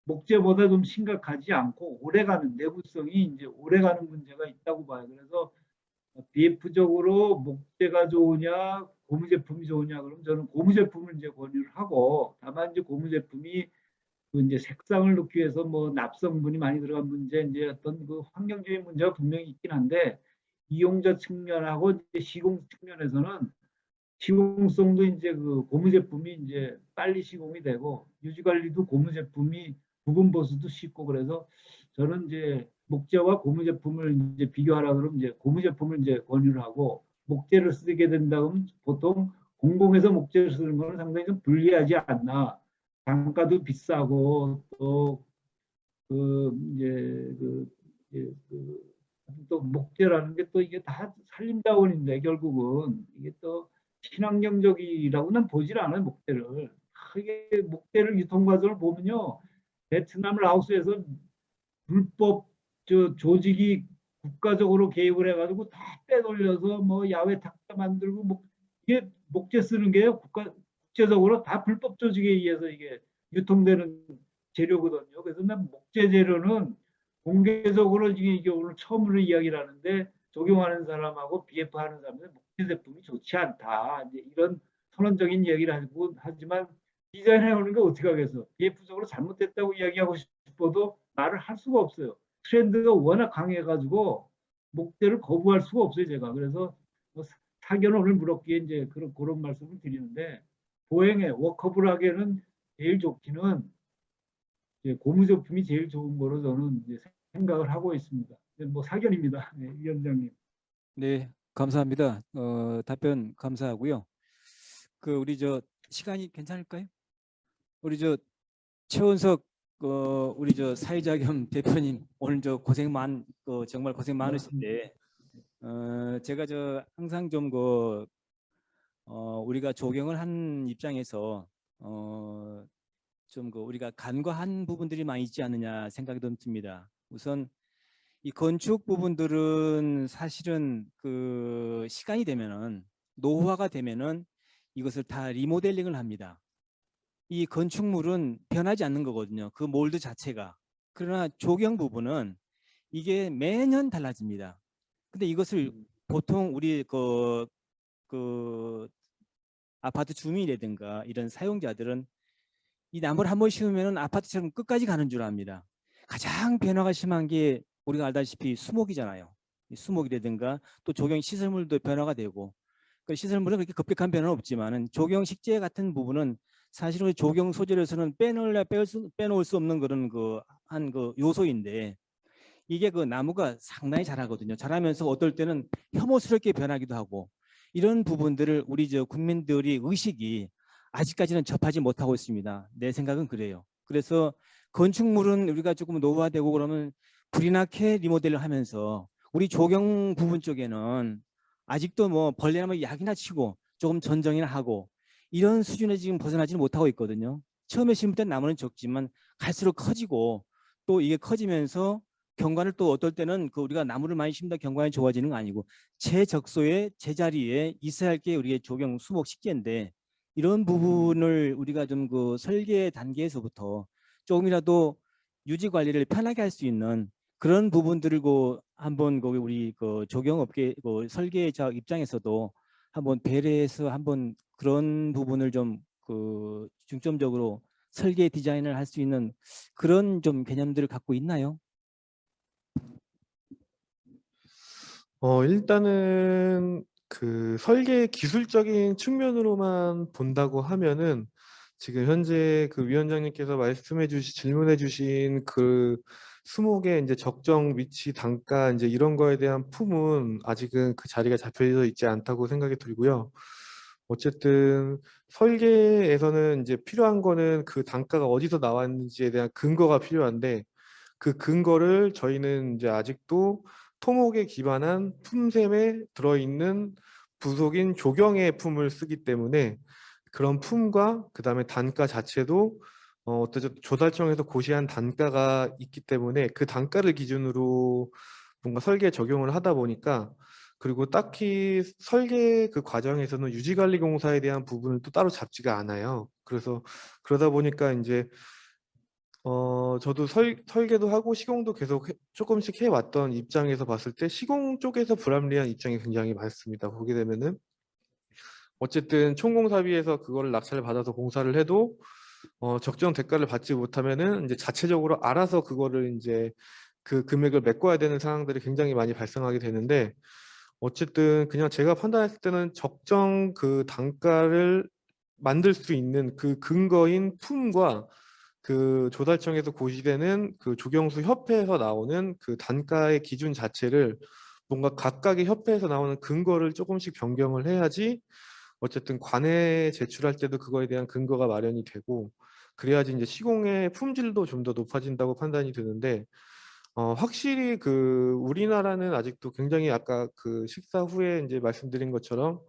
목재보다 좀 심각하지 않고 오래가는, 내구성이 이제 오래가는 문제가 있다고 봐요. 그래서 BF적으로 목재가 좋으냐 고무 제품이 좋으냐 그러면 저는 고무 제품을 이제 권유를 하고, 다만 이제 고무 제품이 그 이제 색상을 넣기 위해서 뭐 납성분이 많이 들어간 문제, 이제 어떤 그 환경적인 문제가 분명히 있긴 한데, 이용자 측면하고 이제 시공 측면에서는 시공성도 이제 그 고무 제품이 이제 빨리 시공이 되고 유지 관리도 고무 제품이 부분 보수도 쉽고, 그래서 저는 이제 목재와 고무 제품을 이제 비교하라 그러면 이제 고무 제품을 이제 권유를 하고, 목재를 쓰게 된다면 보통 공공에서 목재를 쓰는 거는 상당히 좀 불리하지 않나. 단가도 비싸고 또 그 이제 또 목재라는 게 또 이게 다 산림자원인데 결국은 이게 또 친환경적이라고는 보질 않아요, 목재를. 이게 목재를 유통 과정을 보면요, 베트남 라오스에서 불법 조직이 국가적으로 개입을 해가지고 다 빼돌려서 뭐 야외 탁자 만들고, 뭐 이게 목재 쓰는 게요, 국제적으로 다 불법 조직에 의해서 이게 유통되는 재료거든요. 그래서 난 목재 재료는 공개적으로 이게 오늘 처음으로 이야기를 하는데, 적용하는 사람하고 BF 하는 사람은 목재 제품이 좋지 않다, 이제 이런 선언적인 이야기를 하고, 하지만 디자인해 오는 게 어떻게 하겠어. BF적으로 잘못됐다고 이야기하고 싶어도 말을 할 수가 없어요. 트렌드가 워낙 강해가지고 목재를 거부할 수가 없어요, 제가. 그래서 뭐 사견을 오늘 물었기에 이제 그런 말씀을 드리는데, 보행에 워커블하게는 제일 좋기는 고무 제품이 제일 좋은 거로 저는 이제 생각을 하고 있습니다. 뭐 사견입니다, 네, 위원장님. 네, 감사합니다. 답변 감사하고요. 그 우리 시간이 괜찮을까요? 우리 최원석 우리 사회자 겸 대표님 오늘 정말 고생 많으신데, 제가 항상 좀 우리가 조경을 한 입장에서 좀 우리가 간과한 부분들이 많이 있지 않느냐 생각이 좀 듭니다. 우선 이 건축 부분들은 사실은 그 시간이 되면은, 노후화가 되면은 이것을 다 리모델링을 합니다. 이 건축물은 변하지 않는 거거든요, 그 몰드 자체가. 그러나 조경 부분은 이게 매년 달라집니다. 근데 이것을 보통 우리 그 아파트 주민이라든가 이런 사용자들은 이 나무를 한번 심으면 아파트처럼 끝까지 가는 줄 압니다. 가장 변화가 심한 게 우리가 알다시피 수목이잖아요. 이 수목이라든가 또 조경 시설물도 변화가 되고, 그 시설물은 그렇게 급격한 변화는 없지만은 조경 식재 같은 부분은 사실은 조경 소재로서는 빼놓을 수 없는 그런 한 요소인데, 이게 그 나무가 상당히 자라거든요. 자라면서 어떨 때는 혐오스럽게 변하기도 하고, 이런 부분들을 우리 국민들이 의식이 아직까지는 접하지 못하고 있습니다. 내 생각은 그래요. 그래서 건축물은 우리가 조금 노후화되고 그러면 불이 나게 리모델을 하면서 우리 조경 부분 쪽에는 아직도 뭐 벌레나면 약이나 치고 조금 전정이나 하고 이런 수준에 지금 벗어나지는 못하고 있거든요. 처음에 심을 때 나무는 적지만 갈수록 커지고 또 이게 커지면서 경관을 또 어떨 때는 그 우리가 나무를 많이 심다 경관이 좋아지는 거 아니고 제적소에 제자리에 있어야 할 게 우리의 조경 수목 식재인데 이런 부분을 우리가 좀 그 설계 단계에서부터 조금이라도 유지 관리를 편하게 할 수 있는 그런 부분들을 그 한번 거기 우리 그 조경업계 그 설계자 입장에서도 한번 배려해서 한번 그런 부분을 좀 그 중점적으로 설계 디자인을 할 수 있는 그런 좀 개념들을 갖고 있나요? 일단은 그 설계 기술적인 측면으로만 본다고 하면은 지금 현재 그 위원장님께서 질문해 주신 그 수목의 이제 적정 위치, 단가 이제 이런 거에 대한 품은 아직은 그 자리가 잡혀져 있지 않다고 생각이 들고요. 어쨌든 설계에서는 이제 필요한 거는 그 단가가 어디서 나왔는지에 대한 근거가 필요한데 그 근거를 저희는 이제 아직도 토목에 기반한 품셈에 들어있는 부속인 조경의 품을 쓰기 때문에 그런 품과 그다음에 단가 자체도 어떤 조달청에서 고시한 단가가 있기 때문에 그 단가를 기준으로 뭔가 설계에 적용을 하다 보니까 그리고 딱히 설계 그 과정에서는 유지관리공사에 대한 부분을 또 따로 잡지가 않아요. 그래서 그러다 보니까 이제 저도 설계도 하고 시공도 계속 조금씩 해왔던 입장에서 봤을 때 시공 쪽에서 불합리한 입장이 굉장히 많습니다. 보게 되면은 어쨌든 총공사비에서 그거를 낙찰을 받아서 공사를 해도 적정 대가를 받지 못하면은 이제 자체적으로 알아서 그거를 이제 그 금액을 메꿔야 되는 상황들이 굉장히 많이 발생하게 되는데 어쨌든 그냥 제가 판단했을 때는 적정 그 단가를 만들 수 있는 그 근거인 품과 그 조달청에서 고시되는 그 조경수 협회에서 나오는 그 단가의 기준 자체를 뭔가 각각의 협회에서 나오는 근거를 조금씩 변경을 해야지 어쨌든 관에 제출할 때도 그거에 대한 근거가 마련이 되고 그래야지 이제 시공의 품질도 좀 더 높아진다고 판단이 드는데 확실히 그 우리나라는 아직도 굉장히 아까 그 식사 후에 이제 말씀드린 것처럼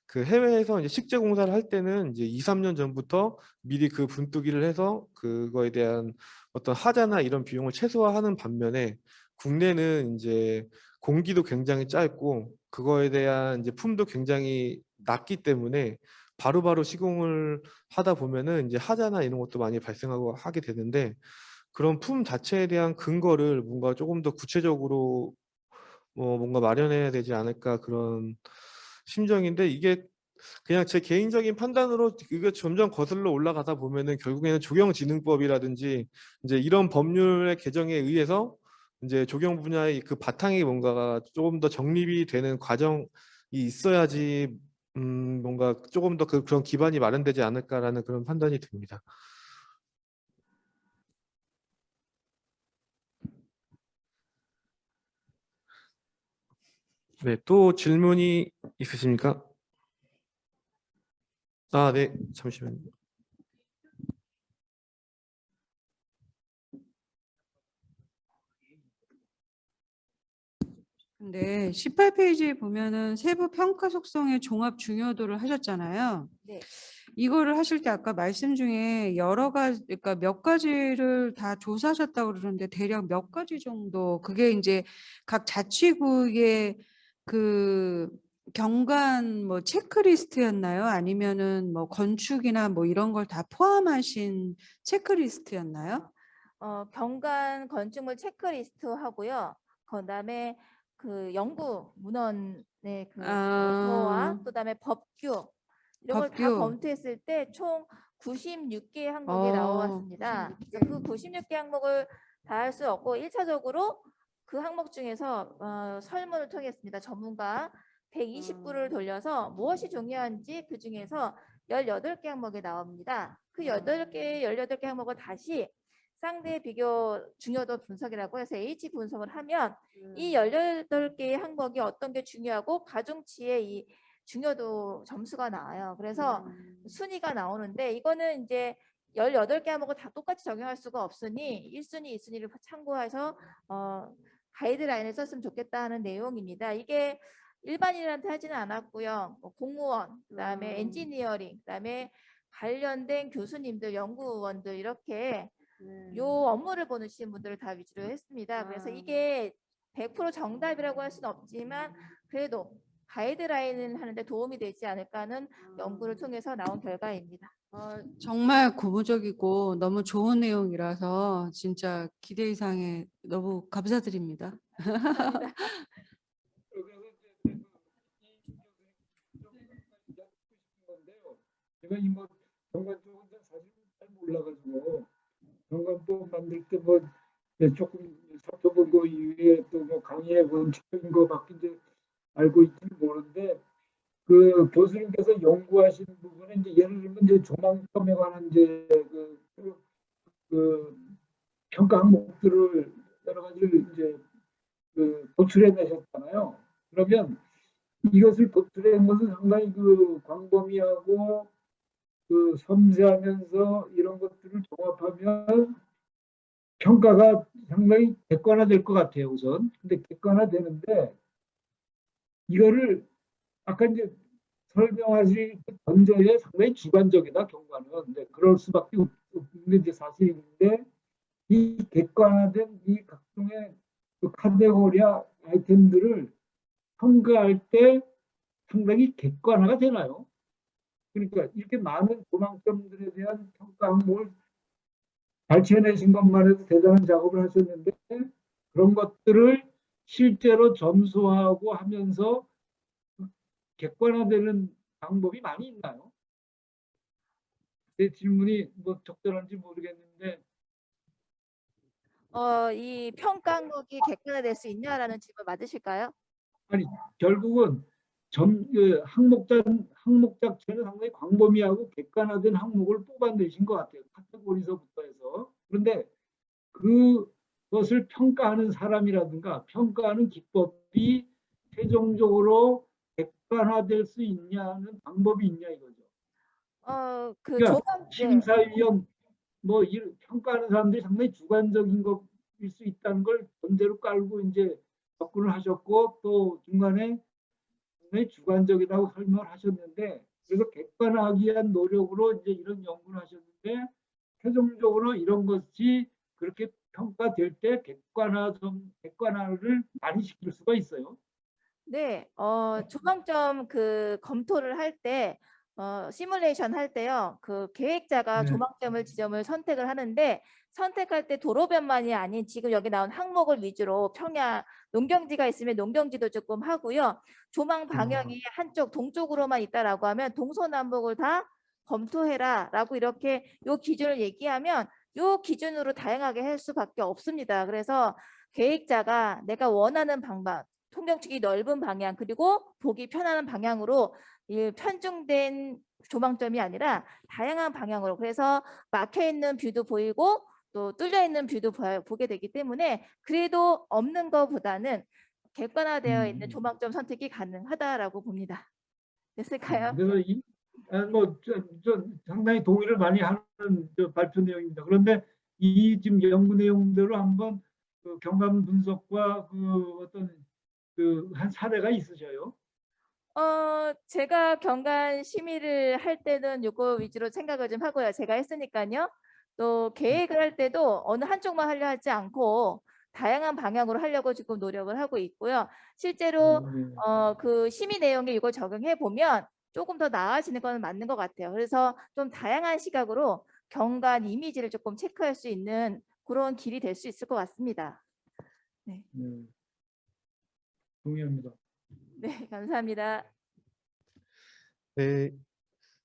그 해외에서 이제 식재 공사를 할 때는 이제 2, 3년 전부터 미리 그 분투기를 해서 그거에 대한 어떤 하자나 이런 비용을 최소화하는 반면에 국내는 이제 공기도 굉장히 짧고 그거에 대한 이제 품도 굉장히 낮기 때문에 바로바로 시공을 하다 보면은 이제 하자나 이런 것도 많이 발생하고 하게 되는데 그런 품 자체에 대한 근거를 뭔가 조금 더 구체적으로 뭔가 마련해야 되지 않을까 그런 심정인데 이게 그냥 제 개인적인 판단으로 이게 점점 거슬러 올라가다 보면은 결국에는 조경진흥법이라든지 이제 이런 법률의 개정에 의해서 이제 조경 분야의 그 바탕이 뭔가가 조금 더 정립이 되는 과정이 있어야지 뭔가 조금 더 그런 기반이 마련되지 않을까라는 그런 판단이 듭니다. 네, 또 질문이 있으십니까? 아, 네, 잠시만요. 근데 18페이지에 보면은 세부 평가 속성의 종합 중요도를 하셨잖아요. 네. 이거를 하실 때 아까 말씀 중에 여러 가지, 그러니까 몇 가지를 다 조사하셨다고 그러는데 대략 몇 가지 정도 그게 이제 각 자치구의 그 경관 뭐 체크리스트였나요? 아니면은 뭐 건축이나 뭐 이런 걸 다 포함하신 체크리스트였나요? 경관 건축물 체크리스트 하고요. 그다음에 그 영구 문헌의 그 아, 와 그다음에 법규 이런 걸 다 법규. 검토했을 때 총 96개 항목이 어, 나왔습니다. 그래서 그 96개 항목을 다 할 수 없고 1차적으로 그 항목 중에서 설문을 통했습니다. 전문가 120구를 돌려서 무엇이 중요한지 그 중에서 18개 항목이 나옵니다. 그 18개 항목을 다시 쌍대 비교 중요도 분석이라고 해서 H 분석을 하면 이 18개의 항목이 어떤 게 중요하고 가중치의 이 중요도 점수가 나와요. 그래서 순위가 나오는데 이거는 이제 18개 항목을 다 똑같이 적용할 수가 없으니 1순위, 2순위를 참고해서 가이드라인을 썼으면 좋겠다는 내용입니다. 이게 일반인한테 하지는 않았고요. 뭐 공무원, 그다음에 엔지니어링, 그다음에 관련된 교수님들, 연구원들 이렇게 요 업무를 보시는 분들을 다 위주로 했습니다. 그래서 이게 100% 정답이라고 할 수는 없지만 그래도 가이드라인을 하는데 도움이 되지 않을까 하는 연구를 통해서 나온 결과입니다. 정말 고무적이고 너무 좋은 내용이라서 진짜 기대 이상의 너무 감사드립니다. 제가 이뭐 경관 쪽은 사실 잘 몰라가지고 경관법 만들 때뭐 조금 살펴본 거 이외에 또 뭐 강의의 원칙적인 거밖에 이제 알고 있지는 모르는데 그 교수님께서 연구하신 부분은 이제 예를 들면 이제 조망점에 관한 이제 그 평가 항목들을 여러 가지를 이제 도출해 내셨잖아요. 그러면 이것을 도출한 것은 상당히 광범위하고 섬세하면서 이런 것들을 종합하면 평가가 상당히 객관화될 것 같아요, 우선. 근데 객관화되는데 이거를 아까 이제 설명하신 전제에 상당히 주관적이다, 경관은. 네, 그럴 수밖에 없는 이제 사실인데 이 객관화된 이 각종의 카테고리아 아이템들을 평가할 때 상당히 객관화가 되나요? 그러니까 이렇게 많은 조망점들에 대한 평가 항목을 발췌해내신 것만 해도 대단한 작업을 하셨는데 그런 것들을 실제로 점수하고 하면서 객관화되는 방법이 많이 있나요? 제 질문이 뭐 적절한지 모르겠는데 이 평가 항목이 객관화될 수 있냐라는 질문 맞으실까요? 아니 결국은 항목 자체는 상당히 광범위하고 객관화된 항목을 뽑아내신 것 같아요. 카테고리서부터 해서. 그런데 그것을 평가하는 사람이라든가 평가하는 기법이 최종적으로 객관화될 수 있냐는 방법이 있냐 이거죠. 그 그러니까 조감, 네. 심사위원 뭐 평가하는 사람들이 상당히 주관적인 것일 수 있다는 걸 전제로 깔고 이제 접근을 하셨고 또 중간에 상당히 주관적이라고 설명을 하셨는데 그래서 객관화하기 위한 노력으로 이제 이런 연구를 하셨는데 최종적으로 이런 것이 그렇게 평가될 때 객관화를 많이 시킬 수가 있어요. 네, 조망점 검토를 할 때, 시뮬레이션 할 때요, 계획자가 네. 조망점을 지점을 선택을 하는데, 선택할 때 도로변만이 아닌 지금 여기 나온 항목을 위주로 농경지가 있으면 농경지도 조금 하고요. 조망 방향이 한쪽 동쪽으로만 있다라고 하면 동서남북을 다 검토해라라고 이렇게 요 기준을 얘기하면 요 기준으로 다양하게 할 수밖에 없습니다. 그래서 계획자가 내가 원하는 방법, 통경축이 넓은 방향 그리고 보기 편안한 방향으로 편중된 조망점이 아니라 다양한 방향으로 그래서 막혀 있는 뷰도 보이고 또 뚫려 있는 뷰도 보게 되기 때문에 그래도 없는 것보다는 객관화되어 있는 조망점 선택이 가능하다라고 봅니다. 됐을까요? 그래서 상당히 동의를 많이 하는 발표 내용입니다. 그런데 이 지금 연구 내용대로 한번 경감 분석과 어떤 한 사례가 있으셔요? 제가 경관 심의를 할 때는 요거 위주로 생각을 좀 하고요. 제가 했으니까요. 또 계획을 할 때도 어느 한쪽만 하려 하지 않고 다양한 방향으로 하려고 지금 노력을 하고 있고요. 실제로 그 심의 내용에 이걸 적용해 보면 조금 더 나아지는 건 맞는 것 같아요. 그래서 좀 다양한 시각으로 경관 이미지를 조금 체크할 수 있는 그런 길이 될 수 있을 것 같습니다. 네. 동의합니다. 네, 감사합니다. 네,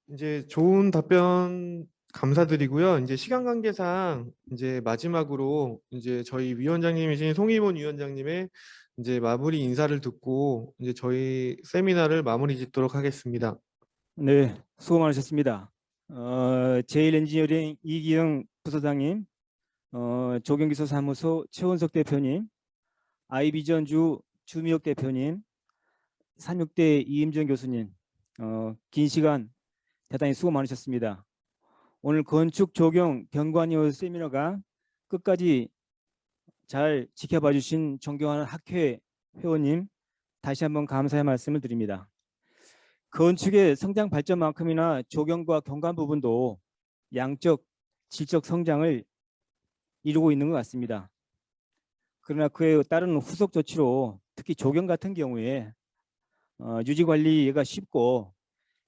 이제 좋은 답변 감사드리고요. 이제 시간 관계상 이제 마지막으로 이제 저희 위원장님이신 송희문 위원장님의 이제 마무리 인사를 듣고 이제 저희 세미나를 마무리 짓도록 하겠습니다. 네, 수고 많으셨습니다. 제일엔지니어링 이기영 부서장님, 조경기소 사무소 최원석 대표님, 아이비전주 주미혁 대표님, 삼육대 이임정 교수님, 긴 시간 대단히 수고 많으셨습니다. 오늘 건축 조경 경관이어 세미나가 끝까지 잘 지켜봐 주신 존경하는 학회 회원님 다시 한번 감사의 말씀을 드립니다. 건축의 성장 발전만큼이나 조경과 경관 부분도 양적, 질적 성장을 이루고 있는 것 같습니다. 그러나 그에 따른 후속 조치로 특히 조경 같은 경우에 유지 관리가 쉽고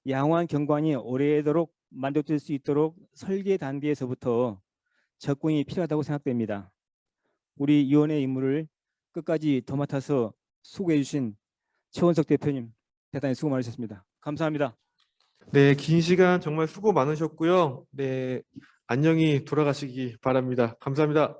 양호한 경관이 오래도록 만족될 수 있도록 설계 단계에서부터 접근이 필요하다고 생각됩니다. 우리 위원회 임무를 끝까지 도맡아서 수고해 주신 최원석 대표님 대단히 수고 많으셨습니다. 감사합니다. 네, 긴 시간 정말 수고 많으셨고요. 네, 안녕히 돌아가시기 바랍니다. 감사합니다.